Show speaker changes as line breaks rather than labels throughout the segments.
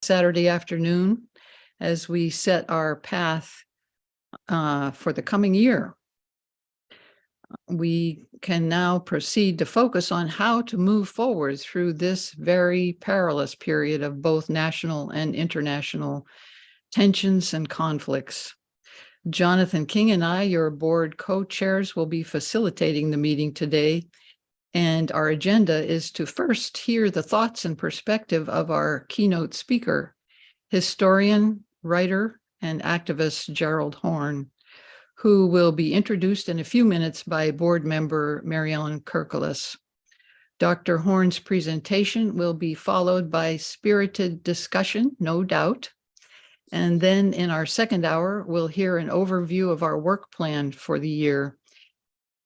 Saturday afternoon as we set our path for the coming year. We can now proceed to focus on how to move forward through this very perilous period of both national and international tensions and conflicts. Jonathan King and I, your board co-chairs, will be facilitating the meeting today. And our agenda is to first hear the thoughts and perspective of our keynote speaker, historian, writer, and activist Gerald Horne, who will be introduced in a few minutes by board member Mary Ellen Kirkles. Dr. Horne's presentation will be followed by spirited discussion, no doubt. And then in our second hour, we'll hear an overview of our work plan for the year,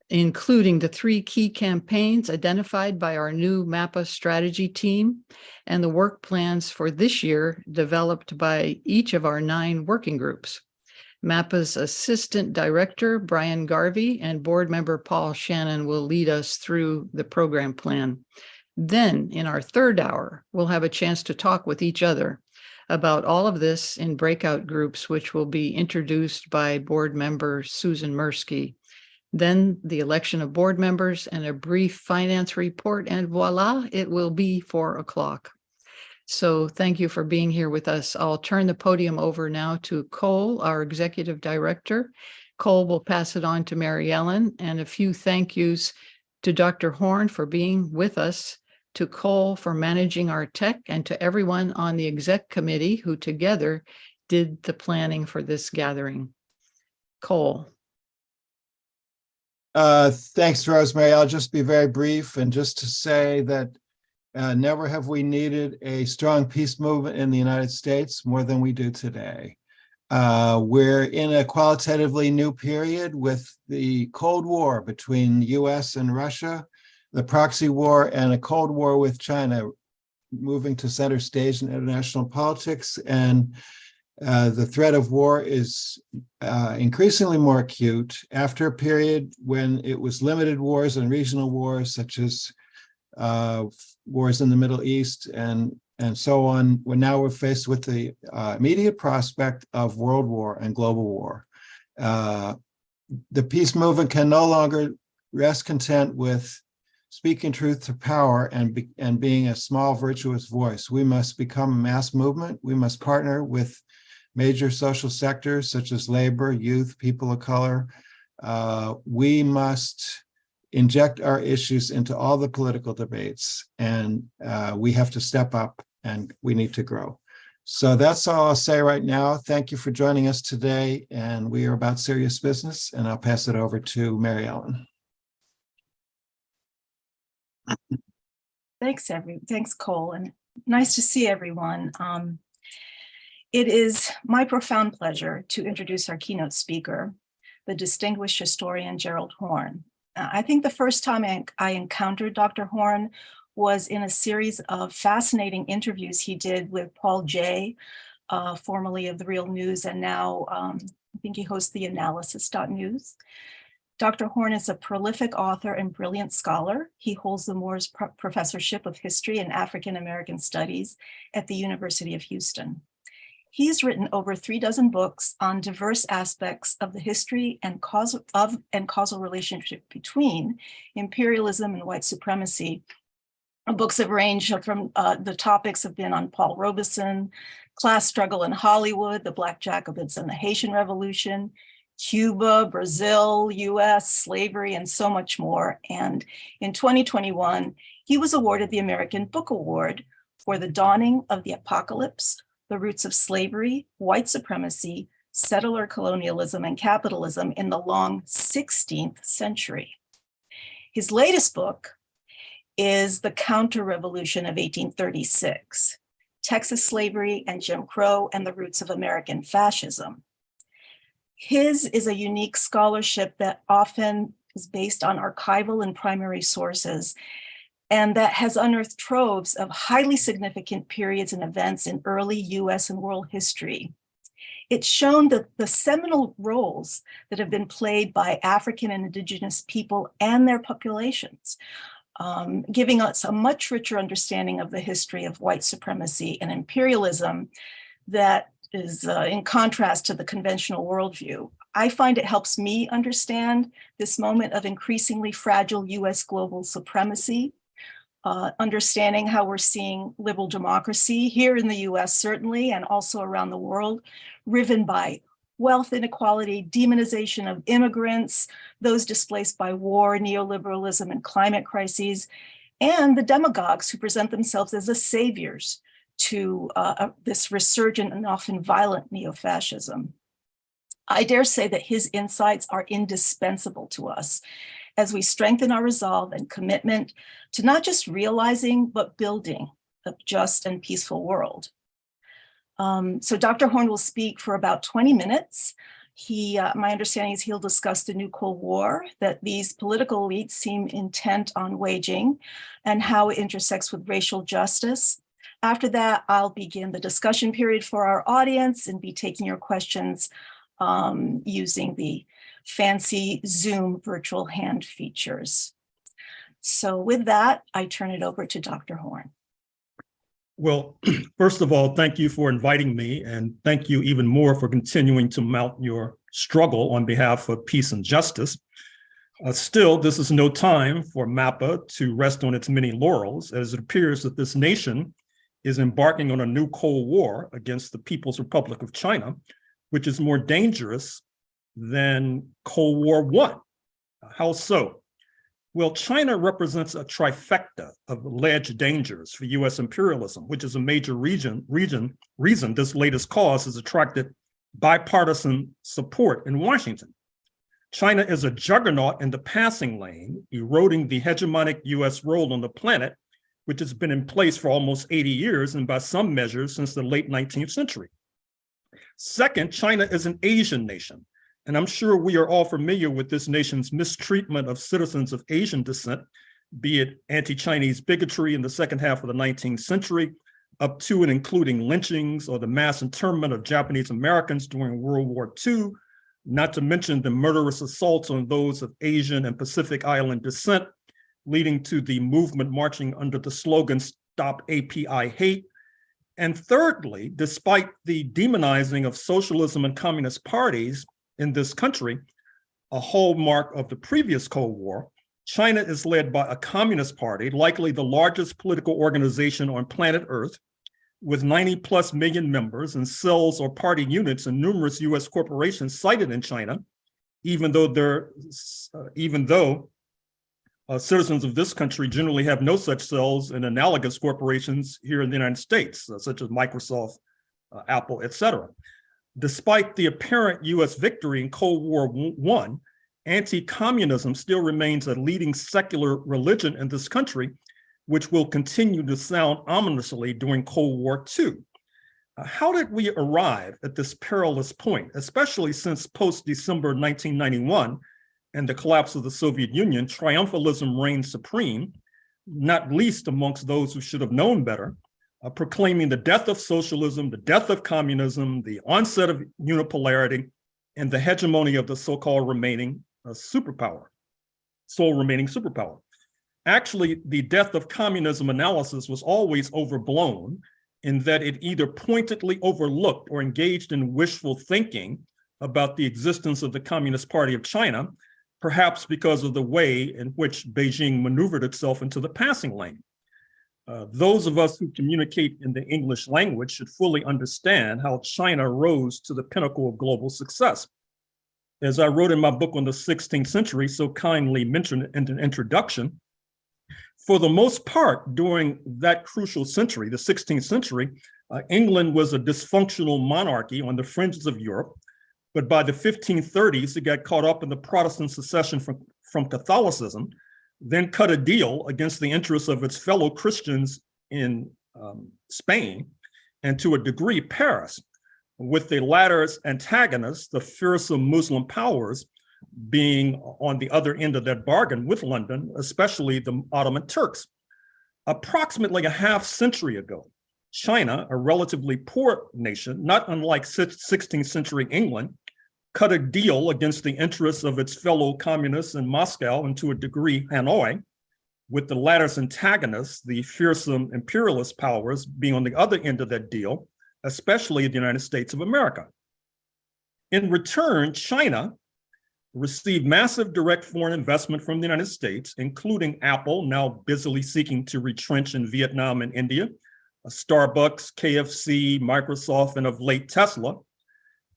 including the 3 key campaigns identified by our new MAPA strategy team and the work plans for this year developed by each of our 9 working groups. MAPA's Assistant Director, Brian Garvey, and Board Member Paul Shannon will lead us through the program plan. Then, in our third hour, we'll have a chance to talk with each other about all of this in breakout groups, which will be introduced by Board Member Susan Mirsky. Then the election of board members and a brief finance report, and voila, it will be 4 o'clock. So thank you for being here with us. I'll turn the podium over now to Cole, our executive director. Cole will pass it on to Mary Ellen, and a few thank yous to Dr. Horne for being with us, to Cole for managing our tech, and to everyone on the exec committee who together did the planning for this gathering. Cole.
Thanks, Rosemary. I'll just be very brief and just to say that never have we needed a strong peace movement in the United States more than we do today. We're in a qualitatively new period with the Cold War between US and Russia, the proxy war, and a Cold War with China moving to center stage in international politics. And the threat of war is increasingly more acute after a period when it was limited wars and regional wars, such as wars in the Middle East and so on. Now we're faced with the immediate prospect of world war and global war. The peace movement can no longer rest content with speaking truth to power and being a small virtuous voice. We must become a mass movement. We must partner with major social sectors such as labor, youth, people of color. We must inject our issues into all the political debates, and we have to step up and we need to grow. So that's all I'll say right now. Thank you for joining us today, and we are about serious business, and I'll pass it over to Mary Ellen.
Thanks, Cole, and nice to see everyone. It is my profound pleasure to introduce our keynote speaker, the distinguished historian Gerald Horne. I think the first time I encountered Dr. Horne was in a series of fascinating interviews he did with Paul Jay, formerly of The Real News, and now I think he hosts the Analysis.News. Dr. Horne is a prolific author and brilliant scholar. He holds the Moores Professorship of History and African American Studies at the University of Houston. He's written over 36 books on diverse aspects of the history and causal relationship between imperialism and white supremacy. Books have ranged from the topics have been on Paul Robeson, class struggle in Hollywood, the Black Jacobins and the Haitian Revolution, Cuba, Brazil, US, slavery, and so much more. And in 2021, he was awarded the American Book Award for The Dawning of the Apocalypse, The Roots of Slavery, White Supremacy, Settler Colonialism, and Capitalism in the Long 16th Century. His latest book is The Counter-Revolution of 1836, Texas Slavery and Jim Crow and the Roots of American Fascism. His is a unique scholarship that often is based on archival and primary sources, and that has unearthed troves of highly significant periods and events in early US and world history. It's shown that the seminal roles that have been played by African and Indigenous people and their populations giving us a much richer understanding of the history of white supremacy and imperialism that is in contrast to the conventional worldview. I find it helps me understand this moment of increasingly fragile US global supremacy, understanding how we're seeing liberal democracy here in the US certainly, and also around the world, riven by wealth inequality, demonization of immigrants, those displaced by war, neoliberalism, and climate crises, and the demagogues who present themselves as the saviors to this resurgent and often violent neo-fascism. I dare say that his insights are indispensable to us as we strengthen our resolve and commitment to not just realizing, but building a just and peaceful world. So Dr. Horne will speak for about 20 minutes. My understanding is he'll discuss the new Cold War that these political elites seem intent on waging and how it intersects with racial justice. After that, I'll begin the discussion period for our audience and be taking your questions using the fancy Zoom virtual hand features. So with that, I turn it over to Dr. Horne.
Well, first of all, thank you for inviting me, and thank you even more for continuing to mount your struggle on behalf of peace and justice. Still, this is no time for MAPA to rest on its many laurels, as it appears that this nation is embarking on a new Cold War against the People's Republic of China, which is more dangerous than Cold War I. How so? Well, China represents a trifecta of alleged dangers for US imperialism, which is a major reason this latest cause has attracted bipartisan support in Washington. China is a juggernaut in the passing lane, eroding the hegemonic US role on the planet, which has been in place for almost 80 years and by some measures since the late 19th century. Second, China is an Asian nation. And I'm sure we are all familiar with this nation's mistreatment of citizens of Asian descent, be it anti-Chinese bigotry in the second half of the 19th century, up to and including lynchings or the mass internment of Japanese Americans during World War II, not to mention the murderous assaults on those of Asian and Pacific Island descent, leading to the movement marching under the slogan, "Stop API Hate." And thirdly, despite the demonizing of socialism and communist parties in this country, a hallmark of the previous Cold War, China is led by a communist party, likely the largest political organization on planet Earth, with 90+ million members and cells or party units in numerous US corporations cited in China, even though citizens of this country generally have no such cells in analogous corporations here in the United States, such as Microsoft, Apple, et cetera. Despite the apparent US victory in Cold War I, anti-communism still remains a leading secular religion in this country, which will continue to sound ominously during Cold War II. How did we arrive at this perilous point, especially since post-December 1991 and the collapse of the Soviet Union, triumphalism reigned supreme, not least amongst those who should have known better, proclaiming the death of socialism, the death of communism, the onset of unipolarity, and the hegemony of the so-called remaining superpower. Actually, the death of communism analysis was always overblown in that it either pointedly overlooked or engaged in wishful thinking about the existence of the Communist Party of China, perhaps because of the way in which Beijing maneuvered itself into the passing lane. Those of us who communicate in the English language should fully understand how China rose to the pinnacle of global success. As I wrote in my book on the 16th century, so kindly mentioned in the introduction, for the most part, during that crucial century, the 16th century, England was a dysfunctional monarchy on the fringes of Europe, but by the 1530s, it got caught up in the Protestant secession from Catholicism, then cut a deal against the interests of its fellow Christians in Spain, and to a degree, Paris, with the latter's antagonists, the fearsome Muslim powers, being on the other end of that bargain with London, especially the Ottoman Turks. Approximately a half century ago, China, a relatively poor nation, not unlike 16th century England, cut a deal against the interests of its fellow communists in Moscow and to a degree Hanoi, with the latter's antagonists, the fearsome imperialist powers, being on the other end of that deal, especially the United States of America. In return, China received massive direct foreign investment from the United States, including Apple, now busily seeking to retrench in Vietnam and India, Starbucks, KFC, Microsoft, and of late Tesla.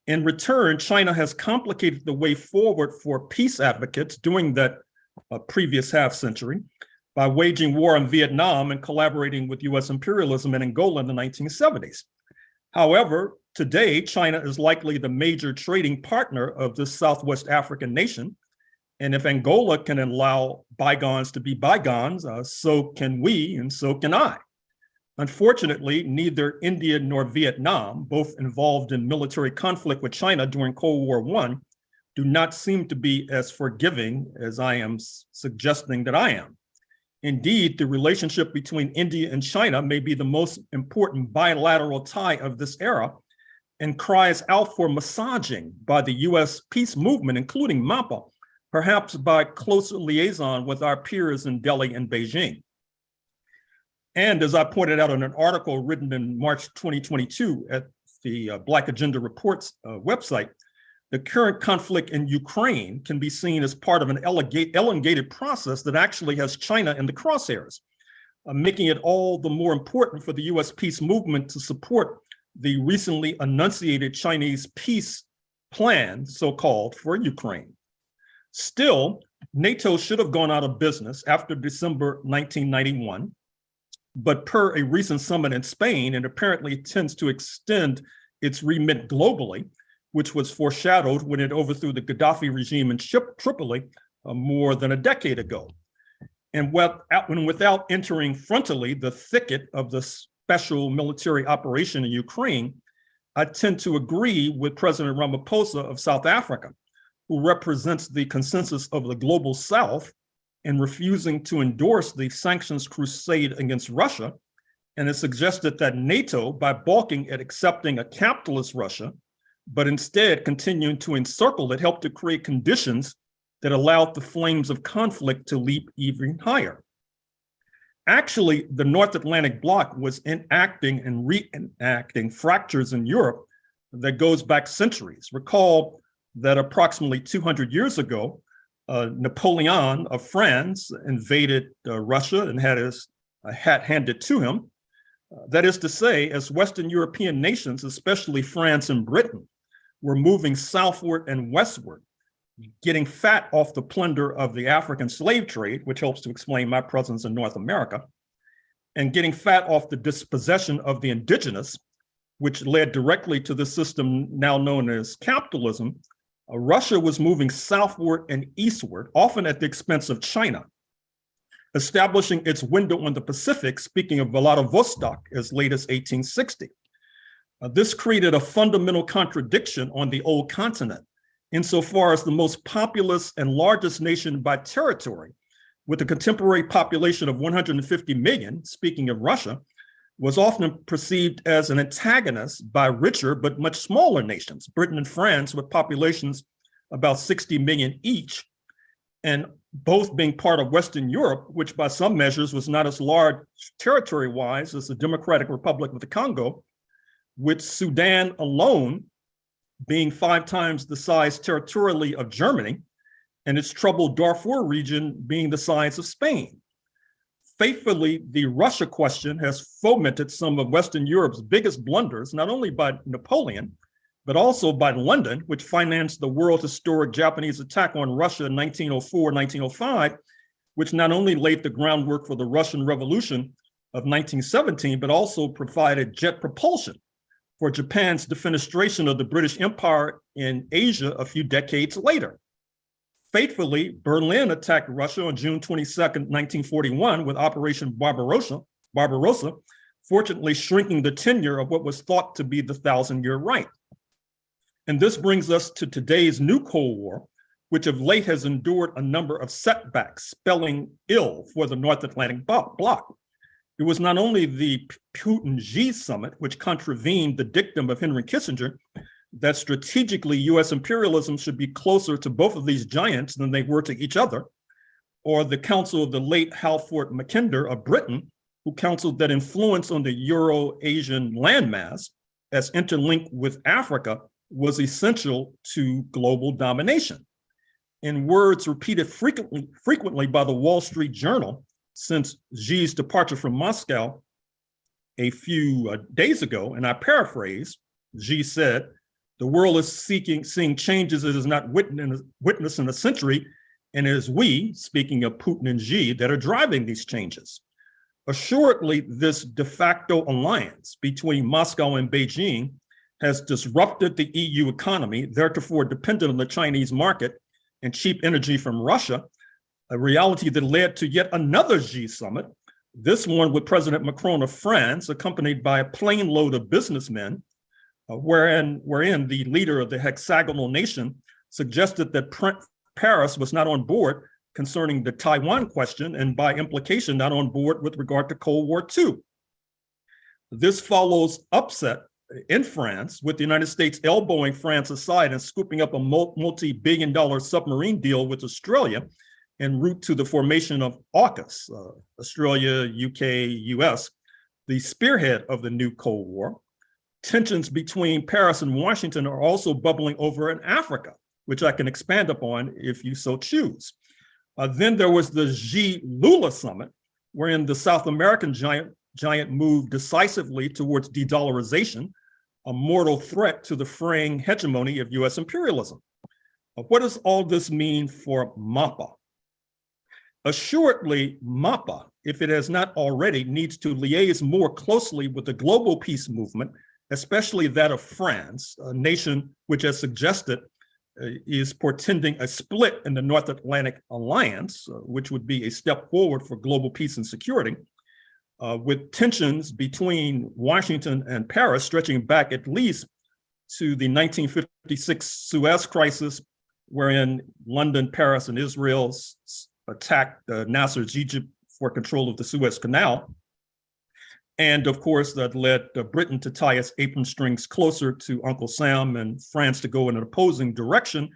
In return, China has complicated the way forward for peace advocates during that previous half century by waging war in Vietnam and collaborating with US imperialism in Angola in the 1970s. However, today, China is likely the major trading partner of this Southwest African nation. And if Angola can allow bygones to be bygones, so can we and so can I. Unfortunately, neither India nor Vietnam, both involved in military conflict with China during Cold War I, do not seem to be as forgiving as I am suggesting that I am. Indeed, the relationship between India and China may be the most important bilateral tie of this era and cries out for massaging by the US peace movement, including MAPA, perhaps by closer liaison with our peers in Delhi and Beijing. And as I pointed out in an article written in March 2022 at the Black Agenda Reports website, the current conflict in Ukraine can be seen as part of an elongated process that actually has China in the crosshairs, making it all the more important for the US peace movement to support the recently enunciated Chinese peace plan, so-called, for Ukraine. Still, NATO should have gone out of business after December 1991, but per a recent summit in Spain, it apparently intends to extend its remit globally, which was foreshadowed when it overthrew the Gaddafi regime in Tripoli more than a decade ago. And without entering frontally the thicket of the special military operation in Ukraine, I tend to agree with President Ramaphosa of South Africa, who represents the consensus of the global South in refusing to endorse the sanctions crusade against Russia, and has suggested that NATO, by balking at accepting a capitalist Russia, but instead continuing to encircle it, helped to create conditions that allowed the flames of conflict to leap even higher. Actually, the North Atlantic Bloc was enacting and reenacting fractures in Europe that goes back centuries. Recall that approximately 200 years ago, Napoleon of France invaded Russia and had his hat handed to him. That is to say, as Western European nations, especially France and Britain, were moving southward and westward, getting fat off the plunder of the African slave trade, which helps to explain my presence in North America, and getting fat off the dispossession of the indigenous, which led directly to the system now known as capitalism. Russia was moving southward and eastward, often at the expense of China, establishing its window on the Pacific, speaking of Vladivostok, as late as 1860. This created a fundamental contradiction on the old continent, insofar as the most populous and largest nation by territory, with a contemporary population of 150 million, speaking of Russia, was often perceived as an antagonist by richer but much smaller nations, Britain and France, with populations about 60 million each, and both being part of Western Europe, which by some measures was not as large territory-wise as the Democratic Republic of the Congo, with Sudan alone being 5 times the size territorially of Germany, and its troubled Darfur region being the size of Spain. Faithfully, the Russia question has fomented some of Western Europe's biggest blunders, not only by Napoleon, but also by London, which financed the world historic Japanese attack on Russia in 1904, 1905, which not only laid the groundwork for the Russian Revolution of 1917, but also provided jet propulsion for Japan's defenestration of the British Empire in Asia a few decades later. Faithfully, Berlin attacked Russia on June 22nd, 1941 with Operation Barbarossa, fortunately shrinking the tenure of what was thought to be the 1,000-year right. And this brings us to today's new Cold War, which of late has endured a number of setbacks, spelling ill for the North Atlantic Bloc. It was not only the Putin-Xi summit, which contravened the dictum of Henry Kissinger, that strategically US imperialism should be closer to both of these giants than they were to each other, or the counsel of the late Halford Mackinder of Britain, who counseled that influence on the Euro-Asian landmass as interlinked with Africa was essential to global domination. In words repeated frequently by the Wall Street Journal since Xi's departure from Moscow a few days ago, and I paraphrase, Xi said, "The world is seeing changes it has not witnessed in a century, and it is we," speaking of Putin and Xi, "that are driving these changes." Assuredly, this de facto alliance between Moscow and Beijing has disrupted the EU economy, theretofore dependent on the Chinese market and cheap energy from Russia, a reality that led to yet another Xi summit, this one with President Macron of France, accompanied by a plane load of businessmen, wherein the leader of the hexagonal nation suggested that Paris was not on board concerning the Taiwan question, and by implication, not on board with regard to Cold War II. This follows upset in France, with the United States elbowing France aside and scooping up a multi-billion-dollar submarine deal with Australia en route to the formation of AUKUS, Australia, UK, US, the spearhead of the new Cold War. Tensions between Paris and Washington are also bubbling over in Africa, which I can expand upon if you so choose. Then there was the Xi-Lula summit, wherein the South American giant moved decisively towards de-dollarization, a mortal threat to the fraying hegemony of US imperialism. What does all this mean for MAPA? Assuredly, MAPA, if it has not already, needs to liaise more closely with the global peace movement, especially that of France, a nation which, as suggested, is portending a split in the North Atlantic Alliance, which would be a step forward for global peace and security, with tensions between Washington and Paris stretching back at least to the 1956 Suez Crisis, wherein London, Paris, and Israel attacked Nasser's Egypt for control of the Suez Canal. And of course, that led Britain to tie its apron strings closer to Uncle Sam and France to go in an opposing direction,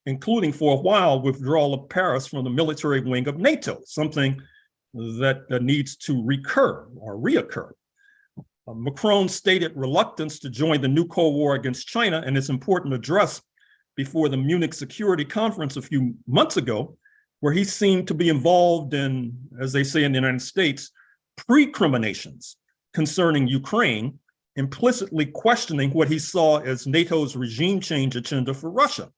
including for a while withdrawal of Paris from the military wing of NATO, something that needs to reoccur. Macron's stated reluctance to join the new Cold War against China and his important address before the Munich Security Conference a few months ago, where he seemed to be involved in, as they say in the United States, precriminations concerning Ukraine, implicitly questioning what he saw as NATO's regime change agenda for Russia.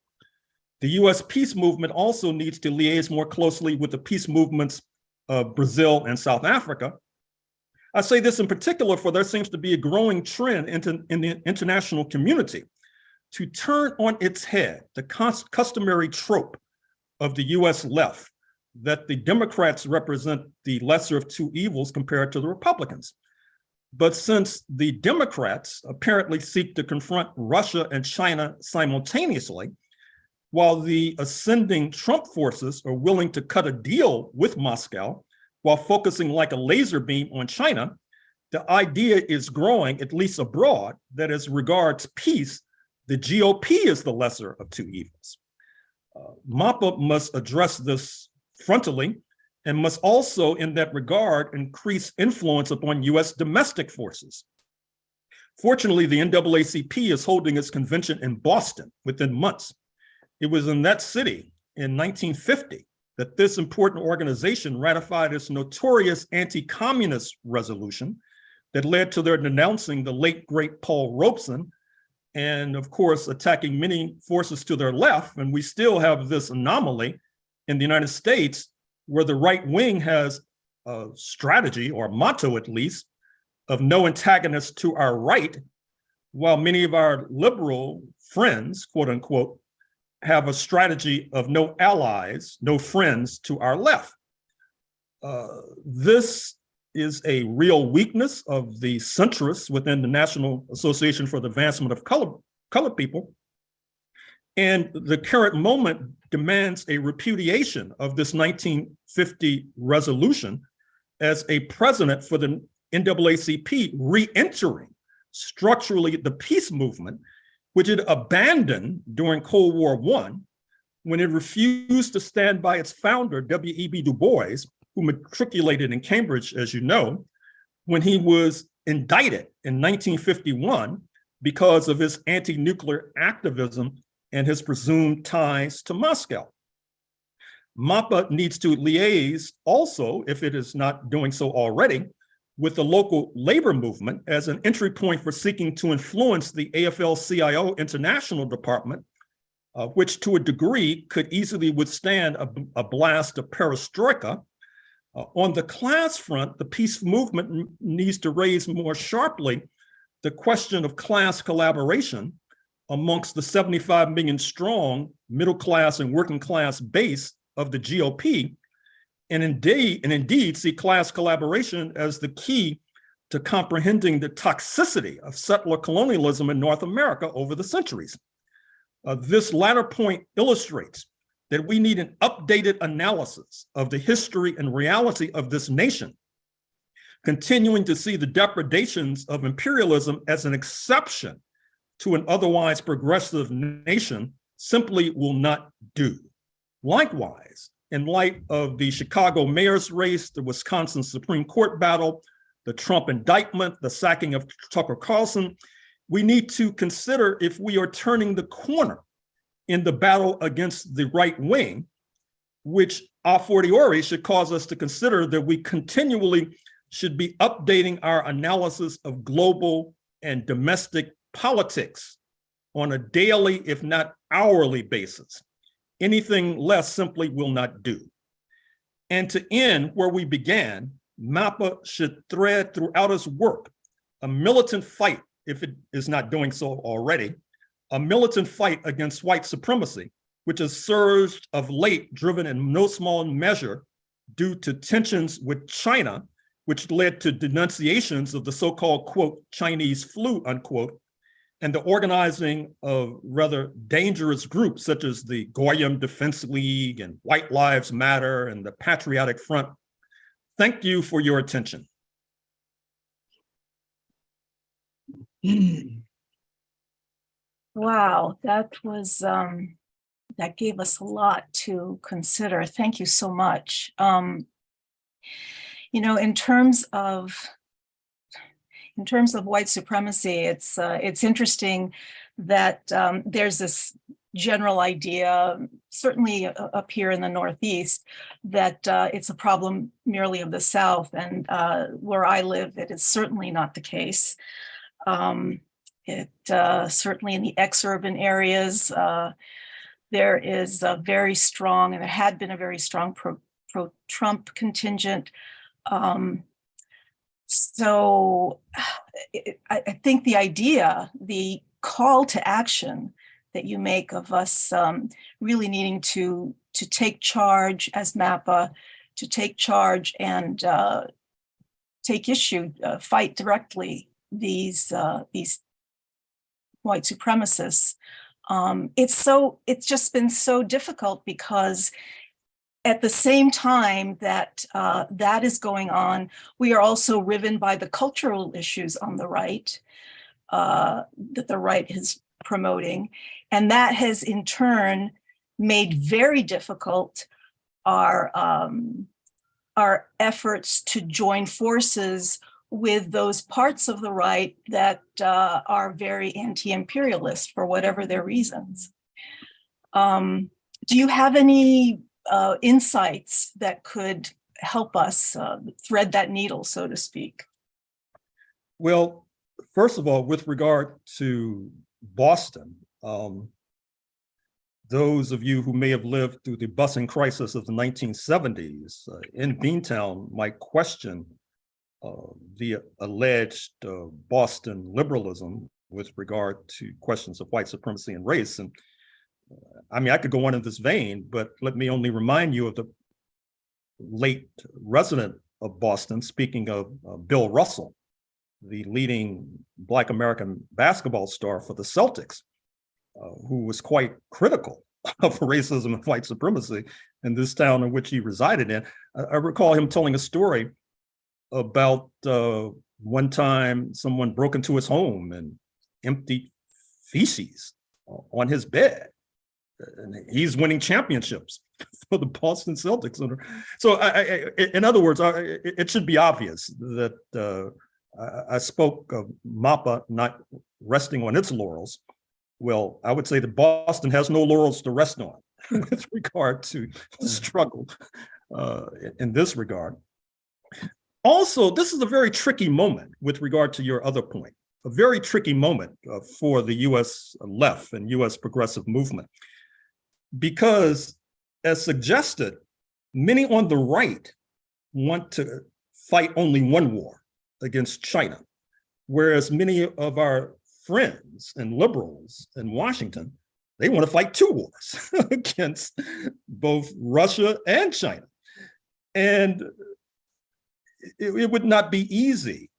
The US peace movement also needs to liaise more closely with the peace movements of Brazil and South Africa. I say this in particular for there seems to be a growing trend in the international community to turn on its head the customary trope of the US left, that the Democrats represent the lesser of two evils compared to the Republicans. But since the Democrats apparently seek to confront Russia and China simultaneously, while the ascending Trump forces are willing to cut a deal with Moscow while focusing like a laser beam on China, the idea is growing, at least abroad, that as regards peace, the GOP is the lesser of two evils. MAPA must address this frontally and must also, in that regard, increase influence upon US domestic forces. Fortunately, the NAACP is holding its convention in Boston within months. It was in that city in 1950 that this important organization ratified its notorious anti-communist resolution that led to their denouncing the late, great Paul Robeson, and of course, attacking many forces to their left. And we still have this anomaly in the United States where the right wing has a strategy, or a motto at least, of no antagonists to our right, while many of our liberal friends, quote unquote, have a strategy of no allies, no friends to our left. This is a real weakness of the centrists within the National Association for the Advancement of Colored People. And the current moment demands a repudiation of this 1950 resolution as a precedent for the NAACP re-entering structurally the peace movement, which it abandoned during Cold War I, when it refused to stand by its founder, W.E.B. Du Bois, who matriculated in Cambridge, as you know, when he was indicted in 1951 because of his anti-nuclear activism and his presumed ties to Moscow. MAPA needs to liaise also, if it is not doing so already, with the local labor movement as an entry point for seeking to influence the AFL-CIO International Department, which to a degree could easily withstand a blast of perestroika. On the class front, the peace movement needs to raise more sharply the question of class collaboration amongst the 75 million strong middle class and working class base of the GOP, and indeed see class collaboration as the key to comprehending the toxicity of settler colonialism in North America over the centuries. This latter point illustrates that we need an updated analysis of the history and reality of this nation. Continuing to see the depredations of imperialism as an exception to an otherwise progressive nation simply will not do. Likewise, in light of the Chicago mayor's race, the Wisconsin Supreme Court battle, the Trump indictment, the sacking of Tucker Carlson, we need to consider if we are turning the corner in the battle against the right wing, which a fortiori should cause us to consider that we continually should be updating our analysis of global and domestic politics on a daily, if not hourly basis. Anything less simply will not do. And to end where we began, MAPA should thread throughout its work a militant fight, if it is not doing so already, a militant fight against white supremacy, which has surged of late, driven in no small measure due to tensions with China, which led to denunciations of the so-called, quote, Chinese flu, unquote, and the organizing of rather dangerous groups such as the Goyim Defense League and White Lives Matter and the Patriotic Front. Thank you for your attention.
Wow, that was that gave us a lot to consider. Thank you so much. You know, in terms of white supremacy, it's interesting that there's this general idea, certainly up here in the Northeast, that it's a problem merely of the South, and where I live, it is certainly not the case. Certainly in the ex-urban areas, there is a very strong, and there had been a very strong pro-Trump contingent. So I think the idea, the call to action that you make of us really needing to take charge as MAPA, to take charge and take issue, fight directly these white supremacists. It's just been so difficult because at the same time that that is going on, we are also riven by the cultural issues on the right that the right is promoting. And that has in turn made very difficult our efforts to join forces with those parts of the right that are very anti-imperialist for whatever their reasons. Do you have any insights that could help us thread that needle, so to speak?
Well, first of all, with regard to Boston, those of you who may have lived through the busing crisis of the 1970s in Beantown might question the alleged Boston liberalism with regard to questions of white supremacy and race. And I mean, I could go on in this vein, but let me only remind you of the late resident of Boston, speaking of Bill Russell, the leading Black American basketball star for the Celtics, who was quite critical of racism and white supremacy in this town in which he resided in. I recall him telling a story about one time someone broke into his home and emptied feces on his bed. and he's winning championships for the Boston Celtics. So in other words, it should be obvious that I spoke of MAPA not resting on its laurels. Well, I would say that Boston has no laurels to rest on with regard to the struggle in this regard. Also, this is a very tricky moment with regard to your other point, a very tricky moment for the US left and US progressive movement, because as suggested, many on the right want to fight only one war against China, whereas many of our friends and liberals in Washington, they want to fight two wars against both Russia and China. And it would not be easy.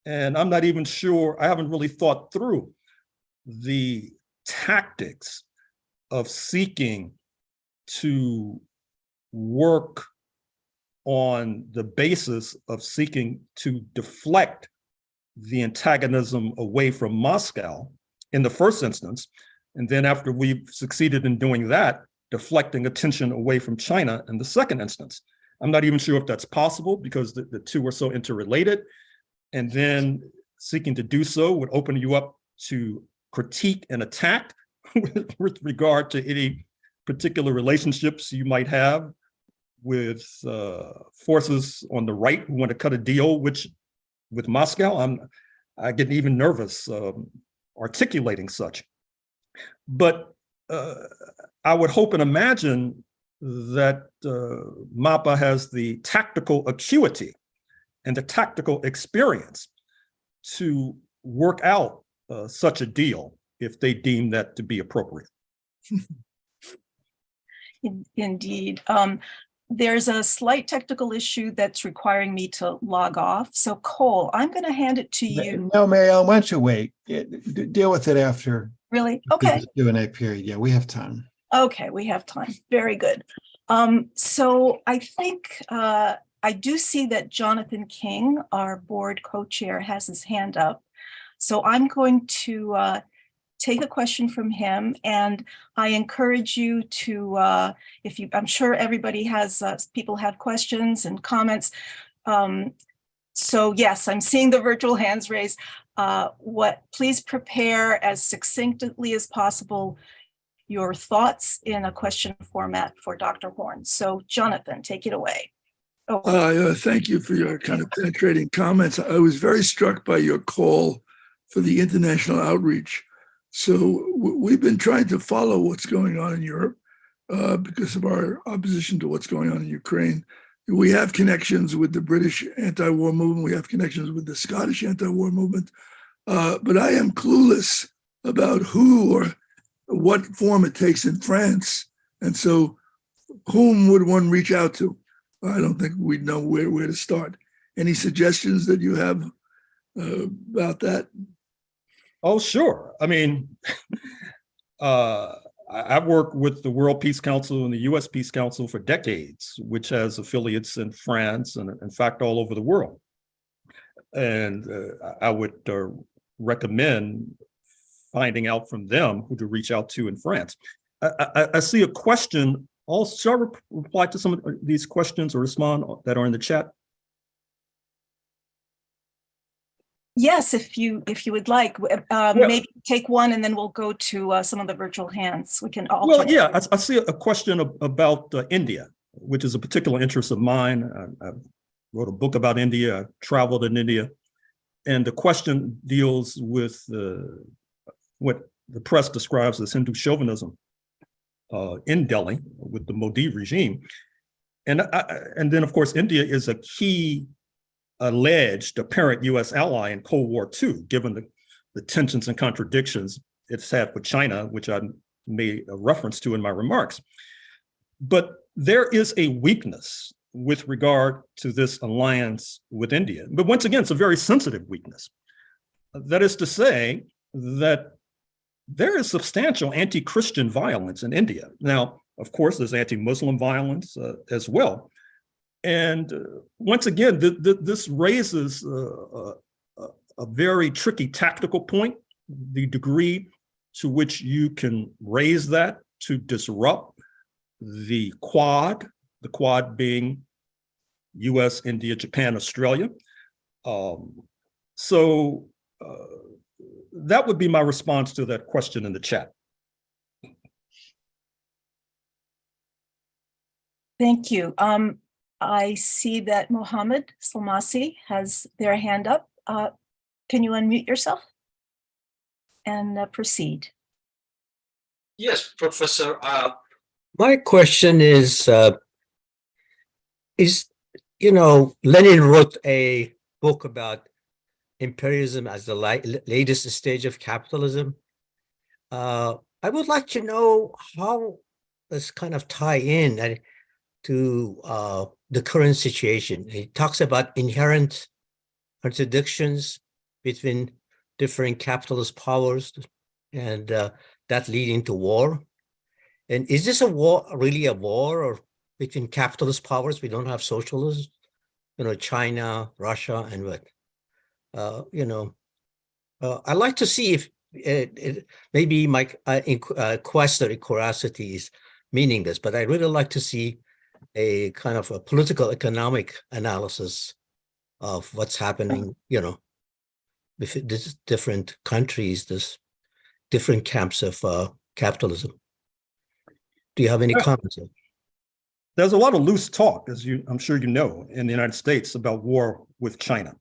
And I'm not even sure, I haven't really thought through the tactics of seeking to work on the basis of seeking to deflect the antagonism away from Moscow in the first instance. And then after we've succeeded in doing that, deflecting attention away from China in the second instance. I'm not even sure if that's possible because the two are so interrelated. And then seeking to do so would open you up to critique and attack with regard to any particular relationships you might have with forces on the right who want to cut a deal with Moscow. I get even nervous articulating such. But I would hope and imagine that MAPA has the tactical acuity and the tactical experience to work out such a deal if they deem that to be appropriate.
Indeed. There's a slight technical issue that's requiring me to log off. So Cole, I'm going to hand it to you.
No, Mary Ellen, why don't you wait? Deal with it after.
Really? Okay.
The Q&A period. Yeah, we have time.
Okay, we have time. Very good. So I think I do see that Jonathan King, our board co-chair, has his hand up. So I'm going to take a question from him, and I encourage you to, I'm sure everybody has, people have questions and comments. So yes, I'm seeing the virtual hands raised. Please prepare as succinctly as possible your thoughts in a question format for Dr. Horne. So Jonathan, take it away.
Thank you for your kind of penetrating comments. I was very struck by your call for the international outreach. So we've been trying to follow what's going on in Europe because of our opposition to what's going on in Ukraine. We have connections with the British anti-war movement. We have connections with the Scottish anti-war movement. But I am clueless about who or what form it takes in France. And so whom would one reach out to? I don't think we'd know where to start. Any suggestions that you have about that?
Oh, sure. I mean, I've worked with the World Peace Council and the US Peace Council for decades, which has affiliates in France and in fact, all over the world. And I would recommend finding out from them who to reach out to in France. I see a question. Shall I reply to some of these questions or respond that are in the chat?
Yes, if you would like, maybe take one and then we'll go to some of the virtual hands. We can all.
Well, yeah, I see a question about India, which is a particular interest of mine. I wrote a book about India. I traveled in India, and the question deals with what the press describes as Hindu chauvinism in Delhi with the Modi regime, and then of course India is a key alleged apparent U.S. ally in Cold War II, given the tensions and contradictions it's had with China, which I made a reference to in my remarks. But there is a weakness with regard to this alliance with India. But once again, it's a very sensitive weakness. That is to say that there is substantial anti-Christian violence in India. Now, of course, there's anti-Muslim violence as well. And once again, this raises a very tricky tactical point, the degree to which you can raise that to disrupt the Quad being US, India, Japan, Australia. So that would be my response to that question in the chat.
Thank you. I see that Mohammed Salmasi has their hand up. Can you unmute yourself and proceed?
Yes, Professor. My question is, Lenin wrote a book about imperialism as the latest stage of capitalism. I would like to know how this kind of tie in to the current situation. He talks about inherent contradictions between different capitalist powers and that leading to war. And is this a war, really a war, or between capitalist powers? We don't have socialism, China, Russia, and what? I'd like to see if maybe my quest or curiosity is meaningless, but I'd really like to see a kind of a political economic analysis of what's happening, with these different countries, this different camps of capitalism. Do you have any comments?
There's a lot of loose talk, as I'm sure you know, in the United States about war with China.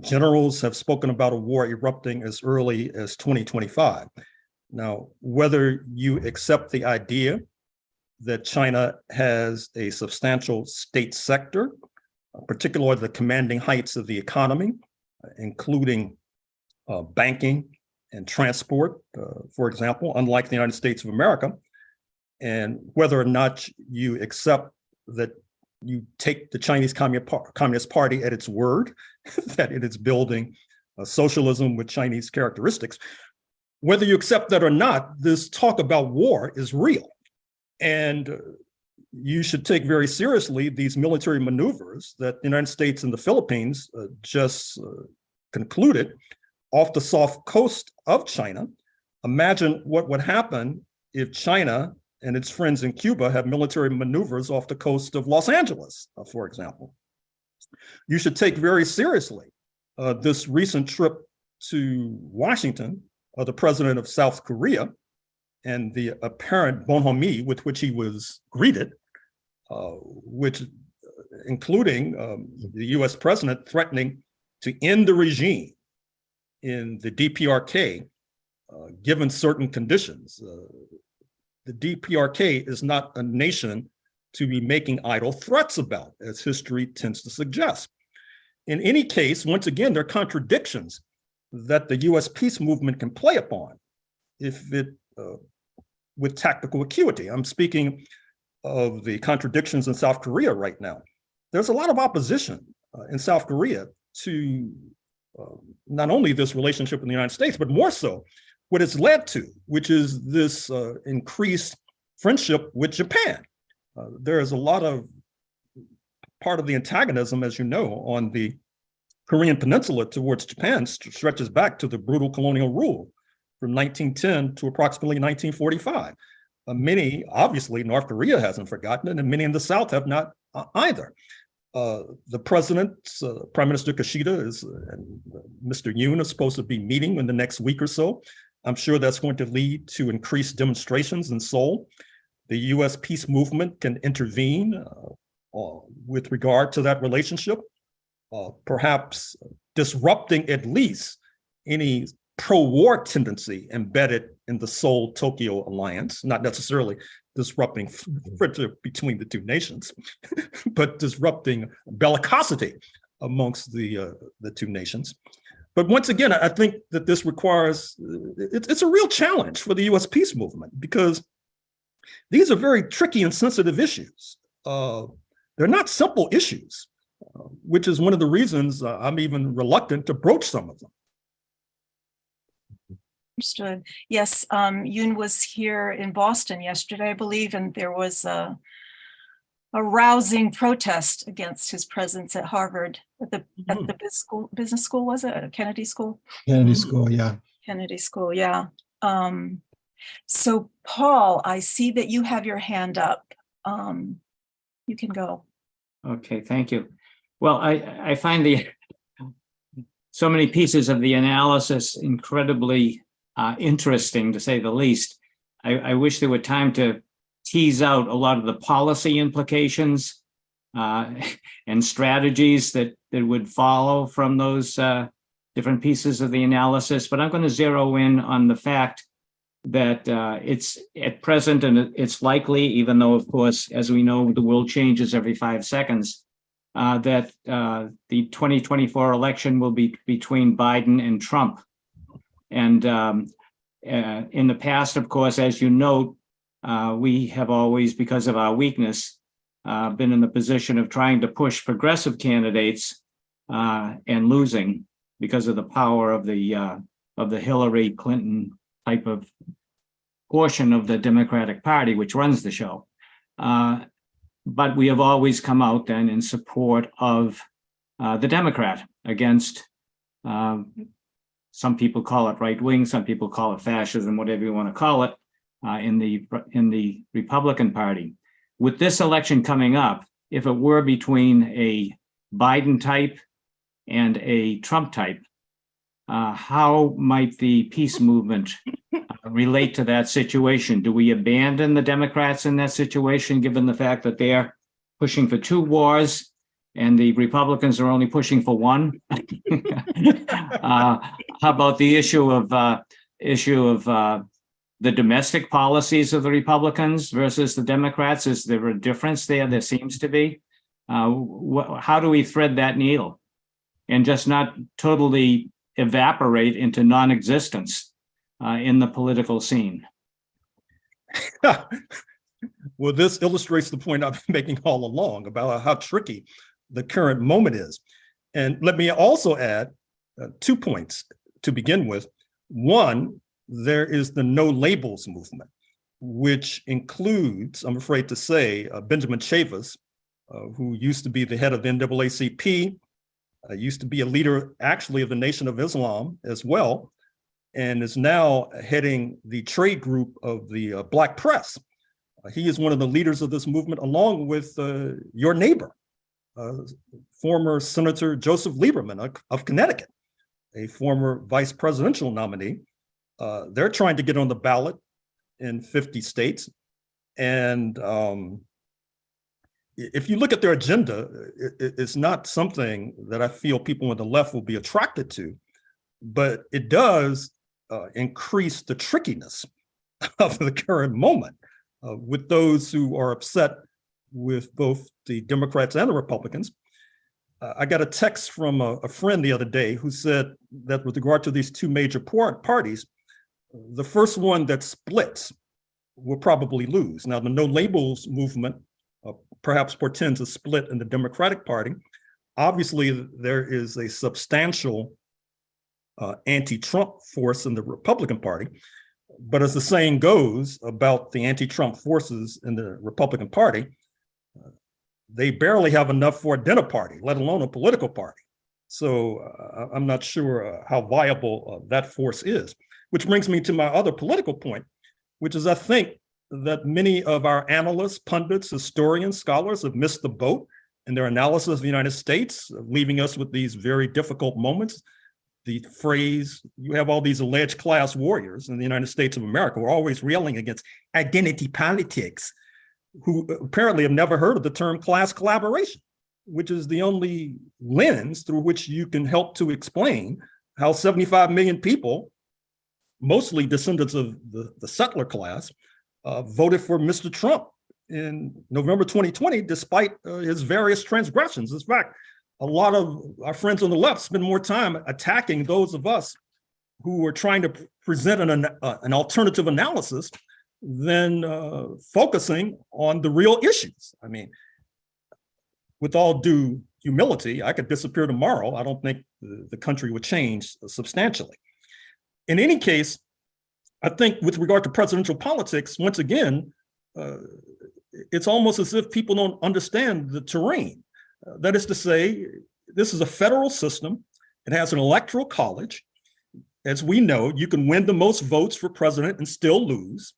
Generals have spoken about a war erupting as early as 2025. Now, whether you accept the idea that China has a substantial state sector, particularly the commanding heights of the economy, including banking and transport, for example, unlike the United States of America, and whether or not you accept that you take the Chinese Communist Party at its word, that it is building socialism with Chinese characteristics, whether you accept that or not, this talk about war is real. And you should take very seriously these military maneuvers that the United States and the Philippines just concluded off the soft coast of China. Imagine what would happen if China and its friends in Cuba have military maneuvers off the coast of Los Angeles, for example. You should take very seriously this recent trip to Washington of the president of South Korea and the apparent bonhomie with which he was greeted, which including the US president threatening to end the regime in the DPRK, given certain conditions. The DPRK is not a nation to be making idle threats about, as history tends to suggest. In any case, once again, there are contradictions that the US peace movement can play upon if it, with tactical acuity. I'm speaking of the contradictions in South Korea right now. There's a lot of opposition in South Korea to not only this relationship with the United States, but more so what it's led to, which is this increased friendship with Japan. There is a lot of part of the antagonism, as you know, on the Korean Peninsula towards Japan stretches back to the brutal colonial rule from 1910 to approximately 1945. Many, obviously, North Korea hasn't forgotten it, and many in the South have not either. The president, Prime Minister Kishida, and Mr. Yoon are supposed to be meeting in the next week or so. I'm sure that's going to lead to increased demonstrations in Seoul. The US peace movement can intervene with regard to that relationship, perhaps disrupting at least any pro-war tendency embedded in the Seoul-Tokyo alliance, not necessarily disrupting friendship between the two nations, but disrupting bellicosity amongst the two nations. But once again, I think that this requires, it's a real challenge for the US peace movement because these are very tricky and sensitive issues. They're not simple issues, which is one of the reasons I'm even reluctant to broach some of them.
Understood. Yes, Yoon was here in Boston yesterday, I believe, and there was a rousing protest against his presence at Harvard at the business school, was it? Kennedy School?
Kennedy School, yeah.
Kennedy School, yeah. So Paul, I see that you have your hand up. You can go.
Okay, thank you. Well, I find so many pieces of the analysis incredibly interesting, to say the least. I wish there were time to tease out a lot of the policy implications and strategies that would follow from those different pieces of the analysis. But I'm going to zero in on the fact that it's at present, and it's likely, even though, of course, as we know, the world changes every 5 seconds, that the 2024 election will be between Biden and Trump. And in the past, of course, as you note, we have always, because of our weakness, been in the position of trying to push progressive candidates and losing because of the power of the Hillary Clinton type of portion of the Democratic Party, which runs the show. But we have always come out then in support of the Democrat against, some people call it right wing, some people call it fascism, whatever you want to call it, in the Republican Party. With this election coming up, if it were between a Biden type and a Trump type, how might the peace movement relate to that situation? Do we abandon the Democrats in that situation, given the fact that they're pushing for 2 wars and the Republicans are only pushing for 1? How about the issue of the domestic policies of the Republicans versus the Democrats? Is there a difference there? There seems to be. How do we thread that needle and just not totally evaporate into non-existence in the political scene?
Well, this illustrates the point I've been making all along about how tricky the current moment is. And let me also add 2 points to begin with. One, there is the no labels movement, which includes, I'm afraid to say, Benjamin Chavis, who used to be the head of the NAACP, used to be a leader actually of the Nation of Islam as well, and is now heading the trade group of the Black Press. He is one of the leaders of this movement, along with your neighbor, former Senator Joseph Lieberman of Connecticut, a former vice presidential nominee. They're trying to get on the ballot in 50 states. And if you look at their agenda, it's not something that I feel people on the left will be attracted to, but it does increase the trickiness of the current moment with those who are upset with both the Democrats and the Republicans. I got a text from a friend the other day who said that with regard to these 2 major parties, the first one that splits will probably lose. Now, the no labels movement perhaps portends a split in the Democratic Party. Obviously, there is a substantial anti-Trump force in the Republican Party. But as the saying goes about the anti-Trump forces in the Republican Party, they barely have enough for a dinner party, let alone a political party. So I'm not sure how viable that force is, which brings me to my other political point, which is I think that many of our analysts, pundits, historians, scholars have missed the boat in their analysis of the United States, leaving us with these very difficult moments. The phrase, you have all these alleged class warriors in the United States of America who are always railing against identity politics, who apparently have never heard of the term class collaboration, which is the only lens through which you can help to explain how 75 million people, mostly descendants of the settler class, voted for Mr. Trump in November 2020, despite his various transgressions. In fact, a lot of our friends on the left spend more time attacking those of us who are trying to present an alternative analysis than focusing on the real issues. I mean, with all due humility, I could disappear tomorrow. I don't think the country would change substantially. In any case, I think with regard to presidential politics, once again, it's almost as if people don't understand the terrain. That is to say, this is a federal system. It has an electoral college. as we know, you can win the most votes for president and still lose.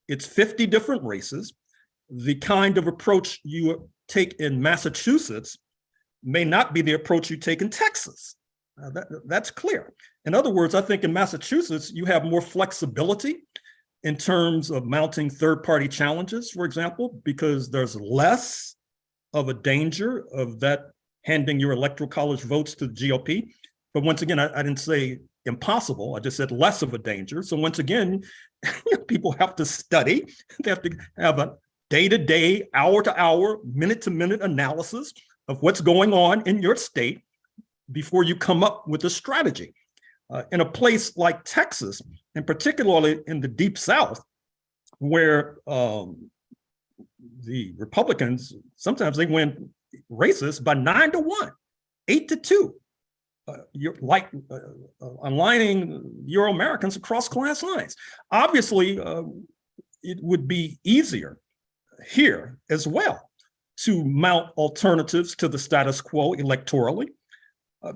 It's 50 different races. The kind of approach you take in Massachusetts may not be the approach you take in Texas. That's clear. In other words, I think in Massachusetts, you have more flexibility in terms of mounting third-party challenges, for example, because there's less of a danger of that handing your electoral college votes to the GOP. But once again, I didn't say impossible. I just said less of a danger. So once again, people have to study. They have to have a day-to-day, hour-to-hour, minute-to-minute analysis of what's going on in your state before you come up with a strategy. In a place like Texas, and particularly in the Deep South, where the Republicans, sometimes they win races by 9-1, 8-2. You're like aligning Euro Americans across class lines. Obviously, it would be easier here as well to mount alternatives to the status quo electorally,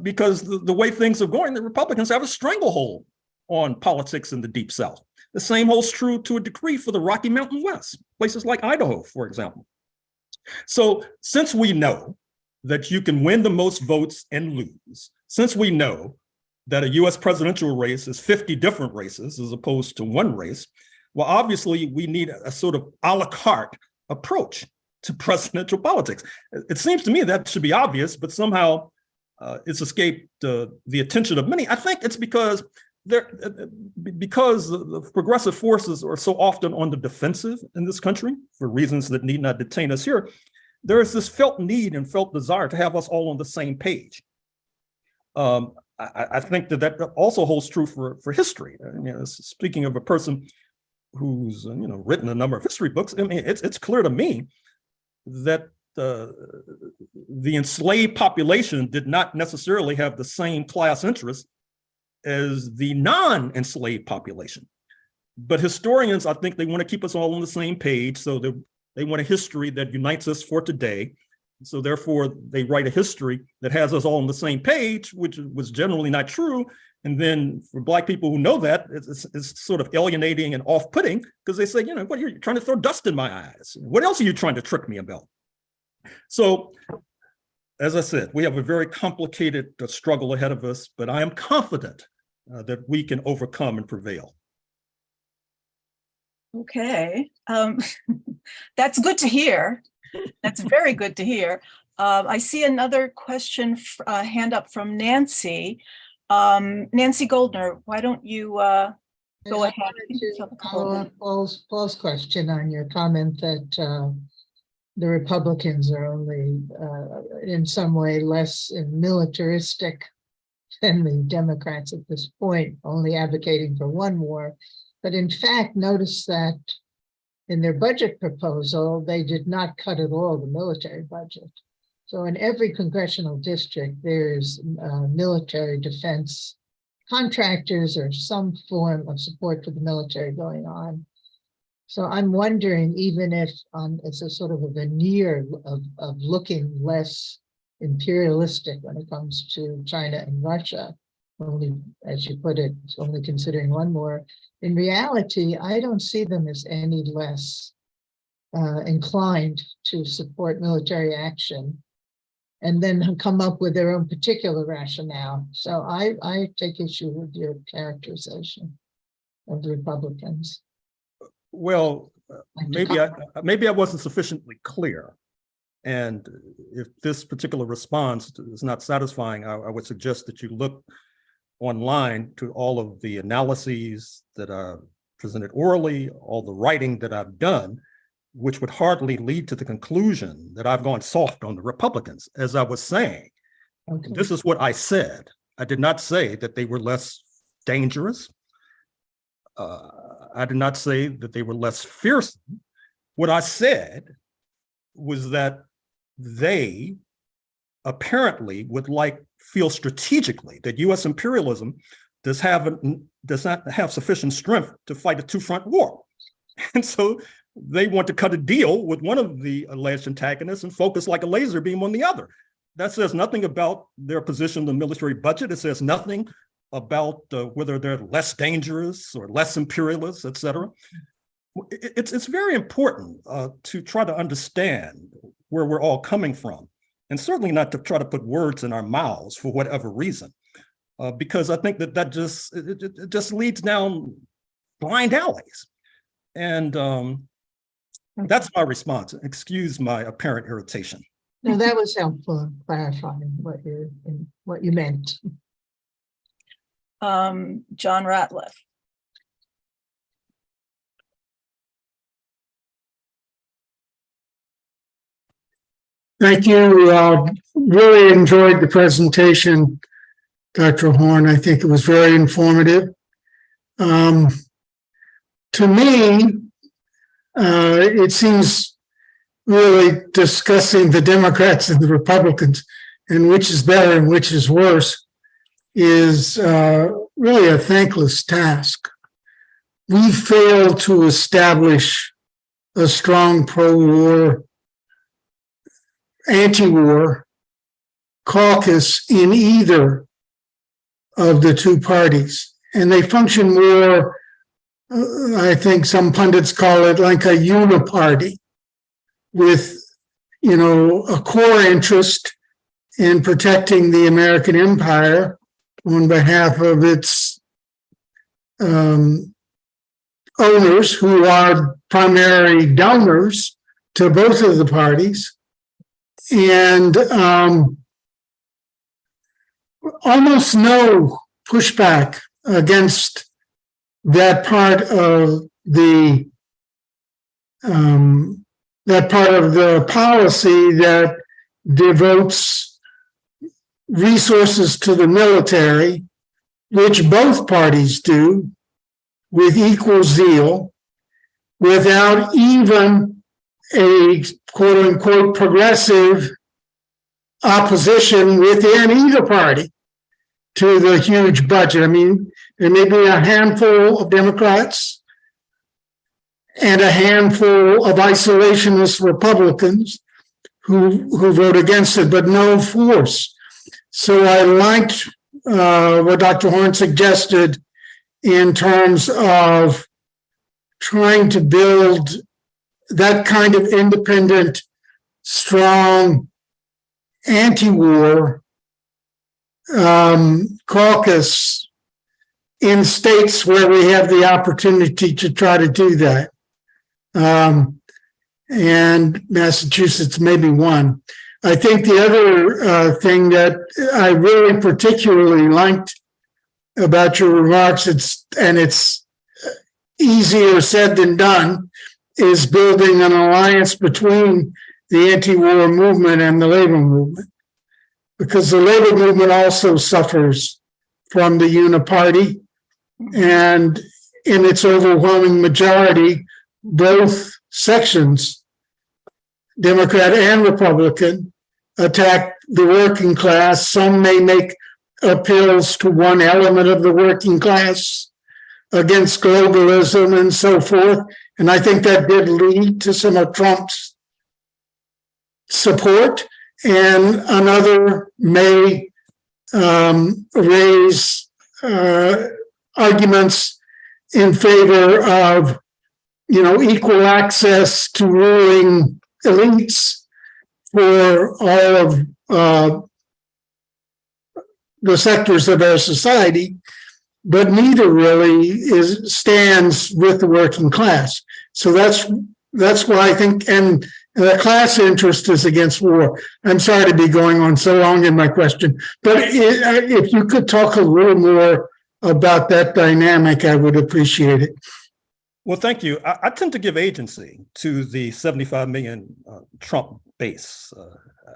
because the way things are going, the Republicans have a stranglehold on politics in the Deep South. The same holds true to a degree for the Rocky Mountain West, places like Idaho, for example. So since we know that you can win the most votes and lose, since we know that a US presidential race is 50 different races as opposed to one race, well, obviously we need a sort of a la carte approach to presidential politics. It seems to me that should be obvious, but somehow it's escaped the attention of many. I think it's because the progressive forces are so often on the defensive in this country for reasons that need not detain us here. There is this felt need and felt desire to have us all on the same page. I think that also holds true for history. I mean, speaking of a person who's written a number of history books, I mean, it's clear to me that the enslaved population did not necessarily have the same class interests as the non-enslaved population. But historians, I think they want to keep us all on the same page. So they want a history that unites us for today. So therefore, they write a history that has us all on the same page, which was generally not true. And then for Black people who know that, it's sort of alienating and off-putting because they say, what, you're trying to throw dust in my eyes. What else are you trying to trick me about? So, as I said, we have a very complicated struggle ahead of us, but I am confident that we can overcome and prevail.
Okay, that's good to hear. That's very good to hear. I see another question, hand up from Nancy. Nancy Goldner, why don't you go ahead?
Follow up Paul's question on your comment that the Republicans are only in some way less militaristic than the Democrats at this point, only advocating for one war. But in fact, notice that in their budget proposal, they did not cut at all the military budget. So in every congressional district, there's military defense contractors or some form of support for the military going on. So I'm wondering, even if it's a sort of a veneer of looking less imperialistic when it comes to China and Russia, only, as you put it, only considering one more, in reality, I don't see them as any less inclined to support military action and then come up with their own particular rationale. So I take issue with your characterization of the Republicans.
Well, maybe I wasn't sufficiently clear. And if this particular response is not satisfying, I would suggest that you look online to all of the analyses that are presented orally, all the writing that I've done, which would hardly lead to the conclusion that I've gone soft on the Republicans. As I was saying, okay, this is what I said. I did not say that they were less dangerous. I did not say that they were less fearsome. What I said was that they apparently would feel strategically that U.S. imperialism does not have sufficient strength to fight a two-front war. And so they want to cut a deal with one of the alleged antagonists and focus like a laser beam on the other. That says nothing about their position on the military budget. It says nothing about whether they're less dangerous or less imperialist, et cetera. It's very important to try to understand where we're all coming from, and certainly not to try to put words in our mouths for whatever reason, because I think that just leads down blind alleys. And that's my response. Excuse my apparent irritation.
No, that was helpful in clarifying what you meant.
John Ratliff.
Thank you. Really enjoyed the presentation, Dr. Horne. I think it was very informative. To me, it seems really discussing the Democrats and the Republicans and which is better and which is worse is really a thankless task. We failed to establish a strong pro-war, anti-war caucus in either of the two parties. And they function more, I think some pundits call it like a uniparty with, a core interest in protecting the American empire on behalf of its owners, who are primary donors to both of the parties. And almost no pushback against that part of the policy that devotes resources to the military, which both parties do with equal zeal, without even a quote unquote progressive opposition within either party to the huge budget. I mean, there may be a handful of Democrats and a handful of isolationist Republicans who vote against it, but no force. So I liked what Dr. Horne suggested in terms of trying to build that kind of independent, strong, anti-war caucus in states where we have the opportunity to try to do that. And Massachusetts may be one. I think the other thing that I really particularly liked about your remarks, it's easier said than done, is building an alliance between the anti-war movement and the labor movement. Because the labor movement also suffers from the uniparty, and in its overwhelming majority, both sections, Democrat and Republican, attack the working class. Some may make appeals to one element of the working class against globalism and so forth. And I think that did lead to some of Trump's support. And another may raise arguments in favor of, equal access to ruling elites for all of the sectors of our society, but neither really stands with the working class. So that's why I think, and the class interest is against war. I'm sorry to be going on so long in my question, but if you could talk a little more about that dynamic, I would appreciate it.
Well, thank you. I tend to give agency to the 75 million Trump base.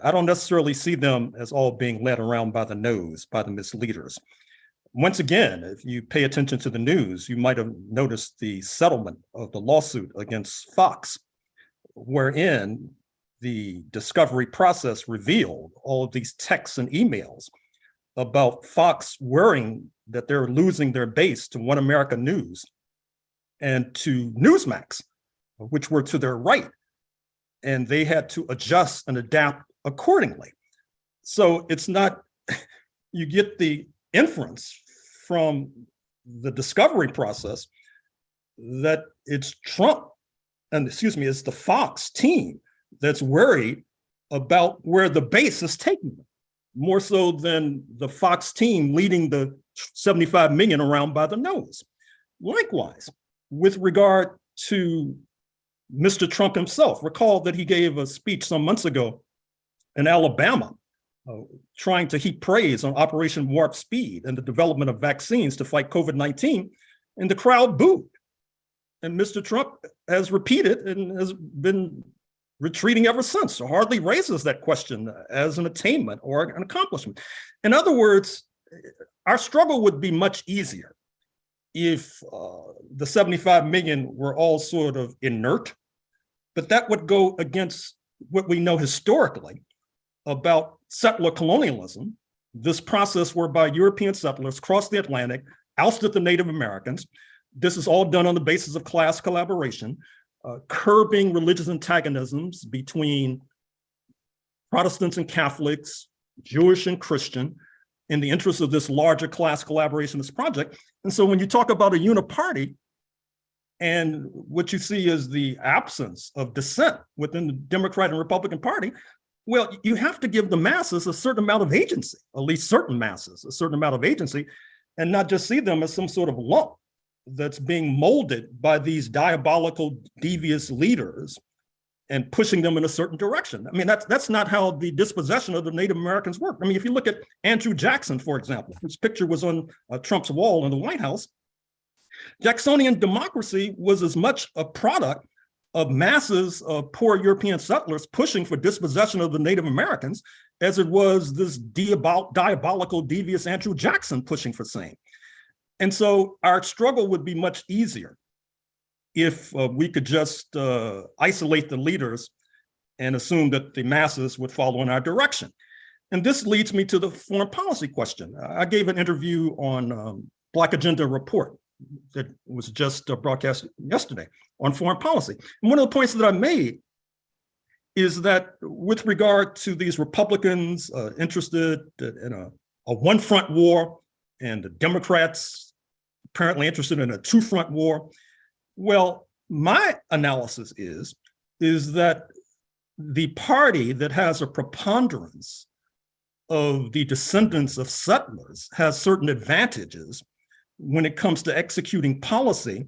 I don't necessarily see them as all being led around by the nose by the misleaders. Once again, if you pay attention to the news, you might have noticed the settlement of the lawsuit against Fox, wherein the discovery process revealed all of these texts and emails about Fox worrying that they're losing their base to One America News and to Newsmax, which were to their right, and they had to adjust and adapt accordingly. So it's not, you get the inference from the discovery process that it's Trump, and it's the Fox team that's worried about where the base is taking them, more so than the Fox team leading the 75 million around by the nose. Likewise, with regard to Mr. Trump himself, recall that he gave a speech some months ago in Alabama, trying to heap praise on Operation Warp Speed and the development of vaccines to fight COVID-19, and the crowd booed. And Mr. Trump has repeated and has been retreating ever since, so hardly raises that question as an attainment or an accomplishment. In other words, our struggle would be much easier if the 75 million were all sort of inert, but that would go against what we know historically about settler colonialism, this process whereby European settlers crossed the Atlantic, ousted the Native Americans. This is all done on the basis of class collaboration, curbing religious antagonisms between Protestants and Catholics, Jewish and Christian, in the interest of this larger class collaborationist project. And so when you talk about a uniparty, and what you see is the absence of dissent within the Democrat and Republican Party, well, you have to give the masses a certain amount of agency, at least certain masses, a certain amount of agency, and not just see them as some sort of lump that's being molded by these diabolical, devious leaders and pushing them in a certain direction. I mean, that's not how the dispossession of the Native Americans worked. I mean, if you look at Andrew Jackson, for example, whose picture was on Trump's wall in the White House, Jacksonian democracy was as much a product of masses of poor European settlers pushing for dispossession of the Native Americans as it was this diabolical, devious Andrew Jackson pushing for same. And so our struggle would be much easier if we could just isolate the leaders and assume that the masses would follow in our direction. And this leads me to the foreign policy question. I gave an interview on Black Agenda Report that was just broadcast yesterday on foreign policy. And one of the points that I made is that with regard to these Republicans interested in a one-front war and the Democrats apparently interested in a two-front war, well, my analysis is that the party that has a preponderance of the descendants of settlers has certain advantages when it comes to executing policy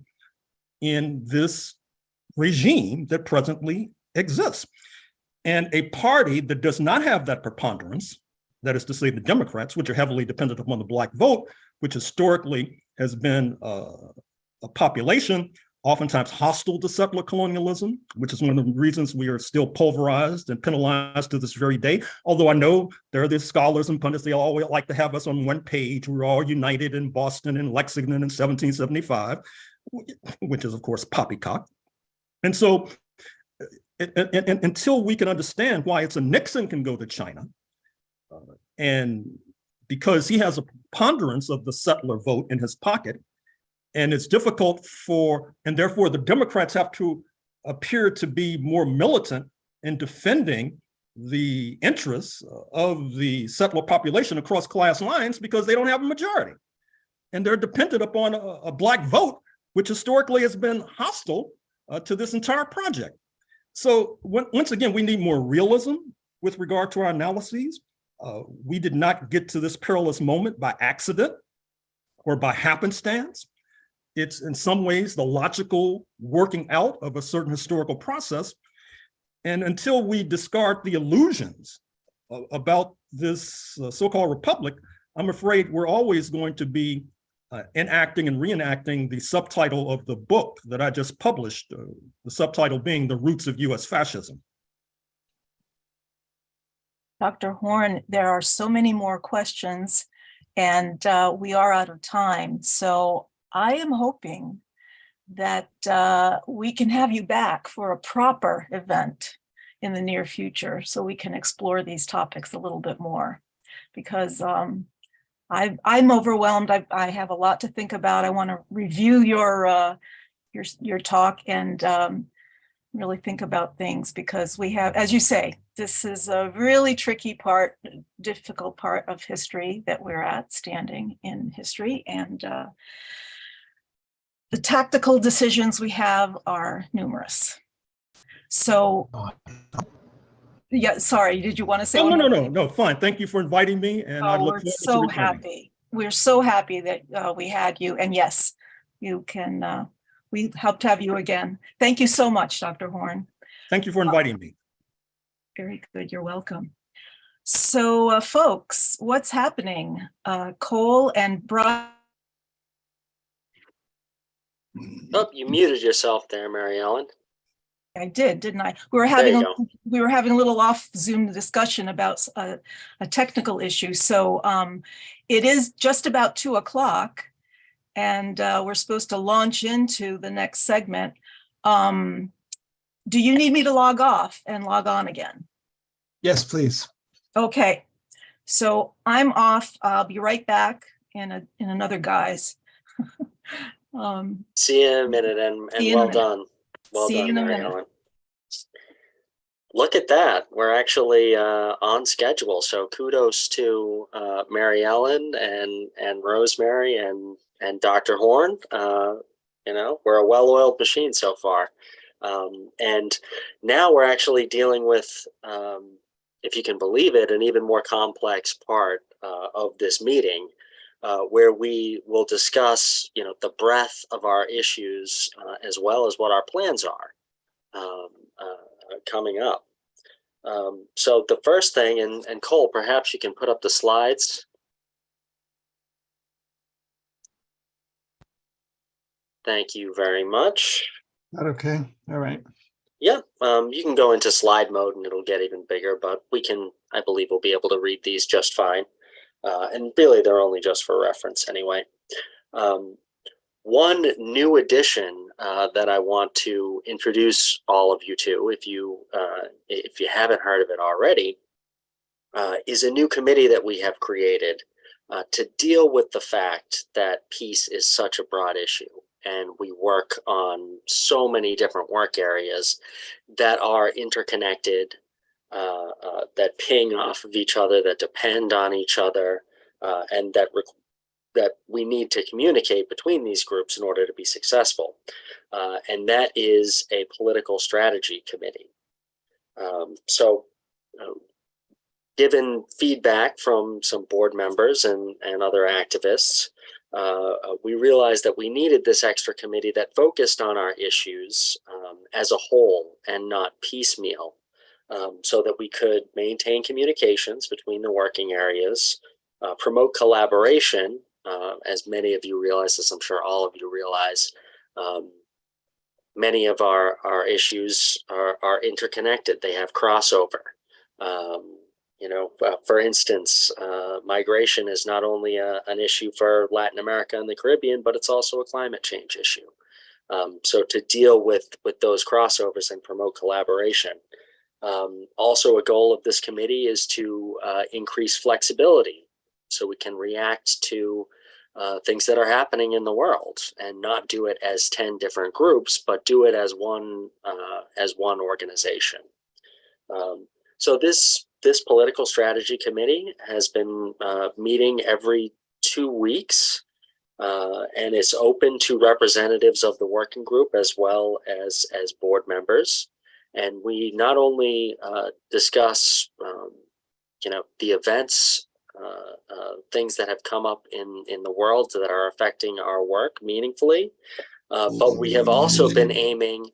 in this regime that presently exists. And a party that does not have that preponderance, that is to say the Democrats, which are heavily dependent upon the Black vote, which historically has been a population oftentimes hostile to settler colonialism, which is one of the reasons we are still pulverized and penalized to this very day. Although I know there are these scholars and pundits, they always like to have us on one page. We're all united in Boston and Lexington in 1775, which is, of course, poppycock. And so until we can understand why it's a Nixon can go to China, and because he has a preponderance of the settler vote in his pocket, and it's difficult and therefore the Democrats have to appear to be more militant in defending the interests of the settler population across class lines because they don't have a majority. And they're dependent upon a Black vote, which historically has been hostile to this entire project. So once again, we need more realism with regard to our analyses. We did not get to this perilous moment by accident or by happenstance. It's in some ways the logical working out of a certain historical process. And until we discard the illusions about this so-called republic, I'm afraid we're always going to be enacting and reenacting the subtitle of the book that I just published, the subtitle being The Roots of US Fascism.
Dr. Horne, there are so many more questions and we are out of time. So I am hoping that we can have you back for a proper event in the near future so we can explore these topics a little bit more, because I'm overwhelmed. I have a lot to think about. I want to review your talk, and really think about things, because we have, as you say, this is a really tricky part, difficult part of history that we're at, standing in history. And the tactical decisions we have are numerous. So, yeah, sorry, did you want to say?
Oh,
one
no,
more?
no, fine. Thank you for inviting me, and I
Oh,
look
we're
forward to
so
returning.
happy. We're so happy that we had you. And yes, you can, we hope to have you again. Thank you so much, Dr. Horne.
Thank you for inviting me.
Very good. You're welcome. So, folks, what's happening? Cole and Brian.
Oh, you muted yourself there, Mary Ellen.
I did, didn't I? We were having a little off Zoom discussion about a technical issue. So it is just about 2 o'clock, and we're supposed to launch into the next segment. Do you need me to log off and log on again?
Yes, please.
Okay, so I'm off. I'll be right back in another guise.
See you in a minute, and
See you in a
well
minute.
done. Well
See you
done,
in a
Mary
minute.
Ellen. Look at that. We're actually on schedule. So kudos to Mary Ellen and Rosemary and Dr. Horne. We're a well-oiled machine so far. And now we're actually dealing with, if you can believe it, an even more complex part of this meeting, where we will discuss, the breadth of our issues as well as what our plans are coming up. So the first thing, and Cole, perhaps you can put up the slides. Thank you very much.
That okay? All right.
Yeah, you can go into slide mode and it'll get even bigger, but I believe we'll be able to read these just fine. And really, they're only just for reference anyway. One new addition that I want to introduce all of you to, if you haven't heard of it already, is a new committee that we have created to deal with the fact that peace is such a broad issue. And we work on so many different work areas that are interconnected, that ping off of each other, that depend on each other, and that we need to communicate between these groups in order to be successful. And that is a political strategy committee. Given feedback from some board members and other activists, we realized that we needed this extra committee that focused on our issues as a whole and not piecemeal, so that we could maintain communications between the working areas, promote collaboration, as many of you realize, as I'm sure all of you realize, many of our issues are interconnected. They have crossover. For instance, migration is not only an issue for Latin America and the Caribbean, but it's also a climate change issue. So to deal with those crossovers and promote collaboration. Also, a goal of this committee is to increase flexibility so we can react to things that are happening in the world and not do it as 10 different groups, but do it as one organization. So this political strategy committee has been meeting every 2 weeks, and it's open to representatives of the working group as well as board members. And we not only discuss, the events, things that have come up in the world that are affecting our work meaningfully, but we have also been aiming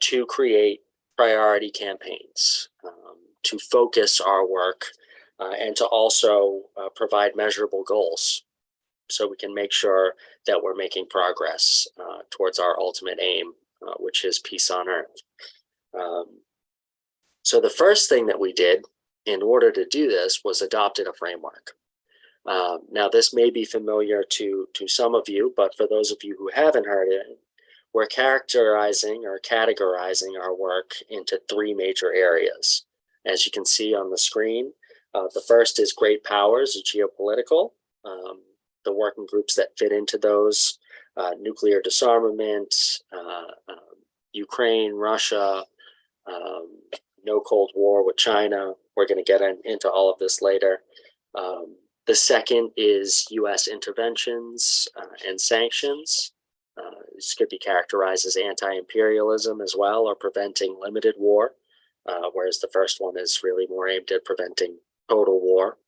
to create priority campaigns, to focus our work, and to also provide measurable goals so we can make sure that we're making progress towards our ultimate aim, which is peace on earth. So the first thing that we did in order to do this was adopted a framework. Now, this may be familiar to some of you, but for those of you who haven't heard it, we're characterizing or categorizing our work into 3 major areas. As you can see on the screen, the first is great powers, geopolitical, the working groups that fit into those, nuclear disarmament, Ukraine, Russia, no Cold War with China. We're going to get into all of this later. The second is U.S. interventions and sanctions. This could be characterized as anti-imperialism as well, or preventing limited war, whereas the first one is really more aimed at preventing total war.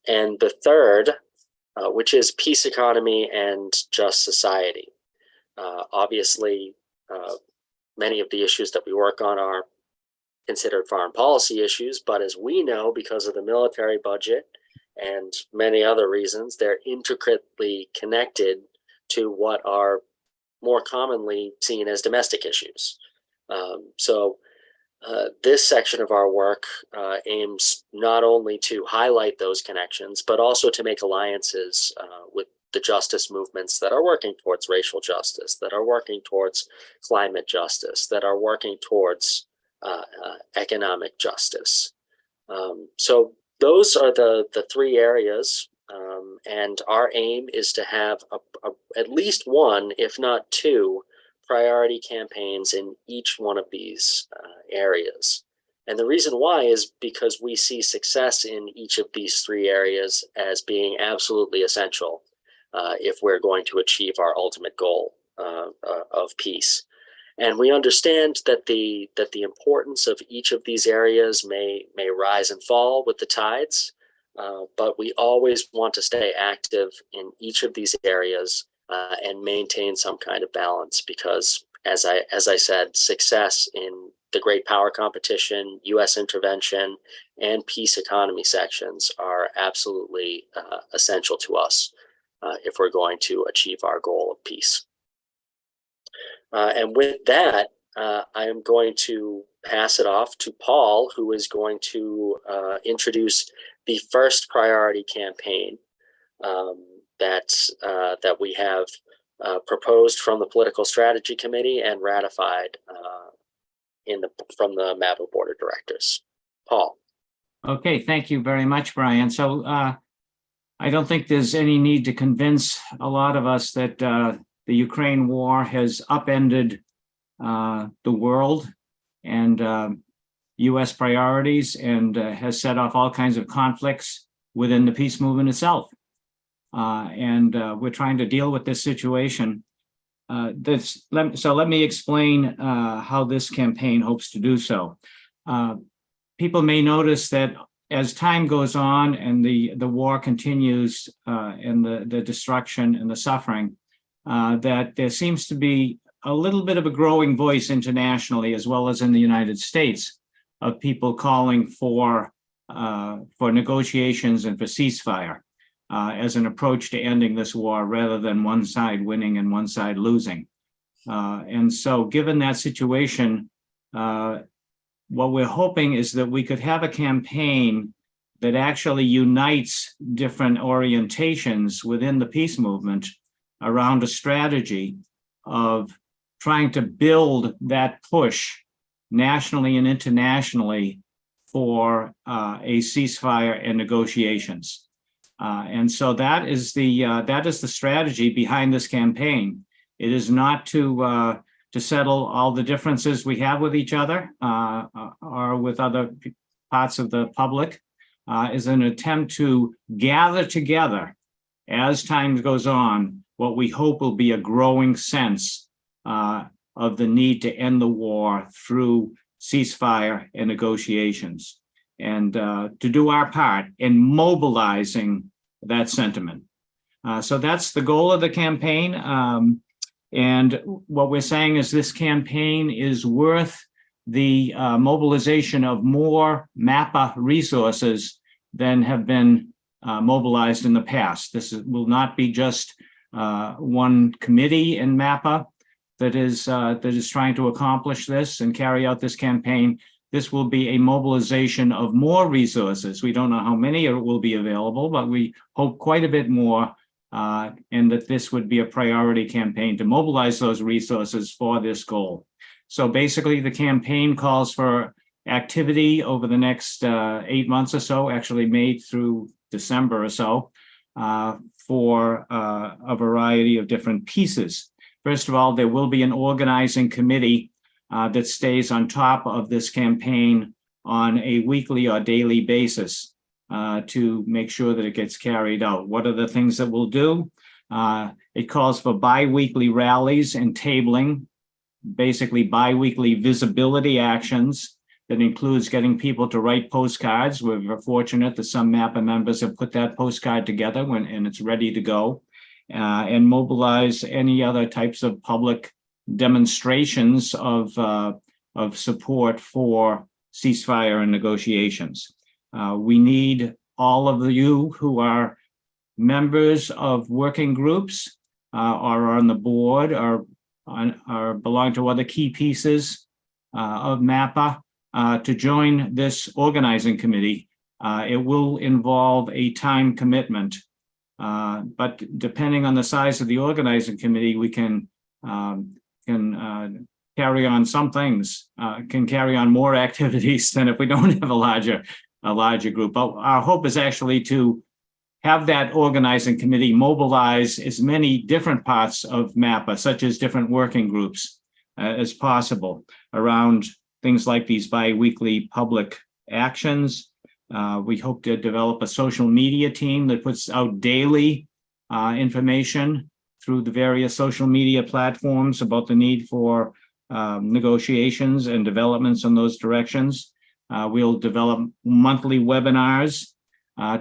And the third, which is peace economy and just society. Obviously, many of the issues that we work on are considered foreign policy issues, but as we know, because of the military budget and many other reasons, they're intricately connected to what are more commonly seen as domestic issues. So this section of our work aims not only to highlight those connections, but also to make alliances with the justice movements that are working towards racial justice, that are working towards climate justice, that are working towards economic justice. So those are the three areas, and our aim is to have at least one, if not two, priority campaigns in each one of these areas. And the reason why is because we see success in each of these three areas as being absolutely essential if we're going to achieve our ultimate goal of peace. And we understand that the importance of each of these areas may rise and fall with the tides, but we always want to stay active in each of these areas and maintain some kind of balance, because as I said, success in the great power competition, U.S. intervention, and peace economy sections are absolutely essential to us if we're going to achieve our goal of peace. And with that, I am going to pass it off to Paul, who is going to introduce the first priority campaign that we have proposed from the Political Strategy Committee and ratified from the MAPA Board of Directors. Paul.
Okay, thank you very much, Brian. So I don't think there's any need to convince a lot of us that the Ukraine war has upended the world and U.S. priorities and has set off all kinds of conflicts within the peace movement itself. And we're trying to deal with this situation. So let me explain how this campaign hopes to do so. People may notice that as time goes on and the war continues and the destruction and the suffering, that there seems to be a little bit of a growing voice internationally, as well as in the United States, of people calling for negotiations and for ceasefire as an approach to ending this war, rather than one side winning and one side losing. And so given that situation, what we're hoping is that we could have a campaign that actually unites different orientations within the peace movement around a strategy of trying to build that push nationally and internationally for a ceasefire and negotiations. And so that is the strategy behind this campaign. It is not to settle all the differences we have with each other or with other parts of the public. Is an attempt to gather together as time goes on what we hope will be a growing sense of the need to end the war through ceasefire and negotiations, and to do our part in mobilizing that sentiment. So that's the goal of the campaign. And what we're saying is this campaign is worth the mobilization of more MAPA resources than have been mobilized in the past. This will not be just one committee in MAPA that is trying to accomplish this and carry out this campaign. This will be a mobilization of more resources. We don't know how many will be available, but we hope quite a bit more, and that this would be a priority campaign to mobilize those resources for this goal. So basically, the campaign calls for activity over the next 8 months or so, actually May through December or so, for a variety of different pieces. First of all, there will be an organizing committee that stays on top of this campaign on a weekly or daily basis to make sure that it gets carried out. What are the things that we'll do? It calls for bi-weekly rallies and tabling, basically bi-weekly visibility actions that includes getting people to write postcards. We're fortunate that some MAPA members have put that postcard together and it's ready to go, and mobilize any other types of public demonstrations of support for ceasefire and negotiations. We need all of you who are members of working groups or are on the board or belong to other key pieces of MAPA to join this organizing committee. It will involve a time commitment, but depending on the size of the organizing committee, we can carry on some things, can carry on more activities than if we don't have a larger group. But our hope is actually to have that organizing committee mobilize as many different parts of MAPA, such as different working groups, as possible around things like these bi-weekly public actions. We hope to develop a social media team that puts out daily information through the various social media platforms about the need for negotiations and developments in those directions. We'll develop monthly webinars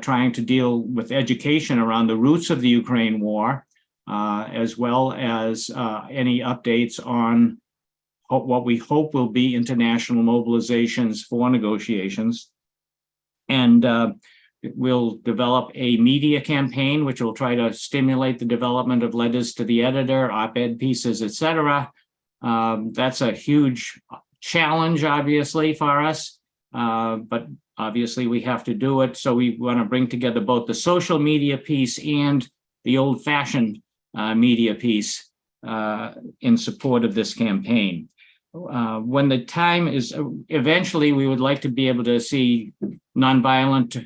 trying to deal with education around the roots of the Ukraine war, as well as any updates on what we hope will be international mobilizations for negotiations. And we'll develop a media campaign, which will try to stimulate the development of letters to the editor, op-ed pieces, etc. That's a huge challenge, obviously, for us, but obviously we have to do it. So we want to bring together both the social media piece and the old-fashioned media piece in support of this campaign. When the time is, eventually we would like to be able to see nonviolent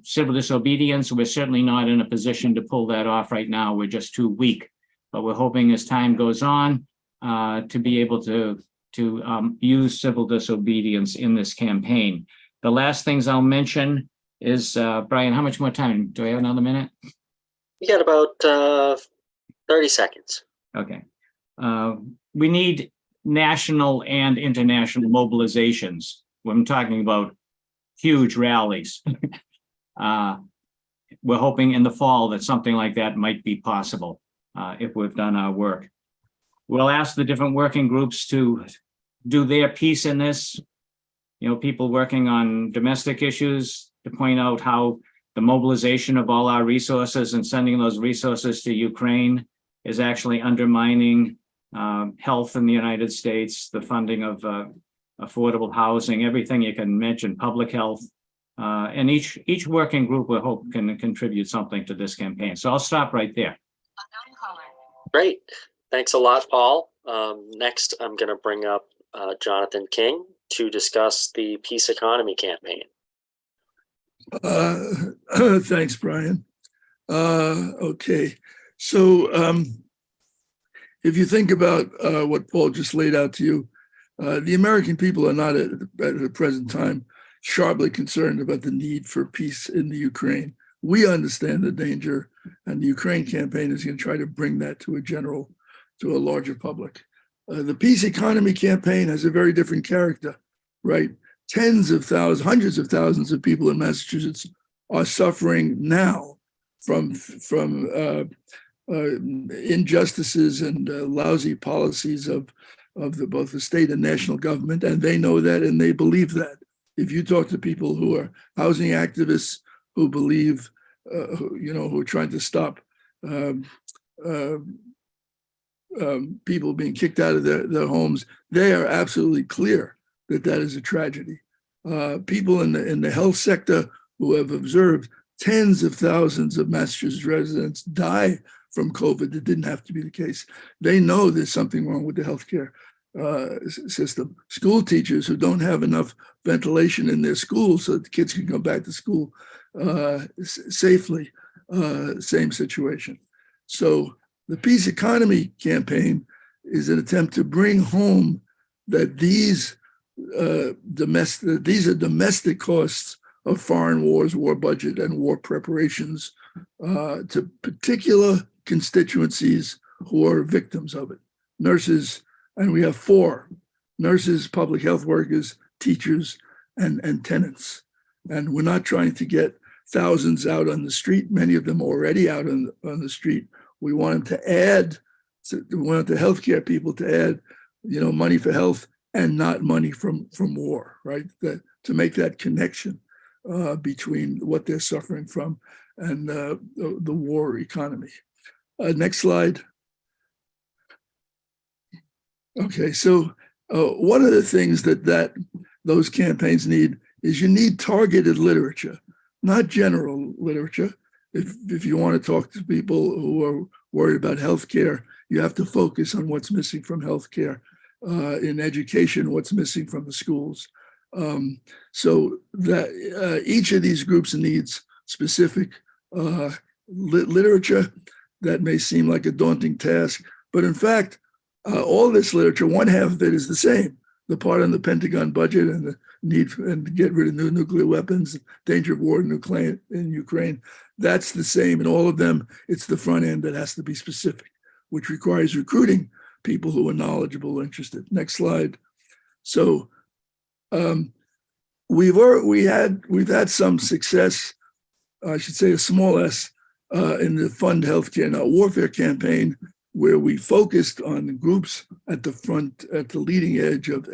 civil disobedience. We're certainly not in a position to pull that off right now. We're just too weak, but we're hoping as time goes on to be able to use civil disobedience in this campaign. The last things I'll mention is, Brian, how much more time? Do I have another minute?
You got about 30 seconds.
Okay. We need national and international mobilizations when I'm talking about huge rallies. We're hoping in the fall that something like that might be possible if we've done our work. We'll ask the different working groups to do their piece in this. You know, people working on domestic issues to point out how the mobilization of all our resources and sending those resources to Ukraine is actually undermining health in the United States, the funding of affordable housing, everything you can mention, public health. And each working group, we hope, can contribute something to this campaign. So I'll stop right there.
Great. Thanks a lot, Paul. Next, I'm going to bring up Jonathan King to discuss the Peace Economy campaign.
Thanks, Brian. Okay, so if you think about what Paul just laid out to you, the American people are not at the present time sharply concerned about the need for peace in the Ukraine. We understand the danger, and the Ukraine campaign is going to try to bring that to a larger public. The Peace Economy campaign has a very different character, right? Tens of thousands, hundreds of thousands of people in Massachusetts are suffering now from injustices and lousy policies of both the state and national government, and they know that and they believe that. If you talk to people who are housing activists who believe, who are trying to stop people being kicked out of their homes, they are absolutely clear that that is a tragedy. People in the health sector who have observed tens of thousands of Massachusetts residents die from COVID. That didn't have to be the case. They know there's something wrong with the healthcare system. School teachers who don't have enough ventilation in their schools so that the kids can go back to school safely, same situation. So The Peace Economy campaign is an attempt to bring home that these are domestic costs of foreign wars, war budget, and war preparations to particular constituencies who are victims of it. Nurses, and we have 4: nurses, public health workers, teachers, and tenants. And we're not trying to get thousands out on the street, many of them already out on the street. We want them to add, we want the healthcare people to add, money for health and not money from war, right? To make that connection between what they're suffering from and the war economy. Next slide. Okay, so one of the things that those campaigns need is you need targeted literature, not general literature. If you want to talk to people who are worried about healthcare, you have to focus on what's missing from healthcare. In education, what's missing from the schools. So that each of these groups needs specific literature that may seem like a daunting task, but in fact, all this literature, one half of it is the same. The part on the Pentagon budget and the need to get rid of new nuclear weapons, danger of war in Ukraine, that's the same. And all of them, it's the front end that has to be specific, which requires recruiting people who are knowledgeable, interested. Next slide. So we've had some success, I should say a small s, in the Fund Healthcare Not Warfare campaign, where we focused on the groups at the front, at the leading edge of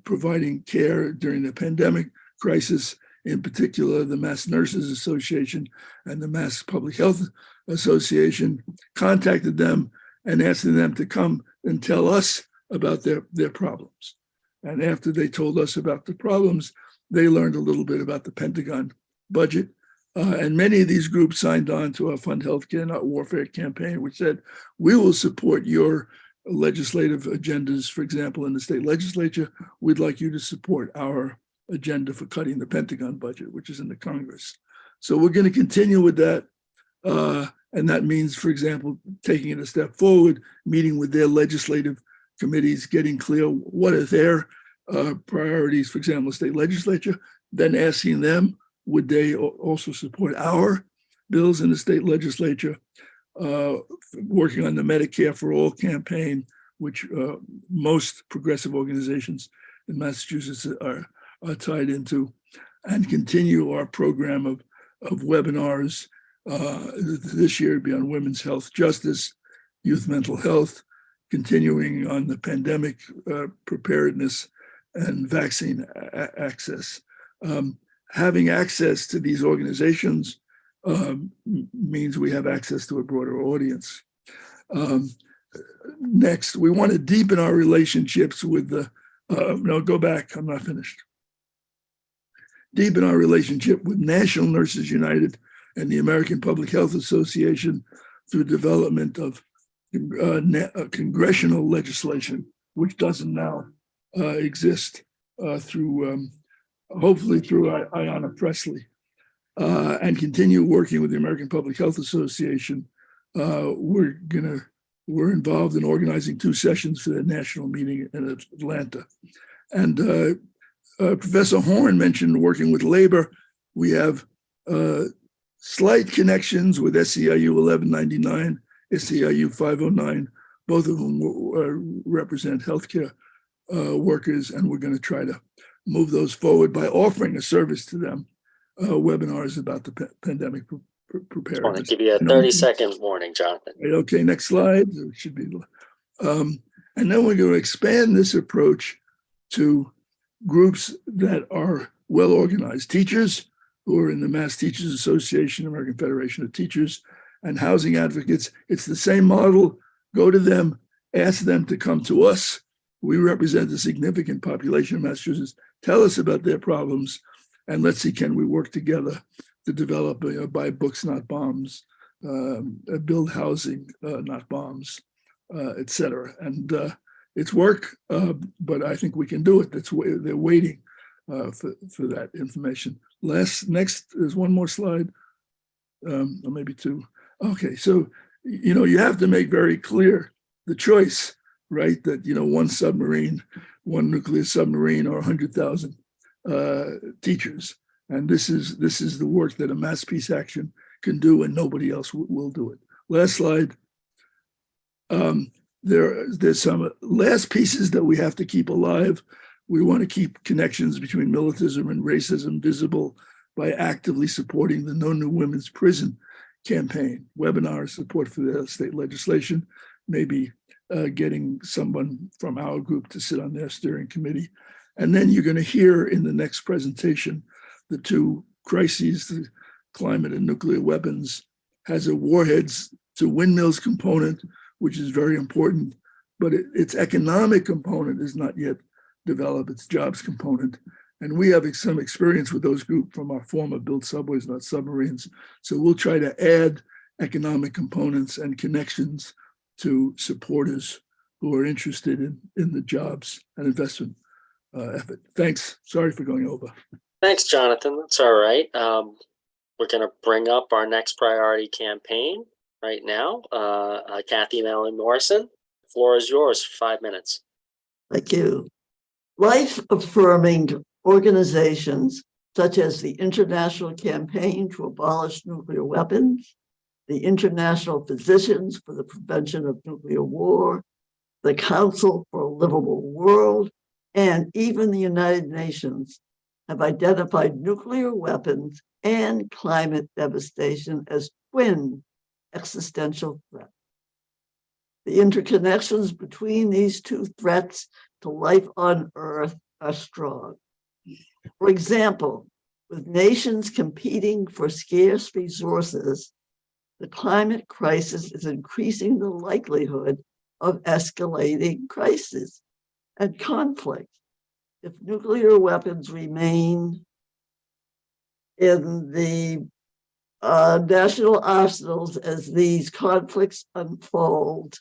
providing care during the pandemic crisis, in particular the Mass Nurses Association and the Mass Public Health Association, contacted them and asking them to come and tell us about their problems. And after they told us about the problems, they learned a little bit about the Pentagon budget. And many of these groups signed on to our Fund Healthcare Not Warfare campaign, which said, we will support your legislative agendas. For example, in the state legislature, we'd like you to support our agenda for cutting the Pentagon budget, which is in the Congress. So we're going to continue with that. And that means, for example, taking it a step forward, meeting with their legislative committees, getting clear what are their priorities, for example, the state legislature, then asking them, would they also support our bills in the state legislature, working on the Medicare for All campaign, which most progressive organizations in Massachusetts are tied into, and continue our program of webinars. This year it'd be on women's health justice, youth mental health, continuing on the pandemic preparedness and vaccine access. Having access to these organizations means we have access to a broader audience. Next, we want to deepen our relationships with the, no, go back, I'm not finished. Deepen our relationship with National Nurses United and the American Public Health Association through development of congressional legislation, which doesn't now exist through, hopefully through Ayanna Pressley, and continue working with the American Public Health Association. We're involved in organizing 2 sessions for the national meeting in Atlanta. And Professor Horne mentioned working with labor. We have slight connections with SEIU 1199, SEIU 509, both of whom represent healthcare workers, and we're going to try to move those forward by offering a service to them, webinars about the pandemic preparedness.
I want to give you a 30-second warning, Jonathan.
Okay, next slide. It should be, and then we're going to expand this approach to groups that are well organized. Teachers who are in the Mass Teachers Association, American Federation of Teachers, and housing advocates. It's the same model. Go to them, ask them to come to us. We represent a significant population of Massachusetts. Tell us about their problems, and let's see, can we work together to develop, buy books, not bombs, build housing, not bombs, et cetera. And it's work, but I think we can do it. They're waiting for that information. Next, there's one more slide, or maybe 2. Okay, so you have to make very clear the choice, right? That, one submarine, one nuclear submarine, or 100,000 teachers. And this is the work that a mass peace action can do, and nobody else will do it. Last slide. There's some last pieces that we have to keep alive. We want to keep connections between militantism and racism visible by actively supporting the No New Women's Prison campaign, webinars, support for the state legislation, maybe getting someone from our group to sit on their steering committee. And then you're going to hear in the next presentation, the two crises, the climate and nuclear weapons, has a warheads to windmills component, which is very important, but its economic component is not yet developed, its jobs component. And we have some experience with those groups from our former built subways, not submarines. So we'll try to add economic components and connections to supporters who are interested in the jobs and investment effort. Thanks. Sorry for going over.
Thanks, Jonathan. That's all right. We're going to bring up our next priority campaign right now. Kathy Mellon Morrison, the floor is yours for 5 minutes.
Thank you. Life-affirming organizations such as the International Campaign to Abolish Nuclear Weapons, the International Physicians for the Prevention of Nuclear War, the Council for a Livable World, and even the United Nations have identified nuclear weapons and climate devastation as twin existential threats. The interconnections between these two threats to life on Earth are strong. For example, with nations competing for scarce resources, the climate crisis is increasing the likelihood of escalating crises and conflict. If nuclear weapons remain in the national arsenals as these conflicts unfold,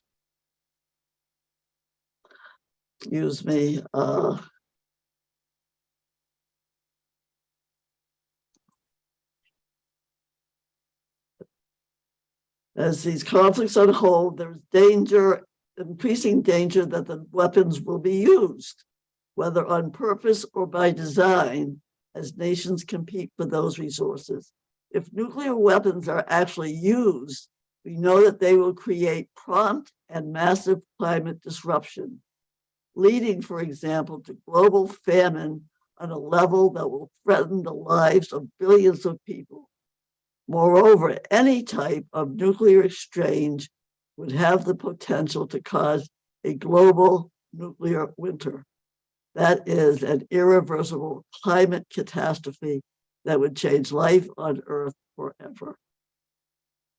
as these conflicts unfold, there's increasing danger that the weapons will be used, whether on purpose or by design, as nations compete for those resources. If nuclear weapons are actually used, we know that they will create prompt and massive climate disruption, leading, for example, to global famine on a level that will threaten the lives of billions of people. Moreover, any type of nuclear exchange would have the potential to cause a global nuclear winter. That is an irreversible climate catastrophe that would change life on Earth forever.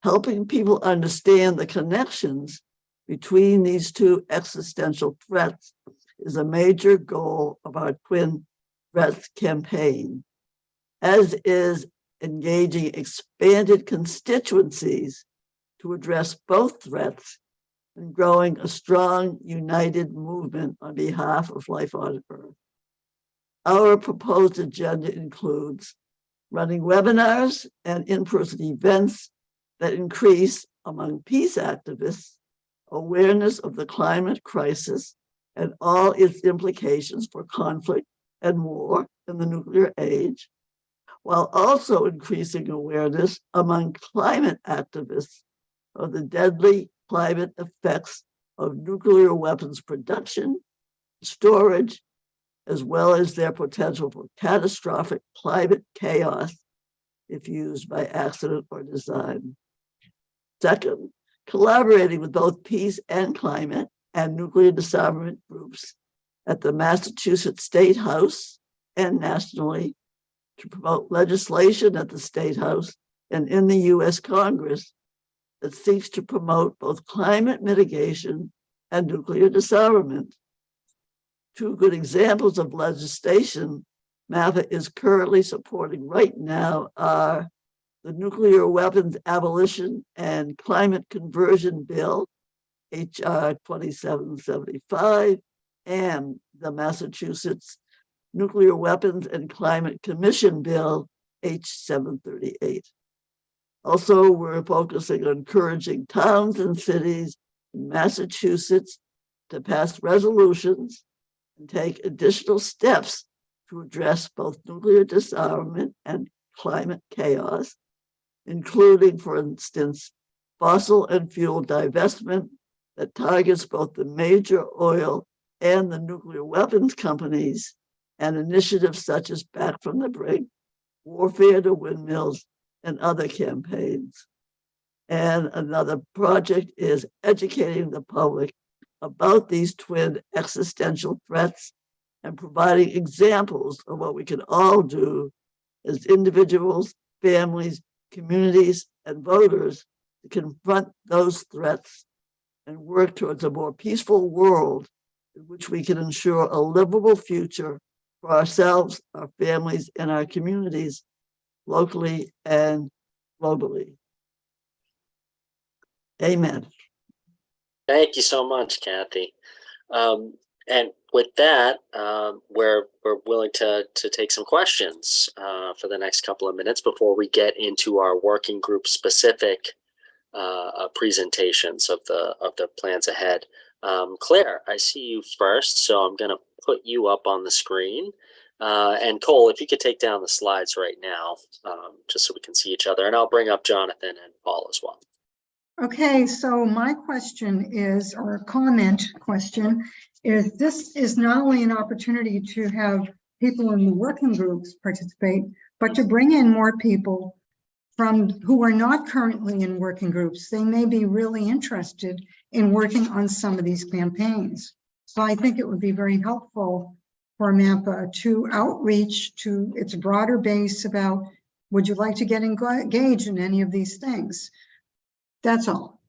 Helping people understand the connections between these two existential threats is a major goal of our Twin Threats campaign, as is engaging expanded constituencies to address both threats and growing a strong, united movement on behalf of life on Earth. Our proposed agenda includes running webinars and in-person events that increase, among peace activists, awareness of the climate crisis and all its implications for conflict and war in the nuclear age, while also increasing awareness among climate activists of the deadly climate effects of nuclear weapons production, storage, as well as their potential for catastrophic climate chaos if used by accident or design. Second, collaborating with both peace and climate and nuclear disarmament groups at the Massachusetts State House and nationally to promote legislation at the State House and in the US Congress that seeks to promote both climate mitigation and nuclear disarmament. Two good examples of legislation MAPA is currently supporting right now are the Nuclear Weapons Abolition and Climate Conversion Bill, HR 2775, and the Massachusetts Nuclear Weapons and Climate Commission Bill, H 738. Also, we're focusing on encouraging towns and cities in Massachusetts to pass resolutions and take additional steps to address both nuclear disarmament and climate chaos, including, for instance, fossil and fuel divestment that targets both the major oil and the nuclear weapons companies, and initiatives such as Back from the Brink, Warfare to Windmills, and other campaigns. And another project is educating the public about these twin existential threats and providing examples of what we can all do as individuals, families, communities, and voters to confront those threats and work towards a more peaceful world in which we can ensure a livable future for ourselves, our families, and our communities, locally and globally. Amen.
Thank you so much, Kathy. And with that, we're willing to take some questions for the next couple of minutes before we get into our working group specific presentations of the plans ahead. Claire, I see you first, so I'm going to put you up on the screen. And Cole, if you could take down the slides right now, just so we can see each other, and I'll bring up Jonathan and Paul as well.
Okay, so my question is, or comment question, is this is not only an opportunity to have people in the working groups participate, but to bring in more people from who are not currently in working groups. They may be really interested in working on some of these campaigns. So I think it would be very helpful for MAPA to outreach to its broader base about, would you like to get engaged in any of these things? That's all.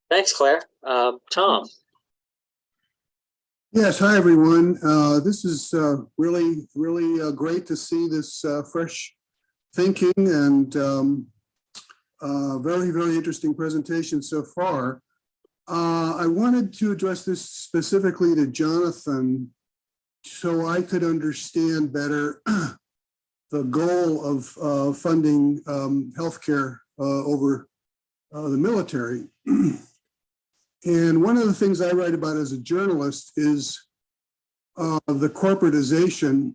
Thanks, Claire. Tom.
Yes, hi everyone. This is really great to see this fresh thinking and very interesting presentation so far. I wanted to address this specifically to Jonathan so I could understand better the goal of funding healthcare over the military. And one of the things I write about as a journalist is the corporatization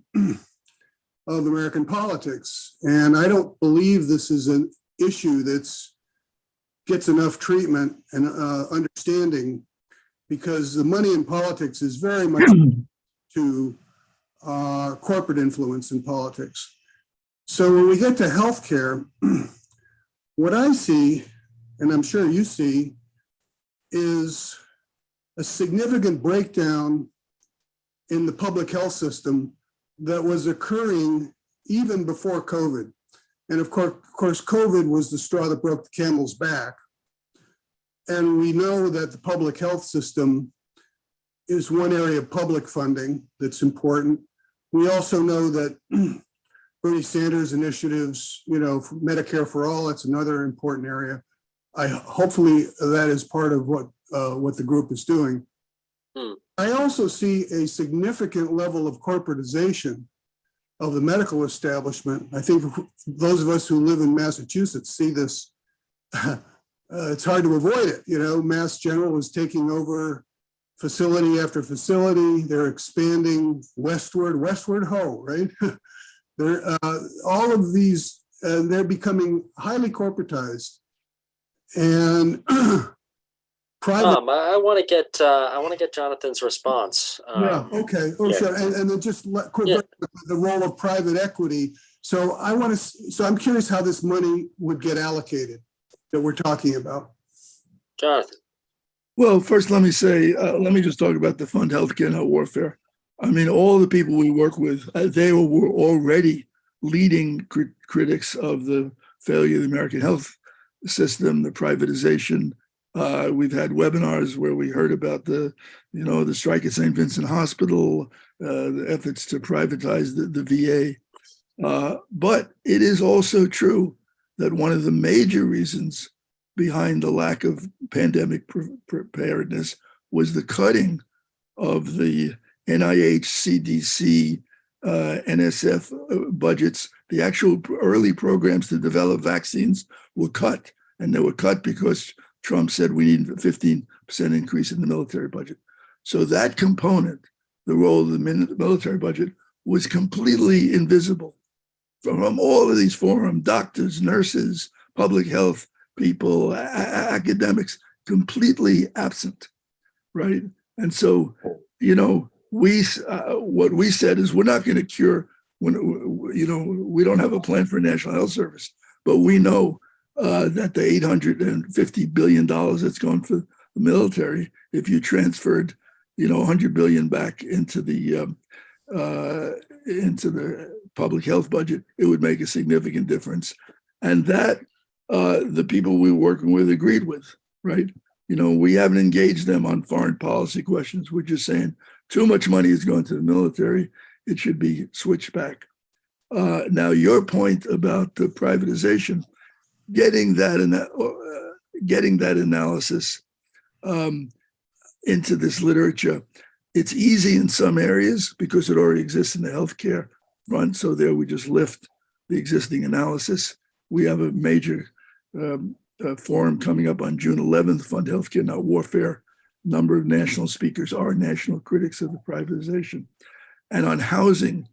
of American politics. And I don't believe this is an issue that's gets enough treatment and understanding, because the money in politics is very much to corporate influence in politics. So when we get to healthcare, what I see, and I'm sure you see, is a significant breakdown in the public health system that was occurring even before COVID. And of course, COVID was the straw that broke the camel's back. And we know that the public health system is one area of public funding that's important. We also know that Bernie Sanders initiatives, Medicare for all, that's another important area. Hopefully that is part of what the group is doing. I also see a significant level of corporatization of the medical establishment. I think those of us who live in Massachusetts see this. It's hard to avoid it. Mass General is taking over facility after facility. They're expanding westward ho, right? They're all of these, they're becoming highly corporatized. And private.
I want to get Jonathan's response.
Yeah. Okay. Oh, yeah. Sure. And then just quick the role of private equity. So I'm curious how this money would get allocated that we're talking about.
Jonathan.
Well, first, let me just talk about the Fund Healthcare, Not Warfare. I mean, all the people we work with, they were already leading critics of the failure of the American health system, the privatization. We've had webinars where we heard about the strike at St. Vincent Hospital, the efforts to privatize the VA. But it is also true that one of the major reasons behind the lack of pandemic preparedness was the cutting of the NIH, CDC, NSF budgets. The actual early programs to develop vaccines were cut, and they were cut because Trump said we need a 15% increase in the military budget. So that component, the role of the military budget, was completely invisible from all of these forums: doctors, nurses, public health people, academics, completely absent, right? And so, you know, what we said is we're not going to cure, when, you know, we don't have a plan for National Health Service, but we know that the $850 billion that's going for the military, if you transferred, you know, 100 billion back into the public health budget, it would make a significant difference. And that the people we were working with agreed with, right? You know, we haven't engaged them on foreign policy questions. We're just saying too much money is going to the military. It should be switched back. Now, your point about the privatization, getting that analysis into this literature, it's easy in some areas because it already exists in the healthcare front. So there we just lift the existing analysis. We have a major forum coming up on June 11th, Fund Healthcare, Not Warfare. A number of national speakers are national critics of the privatization. And on housing,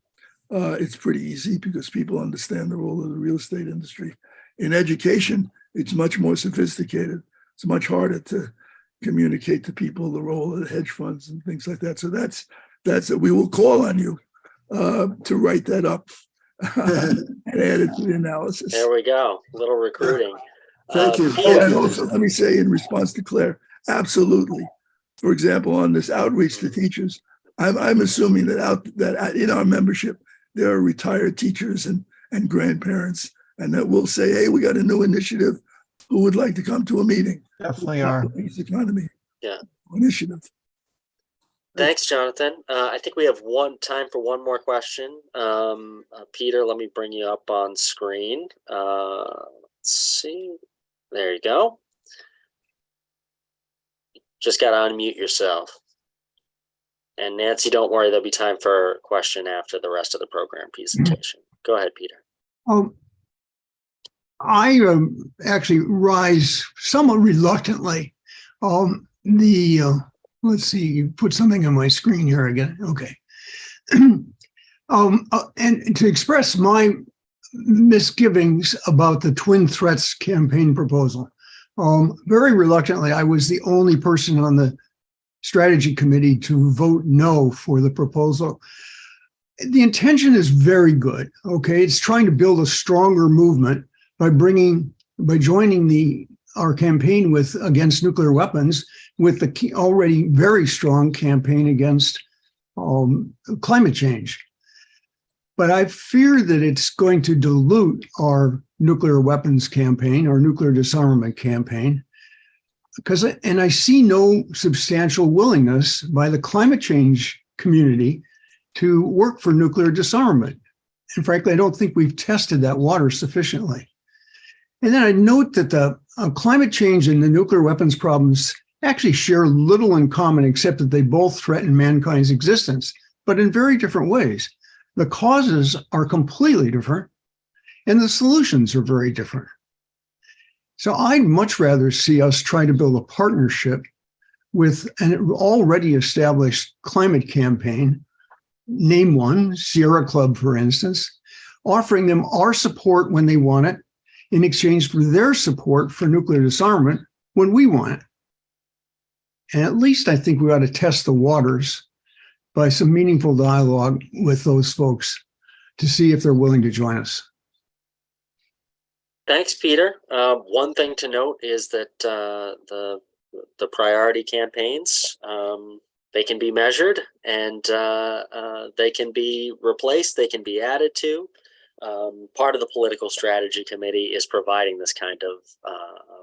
it's pretty easy because people understand the role of the real estate industry. In education, it's much more sophisticated. It's much harder to communicate to people the role of the hedge funds and things like that. So that's we will call on you to write that up and add it to the analysis.
There we go. A little recruiting.
Thank you.
Peter,
And also, let me say in response to Claire, absolutely. For example, on this outreach to teachers, I'm assuming that in our membership, there are retired teachers and grandparents, and that will say, hey, we got a new initiative. Who would like to come to a meeting?
Definitely are.
Peace economy.
Yeah.
Initiative.
Thanks, Jonathan. I think we have time for one more question. Peter, let me bring you up on screen. Let's see. There you go. Just got to unmute yourself. And Nancy, don't worry, there'll be time for a question after the rest of the program presentation. Go ahead, Peter.
I actually rise somewhat reluctantly. Let's see, you put something on my screen here again. Okay. And to express my misgivings about the Twin Threats campaign proposal. Very reluctantly, I was the only person on the strategy committee to vote no for the proposal. The intention is very good. Okay, it's trying to build a stronger movement by joining our campaign against nuclear weapons with the already very strong campaign against climate change. But I fear that it's going to dilute our nuclear weapons campaign, our nuclear disarmament campaign, and I see no substantial willingness by the climate change community to work for nuclear disarmament. And frankly, I don't think we've tested that water sufficiently. And then I note that the climate change and the nuclear weapons problems actually share little in common, except that they both threaten mankind's existence, but in very different ways. The causes are completely different, and the solutions are very different. So I'd much rather see us try to build a partnership with an already established climate campaign, name one, Sierra Club, for instance, offering them our support when they want it in exchange for their support for nuclear disarmament when we want it. And at least I think we ought to test the waters by some meaningful dialogue with those folks to see if they're willing to join us.
Thanks, Peter. One thing to note is that the priority campaigns, they can be measured and they can be replaced, they can be added to. Part of the political strategy committee is providing this kind of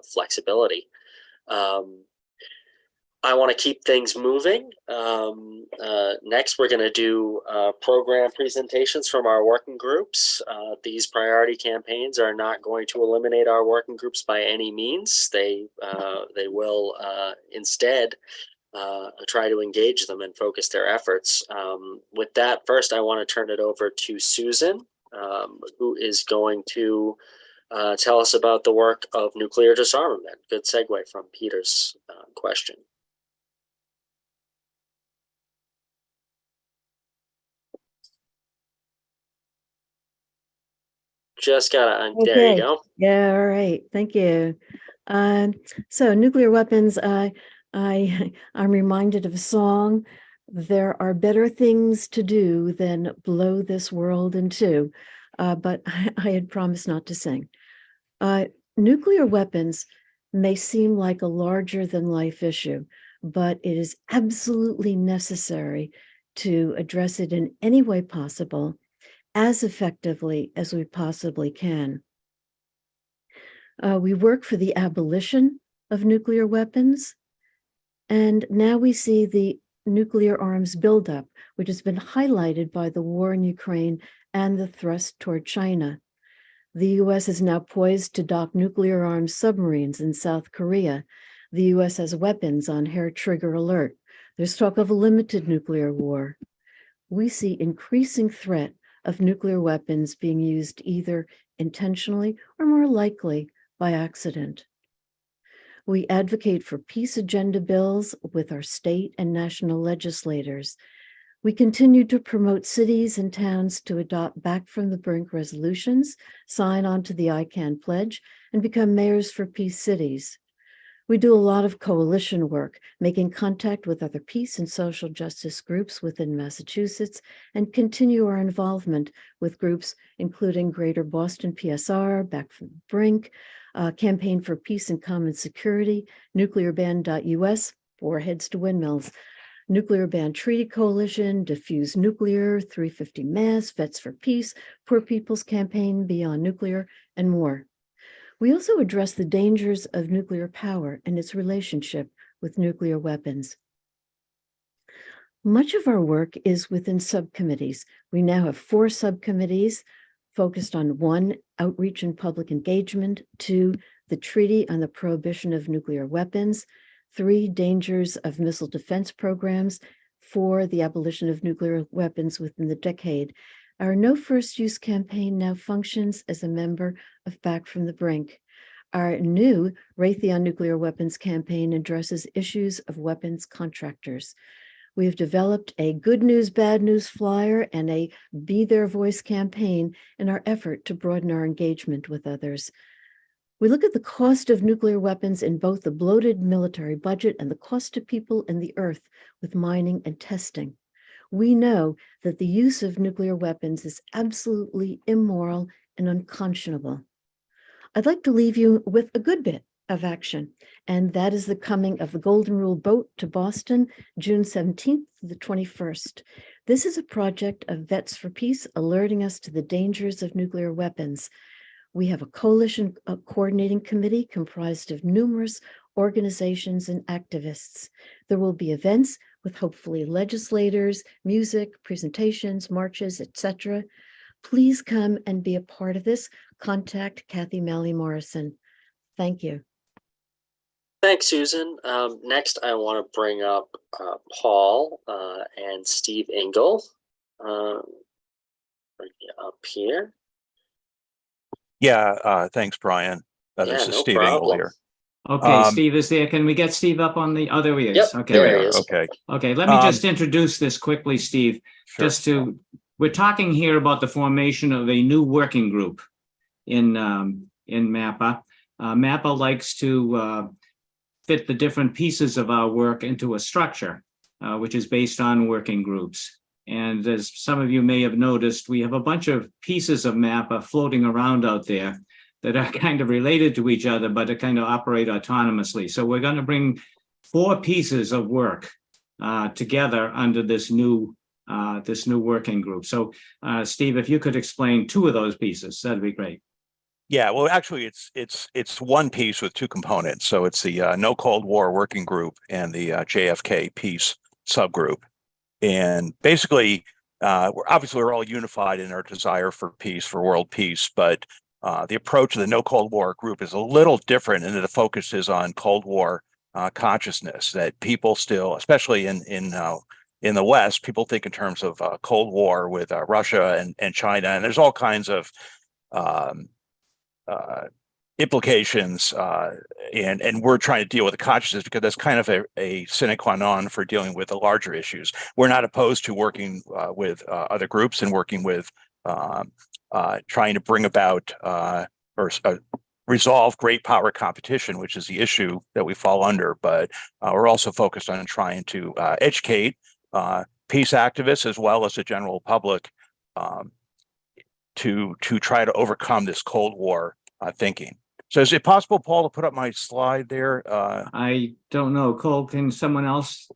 flexibility. I want to keep things moving. Next, we're going to do program presentations from our working groups. These priority campaigns are not going to eliminate our working groups by any means. They will instead try to engage them and focus their efforts. With that, first, I want to turn it over to Susan, who is going to tell us about the work of nuclear disarmament. Good segue from Peter's question. Just gotta, there you go.
Yeah, all right. Thank you. So nuclear weapons, I'm reminded of a song. There are better things to do than blow this world in two. But I had promised not to sing. Nuclear weapons may seem like a larger than life issue, but it is absolutely necessary to address it in any way possible, as effectively as we possibly can. We work for the abolition of nuclear weapons, and now we see the nuclear arms buildup, which has been highlighted by the war in Ukraine and the thrust toward China. The U.S. is now poised to dock nuclear armed submarines in South Korea. The U.S. has weapons on hair trigger alert. There's talk of a limited nuclear war. We see increasing threat of nuclear weapons being used either intentionally or more likely by accident. We advocate for peace agenda bills with our state and national legislators. We continue to promote cities and towns to adopt back from the brink resolutions, sign on to the ICANN pledge, and become mayors for peace cities. We do a lot of coalition work, making contact with other peace and social justice groups within Massachusetts, and continue our involvement with groups including Greater Boston PSR, Back from the Brink, Campaign for Peace and Common Security, nuclearban.us, Warheads to Windmills, Nuclear Ban Treaty Coalition, Diffuse Nuclear, 350 Mass, Vets for Peace, Poor People's Campaign, Beyond Nuclear, and more. We also address the dangers of nuclear power and its relationship with nuclear weapons. Much of our work is within subcommittees. We now have 4 subcommittees focused on 1, outreach and public engagement, 2, the Treaty on the Prohibition of Nuclear Weapons, 3, dangers of missile defense programs, 4, the abolition of nuclear weapons within the decade. Our No First Use campaign now functions as a member of Back from the Brink. Our new Raytheon Nuclear Weapons campaign addresses issues of weapons contractors. We have developed a good news, bad news flyer and a Be Their Voice campaign in our effort to broaden our engagement with others. We look at the cost of nuclear weapons in both the bloated military budget and the cost to people and the earth with mining and testing. We know that the use of nuclear weapons is absolutely immoral and unconscionable. I'd like to leave you with a good bit of action, and that is the coming of the Golden Rule boat to Boston, June 17th to the 21st. This is a project of Vets for Peace alerting us to the dangers of nuclear weapons. We have a coalition coordinating committee comprised of numerous organizations and activists. There will be events with hopefully legislators, music, presentations, marches, etc. Please come and be a part of this. Contact Kathy Malley Morrison. Thank you.
Thanks, Susan. Next, I want to bring up Paul and Steve Engel up here.
Yeah, thanks, Brian. This is
no
Steve Engel
problem.
here.
Okay, Steve is there. Can we get Steve up on the other ears?
Yep,
Okay,
there he is.
Okay.
Okay, let me just introduce this quickly, Steve.
Sure.
We're talking here about the formation of a new working group in MAPA. MAPA likes to fit the different pieces of our work into a structure, which is based on working groups. And as some of you may have noticed, we have a bunch of pieces of MAPA floating around out there that are kind of related to each other, but that kind of operate autonomously. So we're going to bring 4 pieces of work together under this new working group. So Steve, if you could explain 2 of those pieces, that'd be great.
Yeah, well, actually, it's one piece with 2 components. So it's the No Cold War Working Group and the JFK Peace subgroup. And basically, we're all unified in our desire for peace, for world peace. But the approach of the No Cold War group is a little different, and the focus is on Cold War consciousness that people still, especially in the West, people think in terms of Cold War with Russia and China, and there's all kinds of implications, and we're trying to deal with the consciousness because that's kind of a sine qua non for dealing with the larger issues. We're not opposed to working with other groups and working with trying to bring about or resolve great power competition, which is the issue that we fall under. But we're also focused on trying to educate peace activists as well as the general public to try to overcome this Cold War thinking. So is it possible, Paul, to put up my slide there?
I don't know. Cole, can someone else?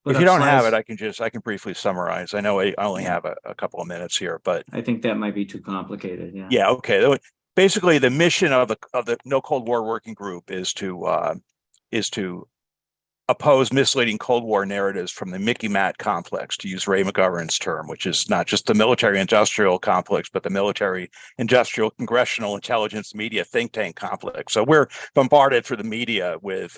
If you don't have it, I can briefly summarize. I know I only have a couple of minutes here, but
I think that might be too complicated. Yeah.
yeah, okay. Basically, the mission of the No Cold War Working Group is to oppose misleading Cold War narratives from the Mickey Matt complex, to use Ray McGovern's term, which is not just the military-industrial complex, but the military-industrial congressional intelligence media think tank complex. So we're bombarded through the media with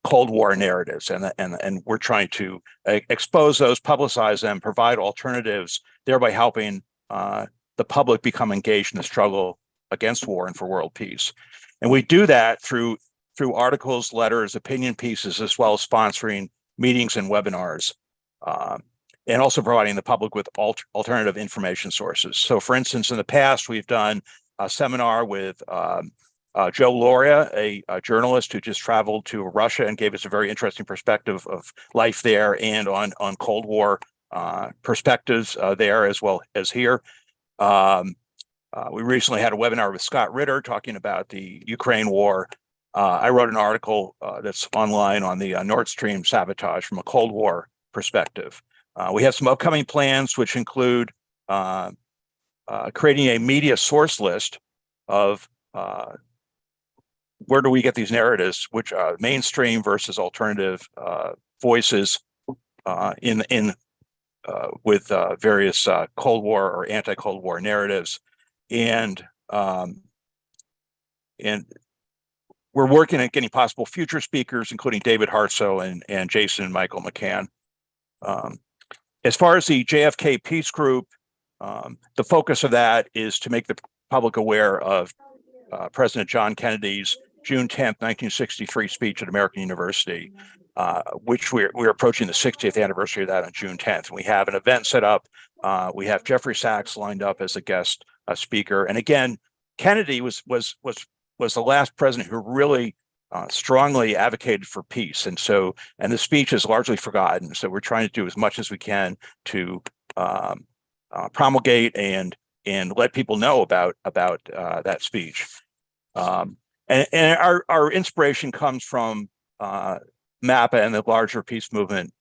Cold War narratives, and we're trying to expose those, publicize them, provide alternatives, thereby helping the public become engaged in the struggle against war and for world peace. And we do that through articles, letters, opinion pieces, as well as sponsoring meetings and webinars, and also providing the public with alternative information sources. So for instance, in the past, we've done a seminar with Joe Loria, a journalist who just traveled to Russia and gave us a very interesting perspective of life there and on Cold War perspectives there as well as here. We recently had a webinar with Scott Ritter talking about the Ukraine war. I wrote an article that's online on the Nord Stream sabotage from a Cold War perspective. We have some upcoming plans, which include creating a media source list of where do we get these narratives, which mainstream versus alternative voices with various Cold War or anti-Cold War narratives, and we're working at getting possible future speakers, including David Hartso and Jason and Michael McCann. As far as the JFK Peace Group, the focus of that is to make the public aware of President John Kennedy's June 10th, 1963 speech at American University, which we're approaching the 60th anniversary of that on June 10th. We have an event set up. We have Jeffrey Sachs lined up as a guest speaker. And again, Kennedy was the last president who really strongly advocated for peace. And the speech is largely forgotten. So we're trying to do as much as we can to promulgate and let people know about that speech. And our inspiration comes from MAPA and the larger peace movement,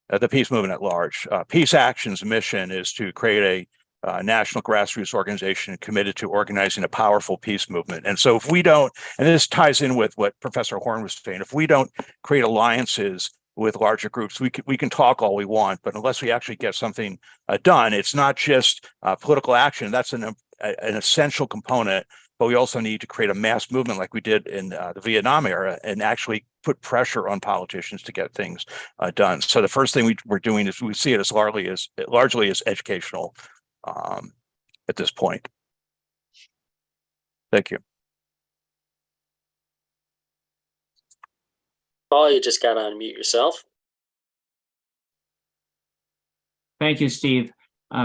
the peace movement at large. Peace Action's mission is to create a national grassroots organization committed to organizing a powerful peace movement. And so if we don't, and this ties in with what Professor Horne was saying, if we don't create alliances with larger groups, we can talk all we want, but unless we actually get something done, it's not just political action. That's an essential component, but we also need to create a mass movement like we did in the Vietnam era and actually put pressure on politicians to get things done. So the first thing we're doing is we see it as largely as educational at this point. Thank you.
Paul, you just got to unmute yourself.
Thank you, Steve.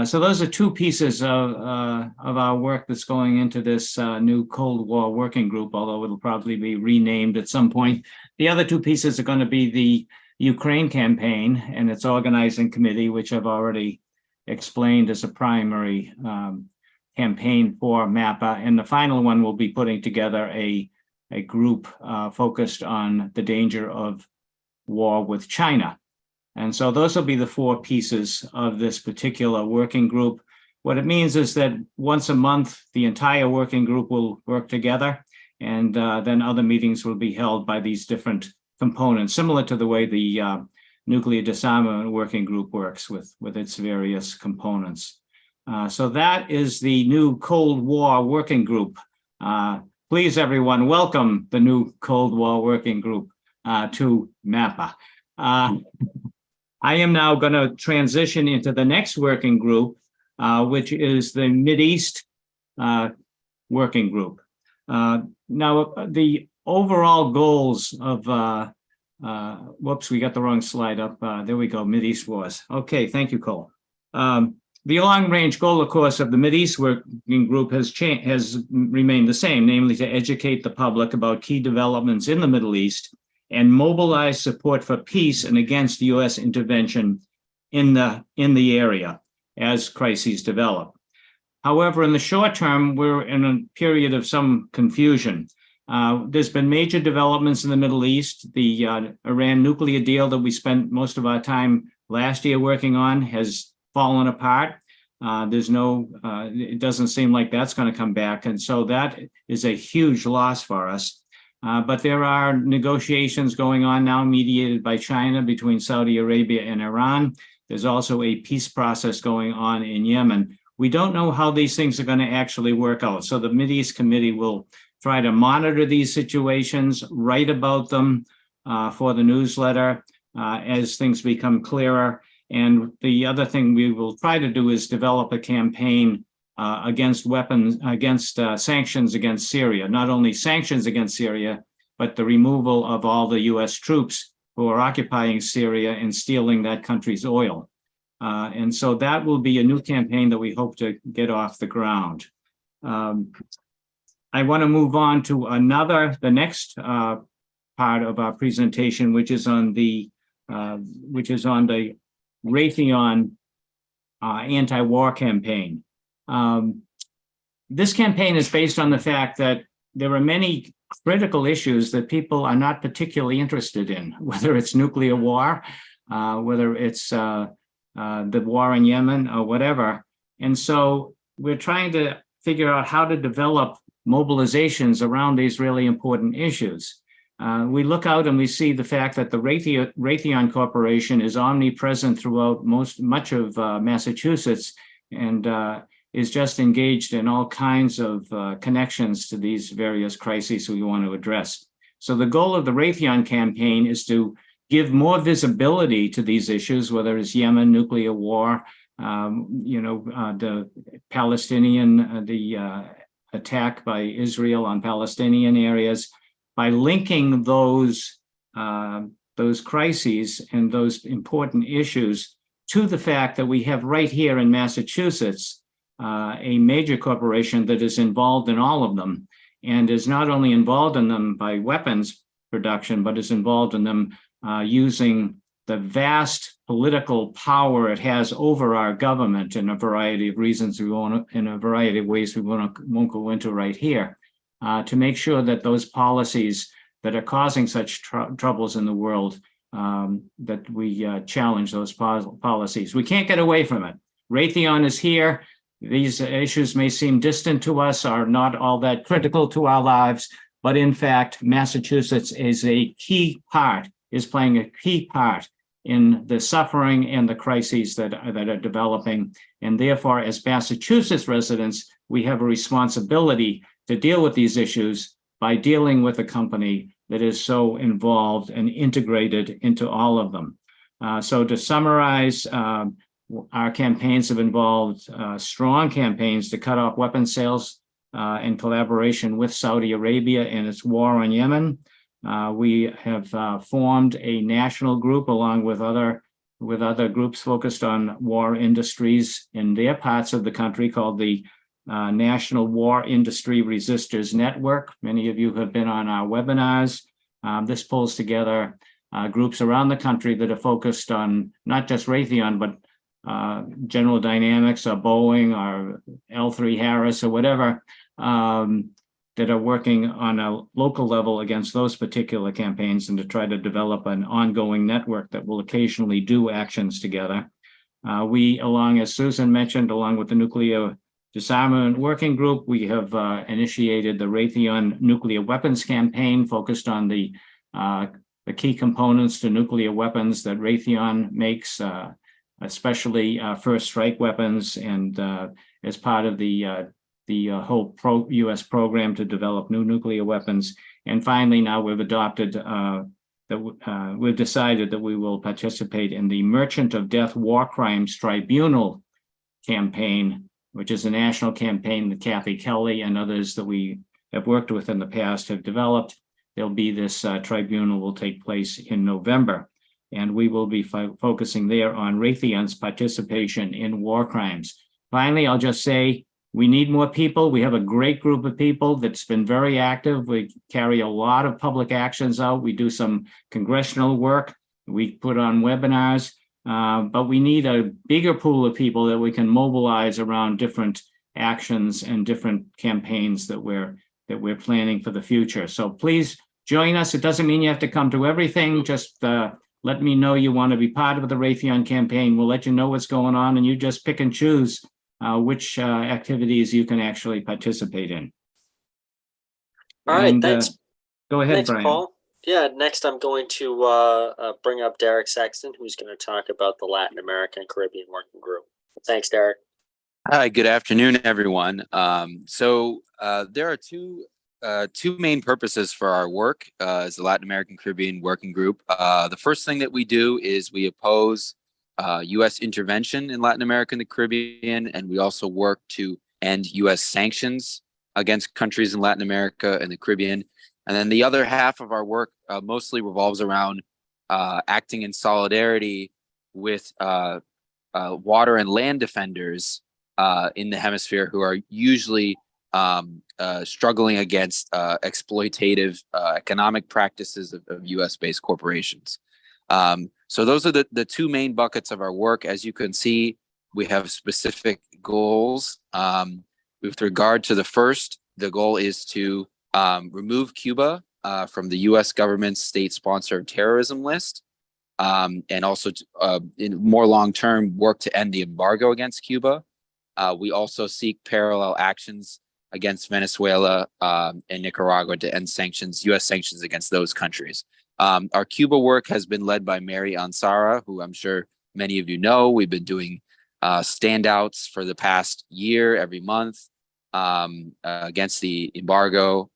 So those are two pieces of our work that's going into this new Cold War Working Group, although it'll probably be renamed at some point. The other two pieces are going to be the Ukraine campaign and its organizing committee, which I've already explained as a primary campaign for MAPA. And the final one will be putting together a group focused on the danger of war with China. And so those will be the four pieces of this particular working group. What it means is that once a month, the entire working group will work together, and then other meetings will be held by these different components, similar to the way the Nuclear Disarmament Working Group works with its various components. So that is the new Cold War Working Group. Please, everyone, welcome the new Cold War Working Group. to MAPA. I am now going to transition into the next working group, which is the Mideast working group. Now, the overall goals of, whoops, we got the wrong slide up. There we go, Mideast Wars. Okay, thank you, Cole. The long-range goal, of course, of the Mideast working group has remained the same, namely to educate the public about key developments in the Middle East and mobilize support for peace and against U.S. intervention in the area as crises develop. However, in the short term, we're in a period of some confusion. There's been major developments in the Middle East. The Iran nuclear deal that we spent most of our time last year working on has fallen apart. It doesn't seem like that's going to come back. And so that is a huge loss for us. But there are negotiations going on now mediated by China between Saudi Arabia and Iran. There's also a peace process going on in Yemen. We don't know how these things are going to actually work out. So the Mideast Committee will try to monitor these situations, write about them for the newsletter as things become clearer. And the other thing we will try to do is develop a campaign against sanctions against Syria, not only sanctions against Syria, but the removal of all the US troops who are occupying Syria and stealing that country's oil. And so that will be a new campaign that we hope to get off the ground. I want to move on to the next part of our presentation, which is on the Raytheon anti-war campaign. This campaign is based on the fact that there are many critical issues that people are not particularly interested in, whether it's nuclear war, whether it's the war in Yemen or whatever. And so we're trying to figure out how to develop mobilizations around these really important issues. We look out and we see the fact that the Raytheon Corporation is omnipresent throughout much of Massachusetts and is just engaged in all kinds of connections to these various crises we want to address. So the goal of the Raytheon campaign is to give more visibility to these issues, whether it's Yemen, nuclear war, the Palestinian, the attack by Israel on Palestinian areas, by linking those crises and those important issues to the fact that we have right here in Massachusetts a major corporation that is involved in all of them and is not only involved in them by weapons production, but is involved in them using the vast political power it has over our government in a variety of reasons in a variety of ways we won't go into right here, to make sure that those policies that are causing such troubles in the world, that we challenge those policies. We can't get away from it. Raytheon is here. These issues may seem distant to us, are not all that critical to our lives, but in fact, Massachusetts is playing a key part in the suffering and the crises that are developing. And therefore, as Massachusetts residents, we have a responsibility to deal with these issues by dealing with a company that is so involved and integrated into all of them. So to summarize, our campaigns have involved strong campaigns to cut off weapons sales in collaboration with Saudi Arabia and its war on Yemen. We have formed a national group along with other groups focused on war industries in their parts of the country called the National War Industry Resistors Network. Many of you have been on our webinars. This pulls together groups around the country that are focused on not just Raytheon, but General Dynamics or Boeing or L3 Harris or whatever, that are working on a local level against those particular campaigns and to try to develop an ongoing network that will occasionally do actions together. We, as Susan mentioned, along with the Nuclear Disarmament Working Group, we have initiated the Raytheon Nuclear Weapons Campaign focused on the key components to nuclear weapons that Raytheon makes, especially first strike weapons, and as part of the whole U.S. program to develop new nuclear weapons. And finally, now we've adopted that we've decided that we will participate in the Merchant of Death War Crimes Tribunal campaign, which is a national campaign that Kathy Kelly and others that we have worked with in the past have developed. There'll be this tribunal will take place in November, and we will be focusing there on Raytheon's participation in war crimes. Finally, I'll just say we need more people. We have a great group of people that's been very active. We carry a lot of public actions out. We do some congressional work. We put on webinars, but we need a bigger pool of people that we can mobilize around different actions and different campaigns that we're planning for the future. So please join us. It doesn't mean you have to come to everything. Just let me know you want to be part of the Raytheon campaign. We'll let you know what's going on, and you just pick and choose which activities you can actually participate in.
All right, thanks.
Go ahead,
Thanks,
Brian.
Paul. Yeah, next I'm going to bring up Derek Sexton, who's going to talk about the Latin American and Caribbean Working Group. Thanks, Derek.
Hi, good afternoon, everyone. There are two main purposes for our work as the Latin American Caribbean Working Group. The first thing that we do is we oppose U.S. intervention in Latin America and the Caribbean, and we also work to end U.S. sanctions against countries in Latin America and the Caribbean. And then the other half of our work mostly revolves around acting in solidarity with water and land defenders in the hemisphere who are usually struggling against exploitative economic practices of U.S.-based corporations. So those are the two main buckets of our work. As you can see, we have specific goals. With regard to the first, the goal is to remove Cuba from the U.S. government's state-sponsored terrorism list, and also in more long-term work to end the embargo against Cuba. We also seek parallel actions against Venezuela and Nicaragua to end sanctions, U.S. sanctions against those countries. Our Cuba work has been led by Mary Ansara, who I'm sure many of you know. We've been doing standouts for the past year, every month, against the embargo,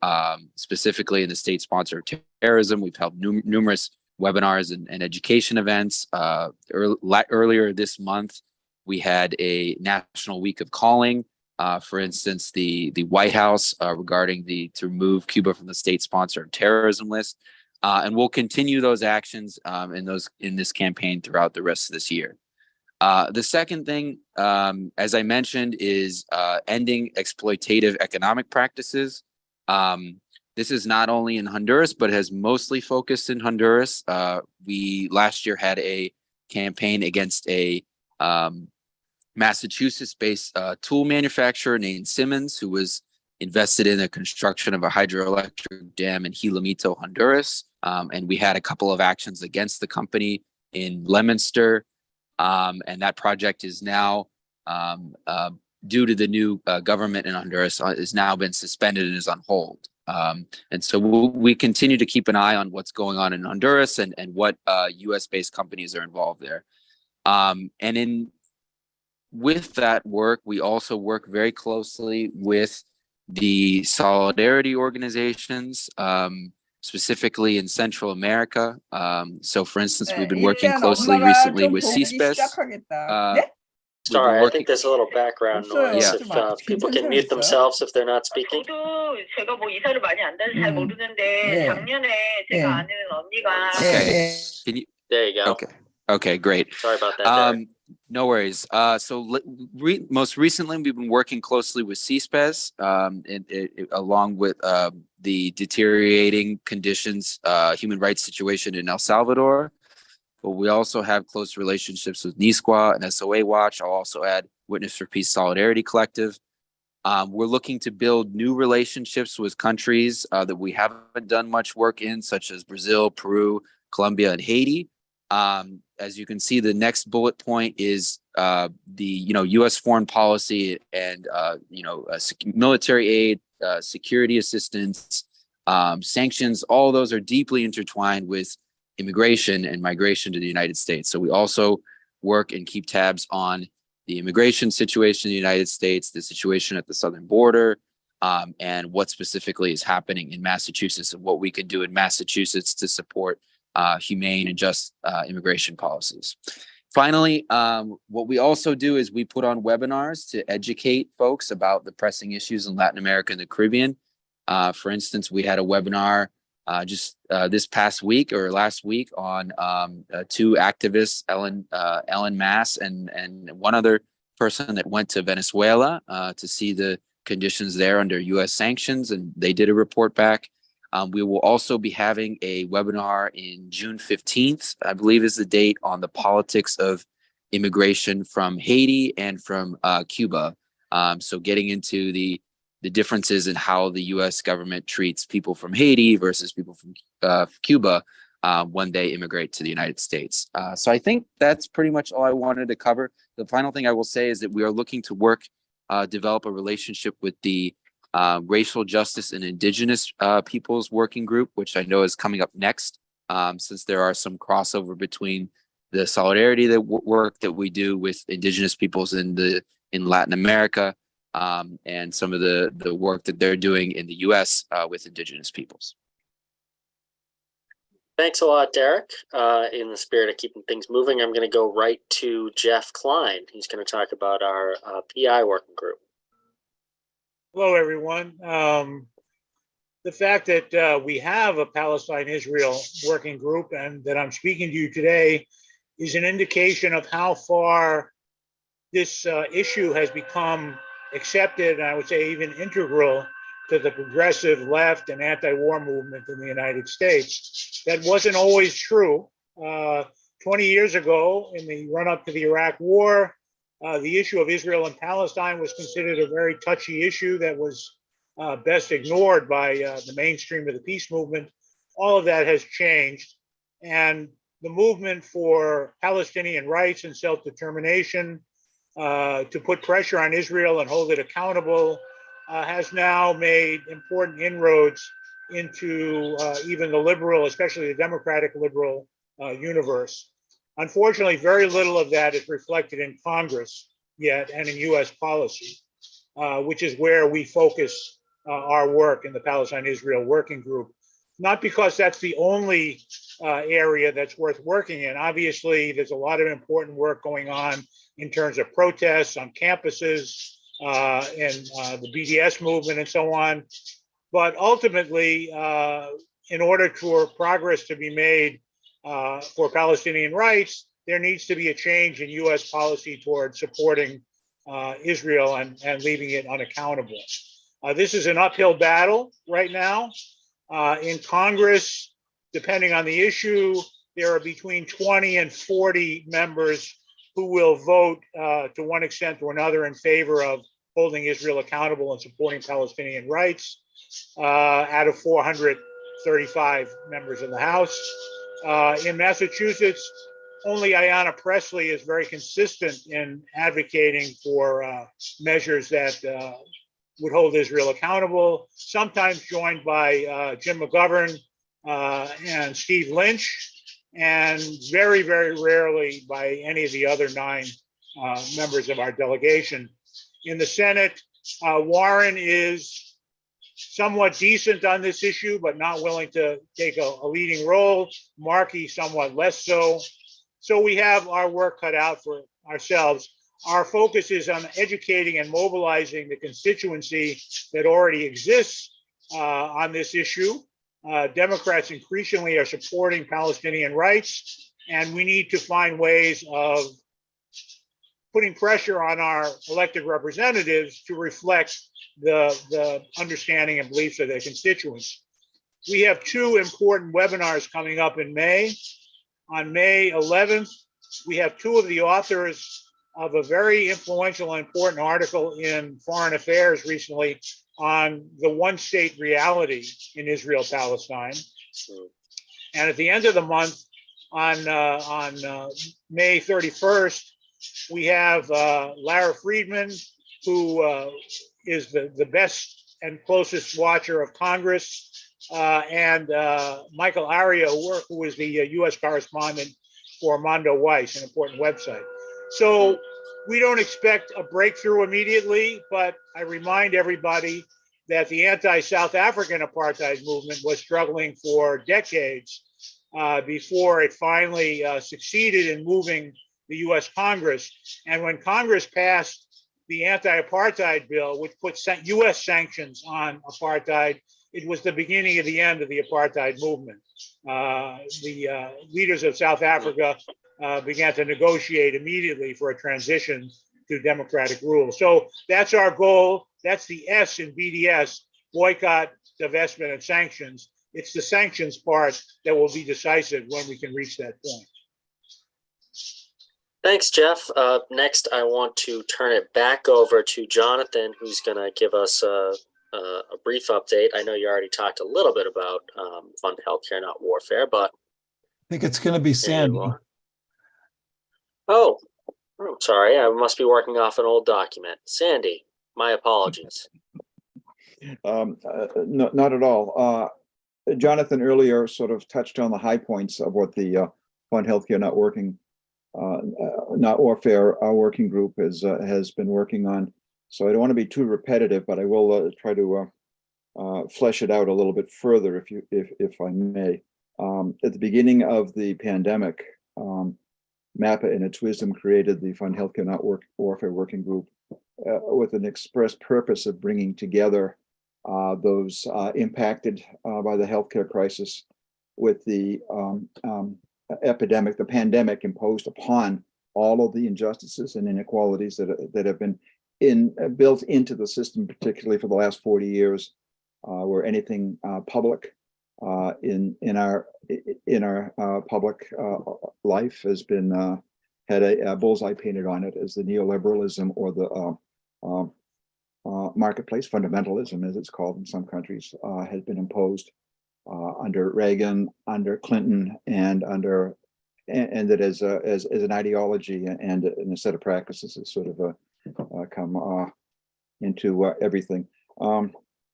specifically in the state-sponsored terrorism. We've held numerous webinars and education events. Earlier this month, we had a National Week of Calling. For instance, the White House regarding to remove Cuba from the state-sponsored terrorism list. And we'll continue those actions in this campaign throughout the rest of this year. The second thing, as I mentioned, is ending exploitative economic practices. This is not only in Honduras, but has mostly focused in Honduras. We last year had a campaign against a Massachusetts-based tool manufacturer named Simmons, who was invested in the construction of a hydroelectric dam in Gilamito, Honduras. And we had a couple of actions against the company in Leominster. And that project is now, due to the new government in Honduras, has now been suspended and is on hold. And so we continue to keep an eye on what's going on in Honduras and what US-based companies are involved there. With that work, we also work very closely with the solidarity organizations, specifically in Central America. So for instance, we've been working closely recently with CISPES.
Sorry, I think there's a little background noise. If people can mute themselves if they're not speaking.
Okay.
There you go.
Okay, great.
Sorry about that, Derek.
No worries. Most recently, we've been working closely with CISPES, along with the deteriorating conditions, human rights situation in El Salvador. But we also have close relationships with NISQA and SOA Watch. I'll also add Witness for Peace Solidarity Collective. We're looking to build new relationships with countries that we haven't done much work in, such as Brazil, Peru, Colombia, and Haiti. As you can see, the next bullet point is the U.S. foreign policy and military aid, security assistance, sanctions. All those are deeply intertwined with immigration and migration to the United States. So we also work and keep tabs on the immigration situation in the United States, the situation at the southern border, and what specifically is happening in Massachusetts and what we can do in Massachusetts to support humane and just immigration policies. Finally, what we also do is we put on webinars to educate folks about the pressing issues in Latin America and the Caribbean. For instance, we had a webinar just this past week or last week on two activists, Ellen Mass and one other person that went to Venezuela to see the conditions there under U.S. sanctions, and they did a report back. We will also be having a webinar in June 15th, I believe is the date, on the politics of immigration from Haiti and from Cuba. So getting into the differences in how the U.S. government treats people from Haiti versus people from Cuba when they immigrate to the United States. So I think that's pretty much all I wanted to cover. The final thing I will say is that we are looking to develop a relationship with the Racial Justice and Indigenous Peoples Working Group, which I know is coming up next, since there are some crossover between the solidarity work that we do with Indigenous peoples in Latin America and some of the work that they're doing in the U.S. With Indigenous peoples.
Thanks a lot, Derek. In the spirit of keeping things moving, I'm going to go right to Jeff Klein. He's going to talk about our PI working group.
Hello, everyone. The fact that we have a Palestine-Israel working group and that I'm speaking to you today is an indication of how far this issue has become accepted, and I would say even integral to the progressive left and anti-war movement in the United States. That wasn't always true. 20 years ago, in the run-up to the Iraq War, the issue of Israel and Palestine was considered a very touchy issue that was best ignored by the mainstream of the peace movement. All of that has changed. And the movement for Palestinian rights and self-determination, to put pressure on Israel and hold it accountable, has now made important inroads into even the liberal, especially the democratic liberal universe. Unfortunately, very little of that is reflected in Congress yet and in US policy, which is where we focus our work in the Palestine-Israel Working Group. Not because that's the only area that's worth working in. Obviously, there's a lot of important work going on in terms of protests on campuses and the BDS movement and so on. But ultimately, in order for progress to be made for Palestinian rights, there needs to be a change in US policy toward supporting Israel and leaving it unaccountable. This is an uphill battle right now. In Congress, depending on the issue, there are between 20 and 40 members who will vote to one extent or another in favor of holding Israel accountable and supporting Palestinian rights out of 435 members in the House. In Massachusetts, only Ayanna Pressley is very consistent in advocating for measures that would hold Israel accountable, sometimes joined by Jim McGovern and Steve Lynch, and very, very rarely by any of the other 9 members of our delegation. In the Senate, Warren is somewhat decent on this issue, but not willing to take a leading role. Markey somewhat less so. So we have our work cut out for ourselves. Our focus is on educating and mobilizing the constituency that already exists on this issue. Democrats increasingly are supporting Palestinian rights, and we need to find ways of putting pressure on our elected representatives to reflect the understanding and beliefs of their constituents. We have 2 important webinars coming up in May. On May 11th, we have 2 of the authors of a very influential and important article in Foreign Affairs recently on the one-state reality in Israel-Palestine. And at the end of the month, on May 31st, we have Lara Friedman, who is the best and closest watcher of Congress, and Michael Aria, who is the U.S. correspondent for Mondo Weiss, an important website. So we don't expect a breakthrough immediately, but I remind everybody that the anti-South African apartheid movement was struggling for decades before it finally succeeded in moving the US Congress. And when Congress passed the anti-apartheid bill, which put US sanctions on apartheid, it was the beginning of the end of the apartheid movement. The leaders of South Africa began to negotiate immediately for a transition to democratic rule. So that's our goal. That's the S in BDS, boycott, divestment, and sanctions. It's the sanctions part that will be decisive when we can reach that point.
Thanks, Jeff. Next, I want to turn it back over to Jonathan, who's going to give us a brief update. I know you already talked a little bit about Fund Healthcare, Not Warfare, but
I think it's going to be Sandy.
Oh, I'm sorry. I must be working off an old document. Sandy, my apologies.
No, not at all. Jonathan earlier sort of touched on the high points of what the Fund Healthcare Not Warfare working group has been working on. So I don't want to be too repetitive, but I will try to flesh it out a little bit further, if I may. At the beginning of the pandemic, MAPA, in its wisdom, created the Fund Healthcare Not Warfare working group with an express purpose of bringing together those impacted by the healthcare crisis with the epidemic, the pandemic imposed upon all of the injustices and inequalities that have been built into the system, particularly for the last 40 years, where anything public in our public life has been had a bullseye painted on it as the neoliberalism or the marketplace fundamentalism, as it's called in some countries, has been imposed under Reagan, under Clinton, and that as an ideology and a set of practices has sort of come into everything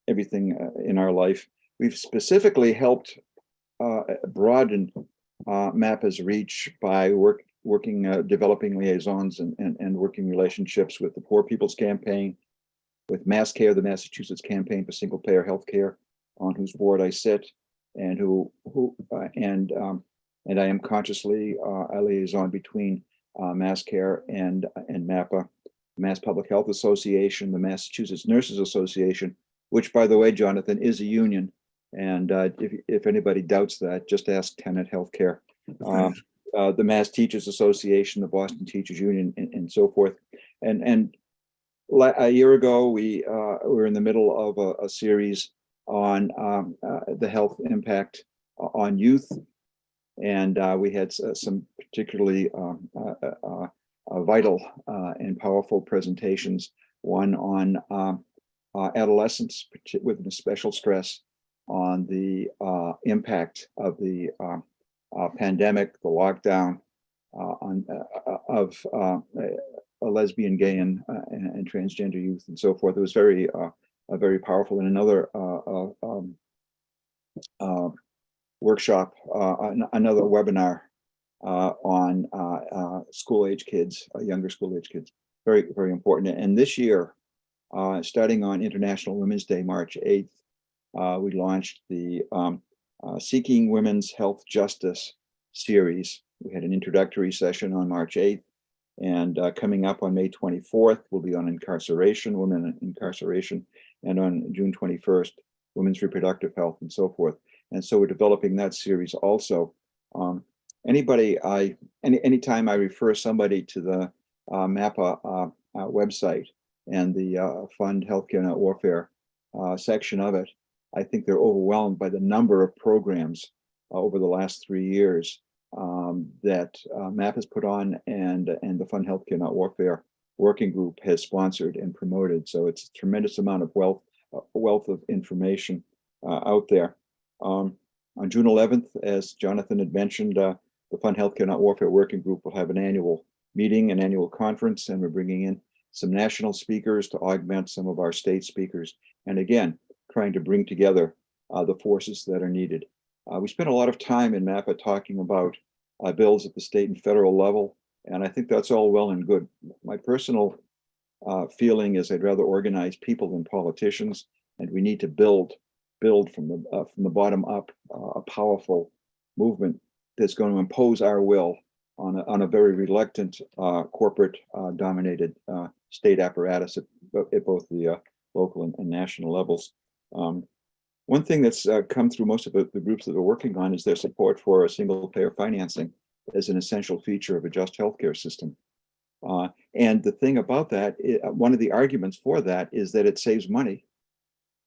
in our life. We've specifically helped broaden MAPA's reach by working, developing liaisons and working relationships with the Poor People's Campaign, with MassCare, the Massachusetts Campaign for Single Payer Healthcare, on whose board I sit, and and I am consciously a liaison between MassCare and MAPA, Mass Public Health Association, the Massachusetts Nurses Association, which, by the way, Jonathan, is a union. And if anybody doubts that, just ask Tenet Healthcare. The Mass Teachers Association, the Boston Teachers Union, and so forth. And a year ago, we were in the middle of a series on the health impact on youth. And we had some particularly vital and powerful presentations, one on adolescents with a special stress on the impact of the pandemic, the lockdown of a lesbian, gay, and transgender youth, and so forth. It was very powerful. And another workshop, another webinar on school-age kids, younger school-age kids. Very, very important. And this year, starting on International Women's Day, March 8th, we launched the Seeking Women's Health Justice series. We had an introductory session on March 8th, and coming up on May 24th, we'll be on incarceration, women in incarceration, and on June 21st, women's reproductive health, and so forth. And so we're developing that series also. Anytime I refer somebody to the MAPA website and the Fund Healthcare Not Warfare section of it, I think they're overwhelmed by the number of programs over the last 3 years that MAP has put on and the Fund Healthcare Not Warfare working group has sponsored and promoted. So it's a tremendous amount of wealth of information out there. On June 11th, as Jonathan had mentioned, the Fund Healthcare Not Warfare working group will have an annual meeting, an annual conference, and we're bringing in some national speakers to augment some of our state speakers. And again, trying to bring together the forces that are needed. We spent a lot of time in MAPA talking about bills at the state and federal level, and I think that's all well and good. My personal feeling is I'd rather organize people than politicians, and we need to build from the bottom up a powerful movement that's going to impose our will on a very reluctant corporate dominated state apparatus at both the local and national levels. One thing that's come through most of the groups that are working on is their support for a single payer financing as an essential feature of a just healthcare system. And the thing about that, one of the arguments for that is that it saves money.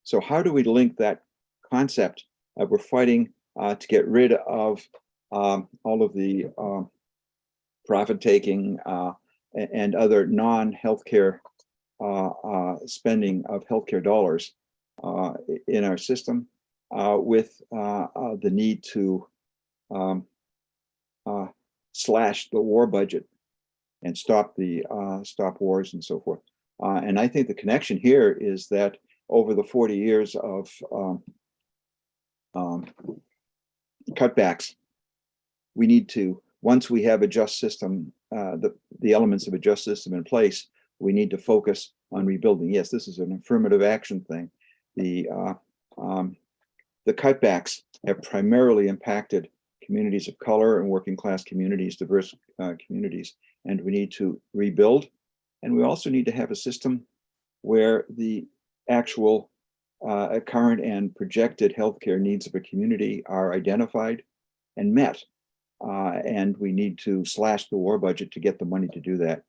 So how do we link that concept? We're fighting to get rid of all of the profit-taking and other non-healthcare spending of healthcare dollars in our system with the need to slash the war budget and stop wars and so forth. And I think the connection here is that over the 40 years of cutbacks, we need to, once we have a just system, the elements of a just system in place, we need to focus on rebuilding. Yes, this is an affirmative action thing. The cutbacks have primarily impacted communities of color and working class communities, diverse communities, and we need to rebuild. And we also need to have a system where the actual current and projected healthcare needs of a community are identified and met. And we need to slash the war budget to get the money to do that.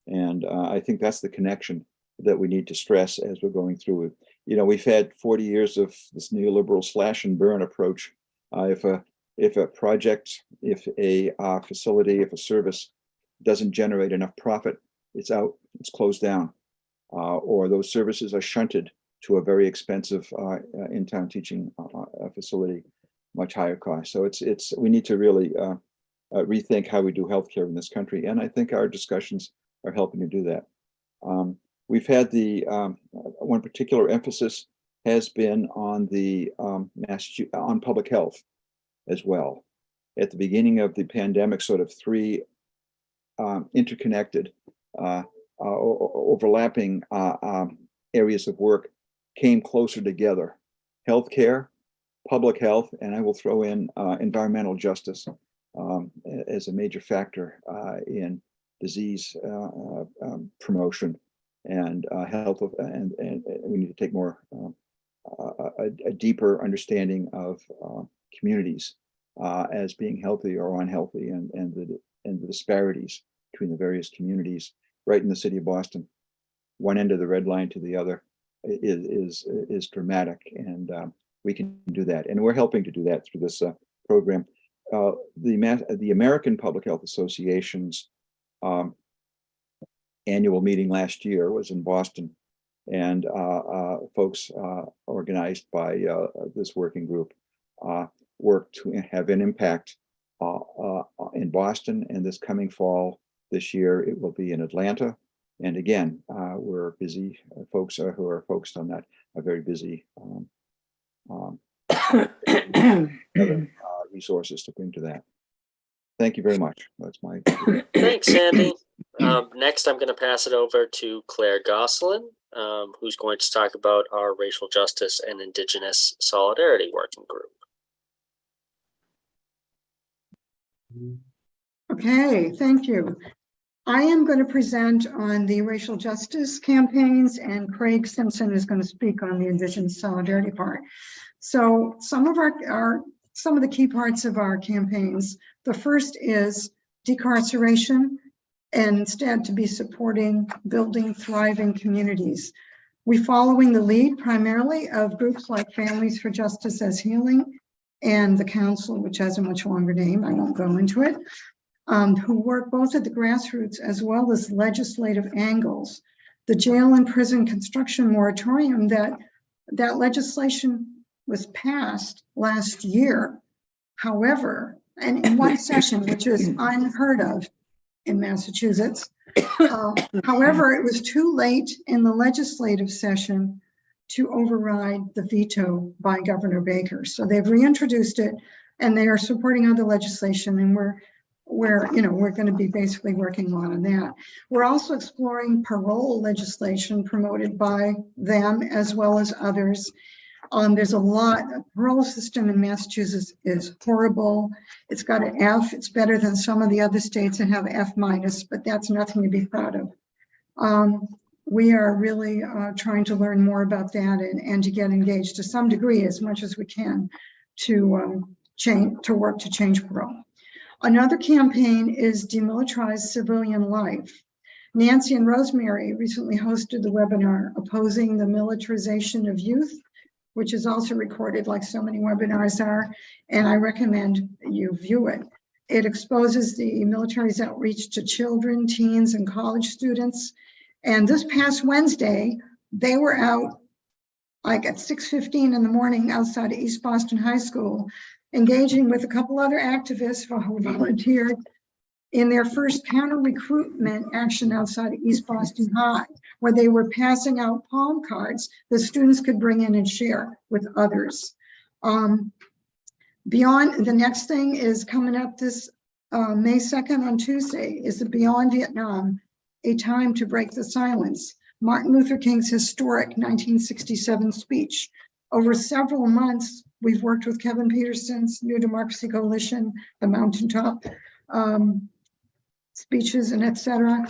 And I think that's the connection that we need to stress as we're going through it. You know, we've had 40 years of this neoliberal slash and burn approach. If a project, if a facility, if a service doesn't generate enough profit, it's out, it's closed down, or those services are shunted to a very expensive in-town teaching facility, much higher cost. So we need to really rethink how we do healthcare in this country, and I think our discussions are helping to do that. We've had the one particular emphasis has been on the on public health as well. At the beginning of the pandemic, sort of three interconnected, overlapping areas of work came closer together: healthcare, public health, and I will throw in environmental justice as a major factor in disease promotion and health and we need to take more a deeper understanding of communities as being healthy or unhealthy, and the disparities between the various communities. Right in the city of Boston, one end of the red line to the other is dramatic, and we can do that, and we're helping to do that through this program. The American Public Health Association's annual meeting last year was in Boston, and folks organized by this working group worked to have an impact in Boston, and this coming fall, this year, it will be in Atlanta. And again, we're busy. Folks who are focused on that are very busy. Resources to bring to that. Thank you very much. That's my.
Thanks, Sandy. Next, I'm going to pass it over to Claire Gosselin, who's going to talk about our Racial Justice and Indigenous Solidarity Working Group.
Okay, thank you. I am going to present on the racial justice campaigns, and Craig Simpson is going to speak on the Indigenous Solidarity part. So some of the key parts of our campaigns. The first is decarceration, and instead to be supporting building thriving communities. We're following the lead primarily of groups like Families for Justice as Healing and the Council, which has a much longer name, I won't go into it, who work both at the grassroots as well as legislative angles. The jail and prison construction moratorium, that legislation was passed last year. However, and in one session, which is unheard of in Massachusetts. However, it was too late in the legislative session to override the veto by Governor Baker. So they've reintroduced it, and they are supporting other legislation, and we're going to be basically working on that. We're also exploring parole legislation promoted by them as well as others. There's a lot. The parole system in Massachusetts is horrible. It's got an F. It's better than some of the other states that have F minus, but that's nothing to be proud of. We are really trying to learn more about that and to get engaged to some degree, as much as we can, to work to change parole. Another campaign is demilitarize civilian life. Nancy and Rosemary recently hosted the webinar Opposing the Militarization of Youth, which is also recorded like so many webinars are, and I recommend you view it. It exposes the military's outreach to children, teens, and college students. And this past Wednesday, they were out like at 6:15 in the morning outside of East Boston High School, engaging with a couple other activists who volunteered in their first counter recruitment action outside of East Boston High, where they were passing out palm cards that students could bring in and share with others. Beyond, the next thing is coming up this May 2nd on Tuesday, is the Beyond Vietnam, A Time to Break the Silence, Martin Luther King's historic 1967 speech. Over several months, we've worked with Kevin Peterson's New Democracy Coalition, the Mountaintop speeches and etc.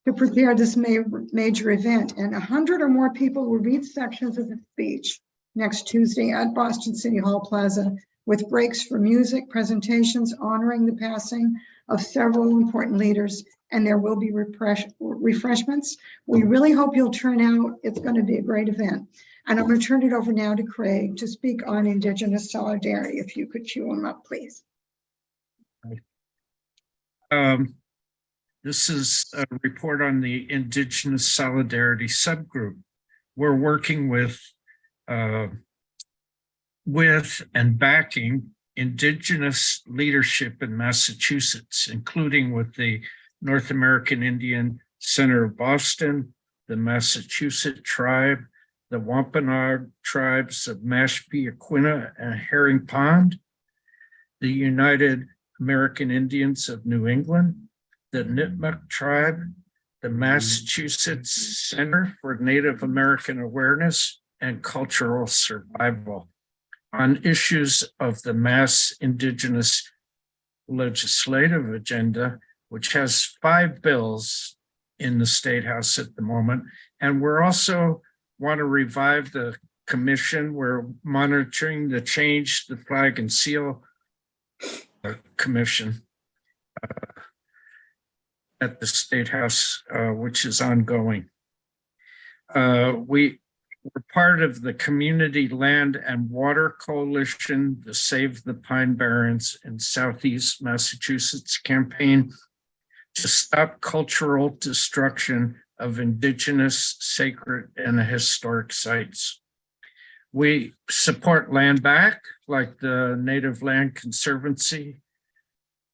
to prepare this major event. And 100 or more people will read sections of the speech next Tuesday at Boston City Hall Plaza, with breaks for music, presentations honoring the passing of several important leaders, and there will be refreshments. We really hope you'll turn out. It's going to be a great event. And I'm going to turn it over now to Craig to speak on Indigenous solidarity. If you could cue him up, please.
This is a report on the Indigenous Solidarity subgroup. We're working with and backing Indigenous leadership in Massachusetts, including with the North American Indian Center of Boston, the Massachusetts Tribe, the Wampanoag tribes of Mashpee, Aquina, and Herring Pond, the United American Indians of New England, the Nipmuc tribe, the Massachusetts Center for Native American Awareness and Cultural Survival on issues of the Mass Indigenous legislative agenda, which has 5 bills in the State House at the moment. And we're also want to revive the commission. We're monitoring the Change the Flag and Seal Commission at the State House, which is ongoing. We're part of the Community Land and Water Coalition, the Save the Pine Barrens in Southeast Massachusetts campaign to stop cultural destruction of Indigenous, sacred, and historic sites. We support land back, like the Native Land Conservancy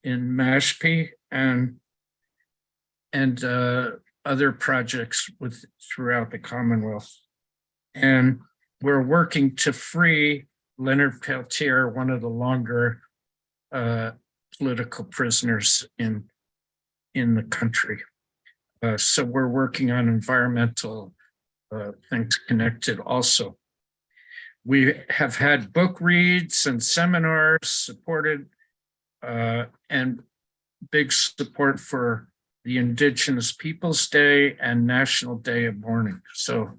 in Mashpee and other projects throughout the Commonwealth. And we're working to free Leonard Peltier, one of the longer political prisoners in the country. So we're working on environmental things connected also. We have had book reads and seminars supported and big support for the Indigenous Peoples Day and National Day of Mourning. So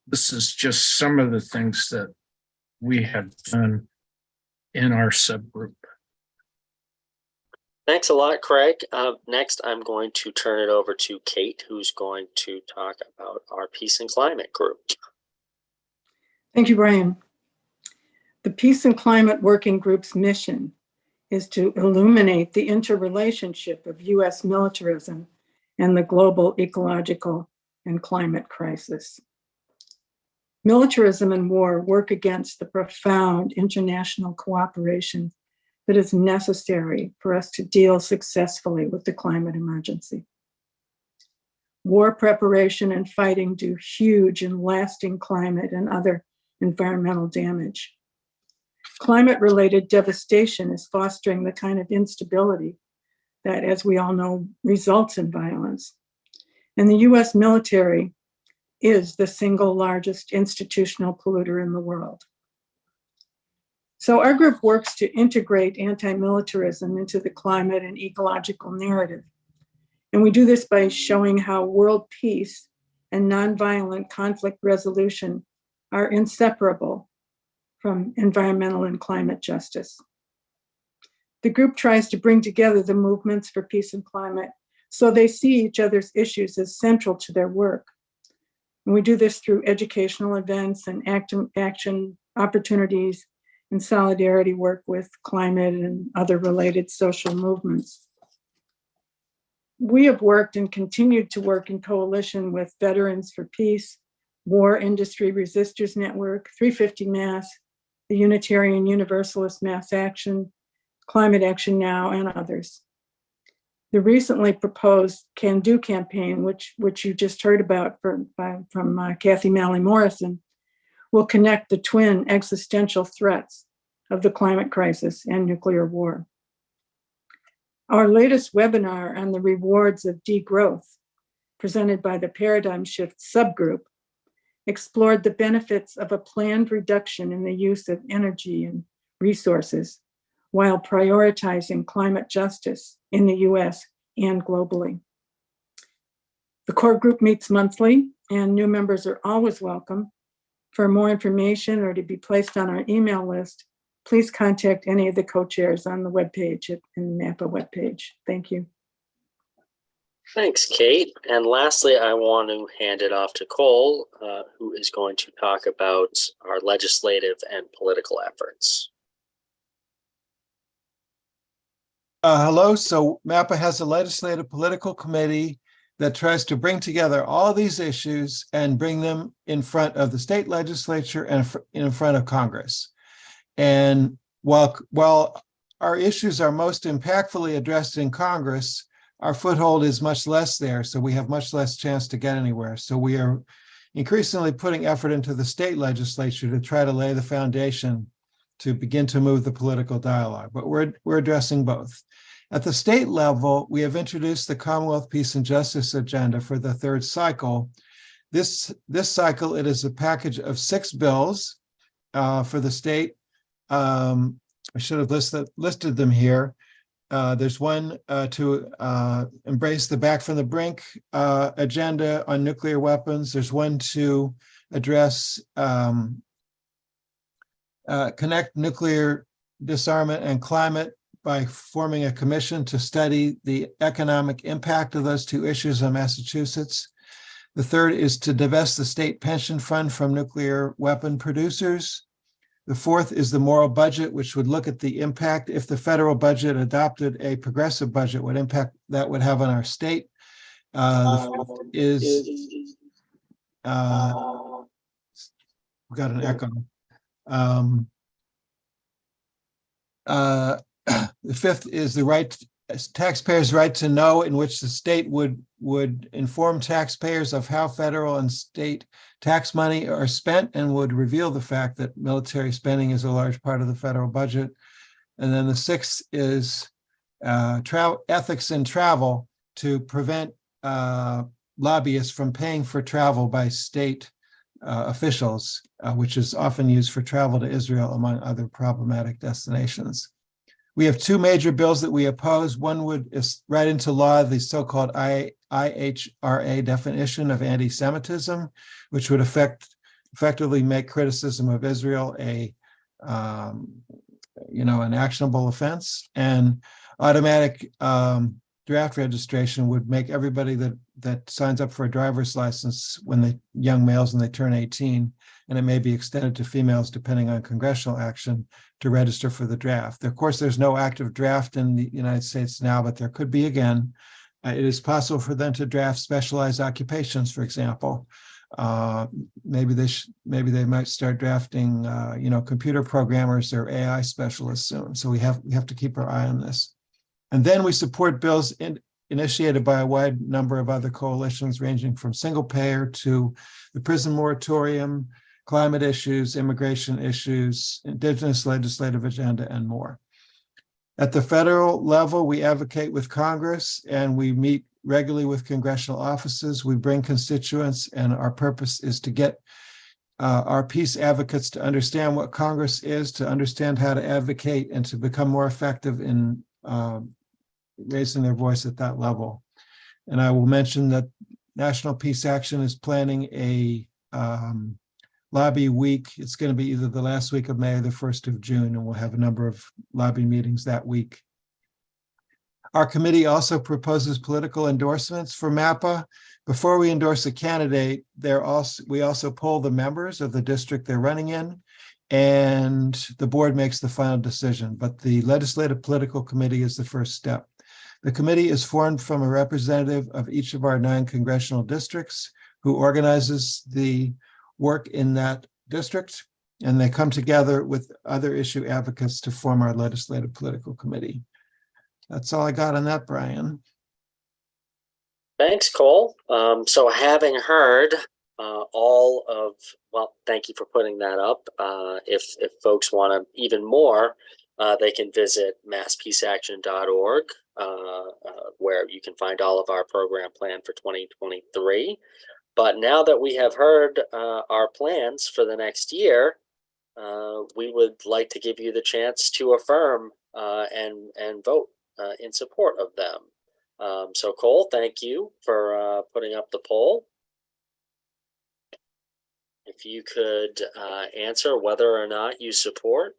this is just some of the things that we have done in our subgroup.
Thanks a lot, Craig. Next, I'm going to turn it over to Kate, who's going to talk about our Peace and Climate group.
Thank you, Brian. The Peace and Climate Working Group's mission is to illuminate the interrelationship of U.S. militarism and the global ecological and climate crisis. Militarism and war work against the profound international cooperation that is necessary for us to deal successfully with the climate emergency. War preparation and fighting do huge and lasting climate and other environmental damage. Climate-related devastation is fostering the kind of instability that, as we all know, results in violence. And the US military is the single largest institutional polluter in the world. So our group works to integrate anti-militarism into the climate and ecological narrative. And we do this by showing how world peace and nonviolent conflict resolution are inseparable from environmental and climate justice. The group tries to bring together the movements for peace and climate so they see each other's issues as central to their work. And we do this through educational events and action opportunities and solidarity work with climate and other related social movements. We have worked and continued to work in coalition with Veterans for Peace, War Industry Resistors Network, 350 Mass, the Unitarian Universalist Mass Action, Climate Action Now, and others. The recently proposed Can Do campaign, which you just heard about from Kathy Malley Morrison, will connect the twin existential threats of the climate crisis and nuclear war. Our latest webinar on the rewards of degrowth, presented by the Paradigm Shift subgroup, explored the benefits of a planned reduction in the use of energy and resources while prioritizing climate justice in the US and globally. The core group meets monthly and new members are always welcome. For more information or to be placed on our email list, please contact any of the co-chairs on the webpage in the MAPA webpage. Thank you.
Thanks, Kate. And lastly, I want to hand it off to Cole, who is going to talk about our legislative and political efforts.
Hello. So MAPA has a legislative political committee that tries to bring together all these issues and bring them in front of the state legislature and in front of Congress. And while our issues are most impactfully addressed in Congress, our foothold is much less there, so we have much less chance to get anywhere. So we are increasingly putting effort into the state legislature to try to lay the foundation to begin to move the political dialogue, but we're addressing both. At the state level, we have introduced the Commonwealth Peace and Justice Agenda for the third cycle. This cycle, it is a package of 6 bills for the state. I should have listed them here. There's one to embrace the Back from the Brink agenda on nuclear weapons. There's one to address connect nuclear disarmament and climate by forming a commission to study the economic impact of those two issues on Massachusetts. The third is to divest the state pension fund from nuclear weapon producers. The fourth is the moral budget, which would look at the impact if the federal budget adopted a progressive budget, what impact that would have on our state. The fifth is, we got an echo. The fifth is the right, taxpayers' right to know, in which the state would inform taxpayers of how federal and state tax money are spent and would reveal the fact that military spending is a large part of the federal budget. And then the sixth is ethics in travel to prevent lobbyists from paying for travel by state officials, which is often used for travel to Israel, among other problematic destinations. We have 2 major bills that we oppose. One would write into law the so-called IHRA definition of anti-Semitism, which would effectively make criticism of Israel an actionable offense. And automatic draft registration would make everybody that signs up for a driver's license young males when they turn 18, and it may be extended to females depending on congressional action, to register for the draft. Of course, there's no active draft in the United States now, but there could be again. It is possible for them to draft specialized occupations, for example. Maybe they might start drafting, computer programmers or AI specialists soon. So we have to keep our eye on this. And then we support bills initiated by a wide number of other coalitions, ranging from single payer to the prison moratorium, climate issues, immigration issues, indigenous legislative agenda, and more. At the federal level, we advocate with Congress and we meet regularly with congressional offices. We bring constituents, and our purpose is to get our peace advocates to understand what Congress is, to understand how to advocate, and to become more effective in raising their voice at that level. And I will mention that National Peace Action is planning a lobby week. It's going to be either the last week of May or the 1st of June, and we'll have a number of lobby meetings that week. Our committee also proposes political endorsements for MAPA. Before we endorse a candidate, we also poll the members of the district they're running in, and the board makes the final decision. But the Legislative Political Committee is the first step. The committee is formed from a representative of each of our 9 congressional districts who organizes the work in that district, and they come together with other issue advocates to form our Legislative Political Committee. That's all I got on that, Brian.
Thanks, Cole. So having heard all of, well, thank you for putting that up. If folks want to even more, they can visit masspeaceaction.org, where you can find all of our program plan for 2023. But now that we have heard our plans for the next year, we would like to give you the chance to affirm and vote in support of them. So Cole, thank you for putting up the poll. If you could answer whether or not you support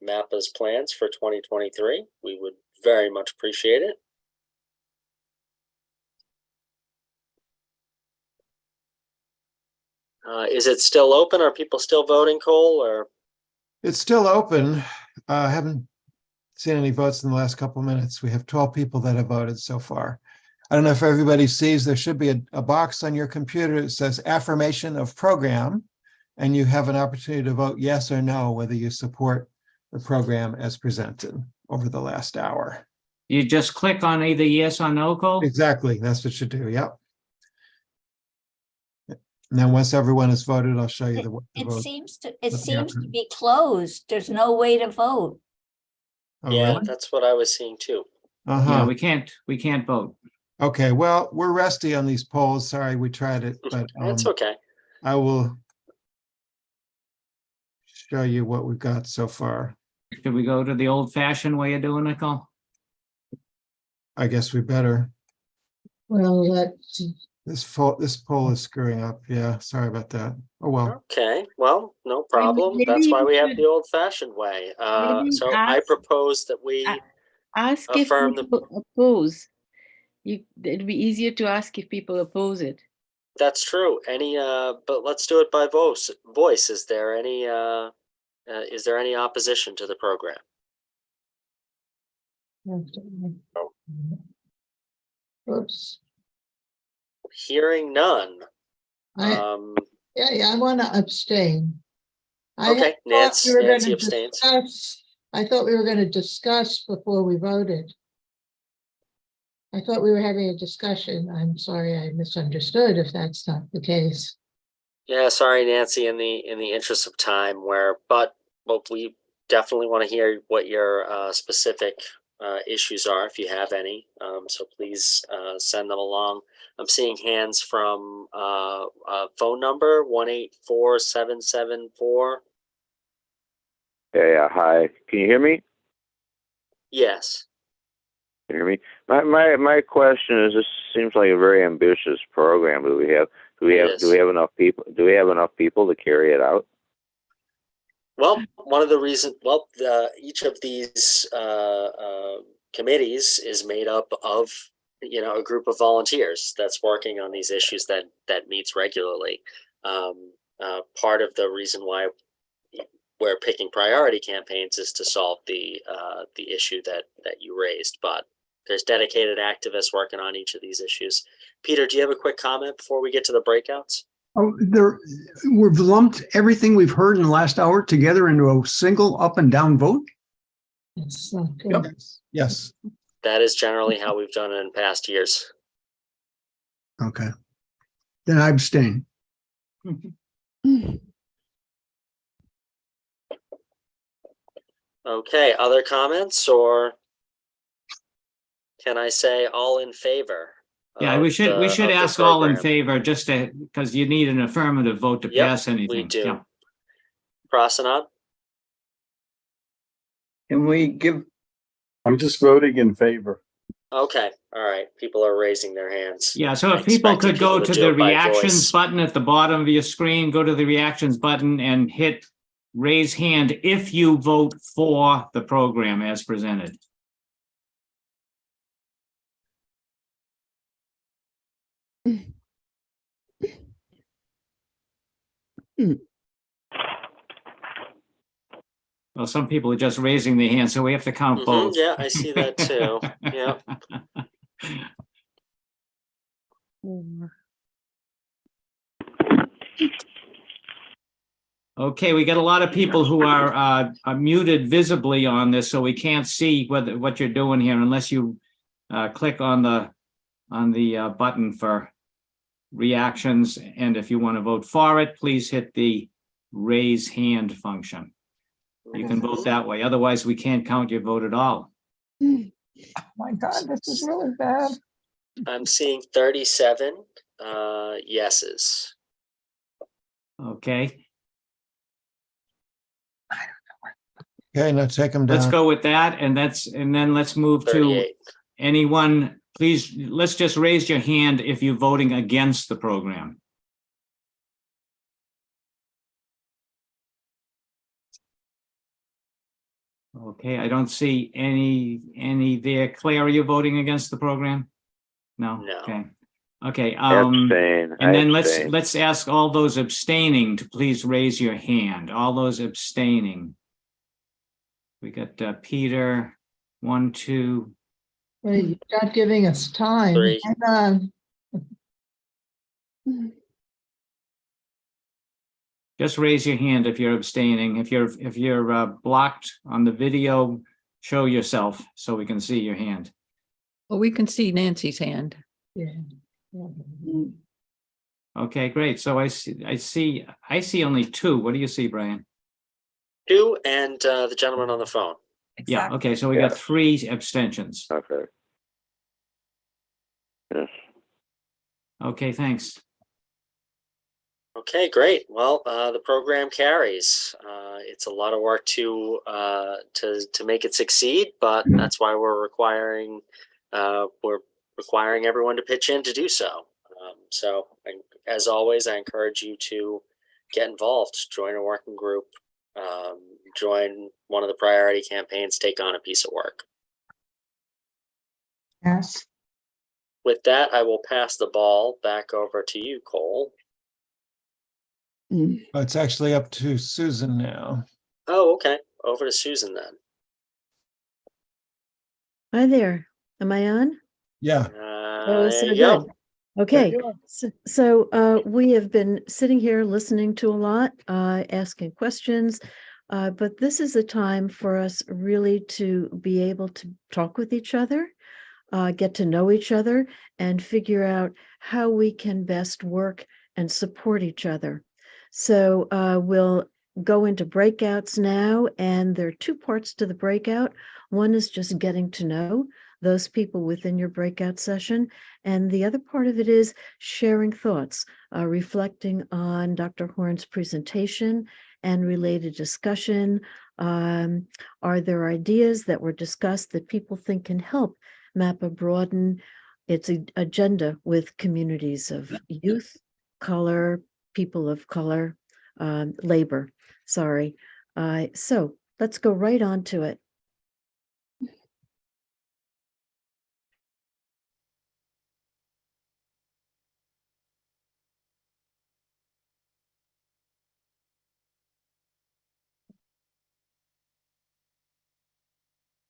MAPA's plans for 2023, we would very much appreciate it. Is it still open? Are people still voting, Cole? Or
It's still open. I haven't seen any votes in the last couple of minutes. We have 12 people that have voted so far. I don't know if everybody sees, there should be a box on your computer that says affirmation of program, and you have an opportunity to vote yes or no, whether you support the program as presented over the last hour.
You just click on either yes or no, Cole?
Exactly, that's what you do, yep. Now, once everyone has voted, I'll show you the vote.
It seems to be closed. There's no way to vote.
Oh,
yeah,
really?
that's what I was seeing too.
Yeah, we can't vote.
Okay, well, we're rusty on these polls. Sorry, we tried it, but
That's okay.
I will show you what we've got so far.
Should we go to the old-fashioned way of doing it, Cole?
I guess we better.
Well,
This poll is screwing up. Yeah, sorry about that. Oh, well.
Okay, well, no problem.
maybe
That's why
you
we have
should-
the old-fashioned way.
maybe
So I
ask-
propose that we
Ask if
affirm the.
people oppose. It'd be easier to ask if people oppose it.
That's true. But let's do it by voice. Is there any opposition to the program?
Oops.
Hearing none.
I want to abstain.
Okay, Nancy abstains.
I thought we were going to discuss before we voted. I thought we were having a discussion. I'm sorry, I misunderstood if that's not the case.
Yeah, sorry, Nancy, in the interest of time, but we definitely want to hear what your specific issues are, if you have any. So please send them along. I'm seeing hands from phone number 184774.
Yeah, hi. Can you hear me?
Yes.
Can you hear me? My question is: this seems like a very ambitious program. Do we have enough people? Do we have enough people to carry it out?
Well, one of the reasons, each of these committees is made up of, a group of volunteers that's working on these issues that meets regularly. Part of the reason why we're picking priority campaigns is to solve the issue that you raised, but there's dedicated activists working on each of these issues. Peter, do you have a quick comment before we get to the breakouts?
Oh, we've lumped everything we've heard in the last hour together into a single up and down vote?
It's not good.
Yep. Yes.
That is generally how we've done it in past years.
Okay. Then I abstain.
Okay, other comments, or can I say all in favor?
Yeah, we should
of the
ask all in
program.
favor just to, because you need an affirmative vote to
Yep,
pass anything.
we do.
Yeah.
Prasanad?
Can we give,
I'm just voting in favor.
Okay, all right. People are raising their hands.
Yeah, so
I
if people
expected
could go
people
to
do
the
it by
reactions
voice.
button at the bottom of your screen, go to the reactions button and hit raise hand if you vote for the program as presented. Well, some people are just raising their hands, so we have to count both.
Yeah, I see that too. Yep.
Okay, we got a lot of people who are muted visibly on this, so we can't see what you're doing here unless you click on the button for reactions. And if you want to vote for it, please hit the raise hand function. You can vote that way. Otherwise, we can't count your vote at all.
My God, this is really bad.
I'm seeing 37 yeses.
Okay.
Okay, now take them down.
Let's go with that, and then let's move to
38.
anyone. Please, let's just raise your hand if you're voting against the program. Okay, I don't see any there. Claire, are you voting against the program? No.
No.
Okay. Okay.
Abstain.
And then
Abstain.
let's ask all those abstaining to please raise your hand. All those abstaining. We got Peter, 1, 2.
Wait, you're not giving us time.
3.
Hang on.
Just raise your hand if you're abstaining. If you're blocked on the video, show yourself so we can see your hand.
Well, we can see Nancy's hand.
Yeah.
Okay, great. So I see only 2. What do you see, Brian?
2 and the gentleman on the phone.
Yeah. Okay. So we got 3 abstentions.
Okay. Yes.
Okay. Thanks.
Okay, great. Well, the program carries. It's a lot of work to make it succeed, but that's why we're requiring everyone to pitch in to do so. As always, I encourage you to get involved, join a working group, join one of the priority campaigns, take on a piece of work.
Yes.
With that, I will pass the ball back over to you, Cole.
Oh, it's actually up to Susan now.
Oh, okay. Over to Susan then.
Hi there. Am I on?
Yeah.
Oh, so
There you go.
good. Okay, so we have been sitting here listening to a lot, asking questions, but this is a time for us really to be able to talk with each other, get to know each other, and figure out how we can best work and support each other. So we'll go into breakouts now, and there are 2 parts to the breakout. One is just getting to know those people within your breakout session. And the other part of it is sharing thoughts, reflecting on Dr. Horne's presentation and related discussion. Are there ideas that were discussed that people think can help MAPA broaden its agenda with communities of youth, color, people of color, labor, sorry. So let's go right on to it.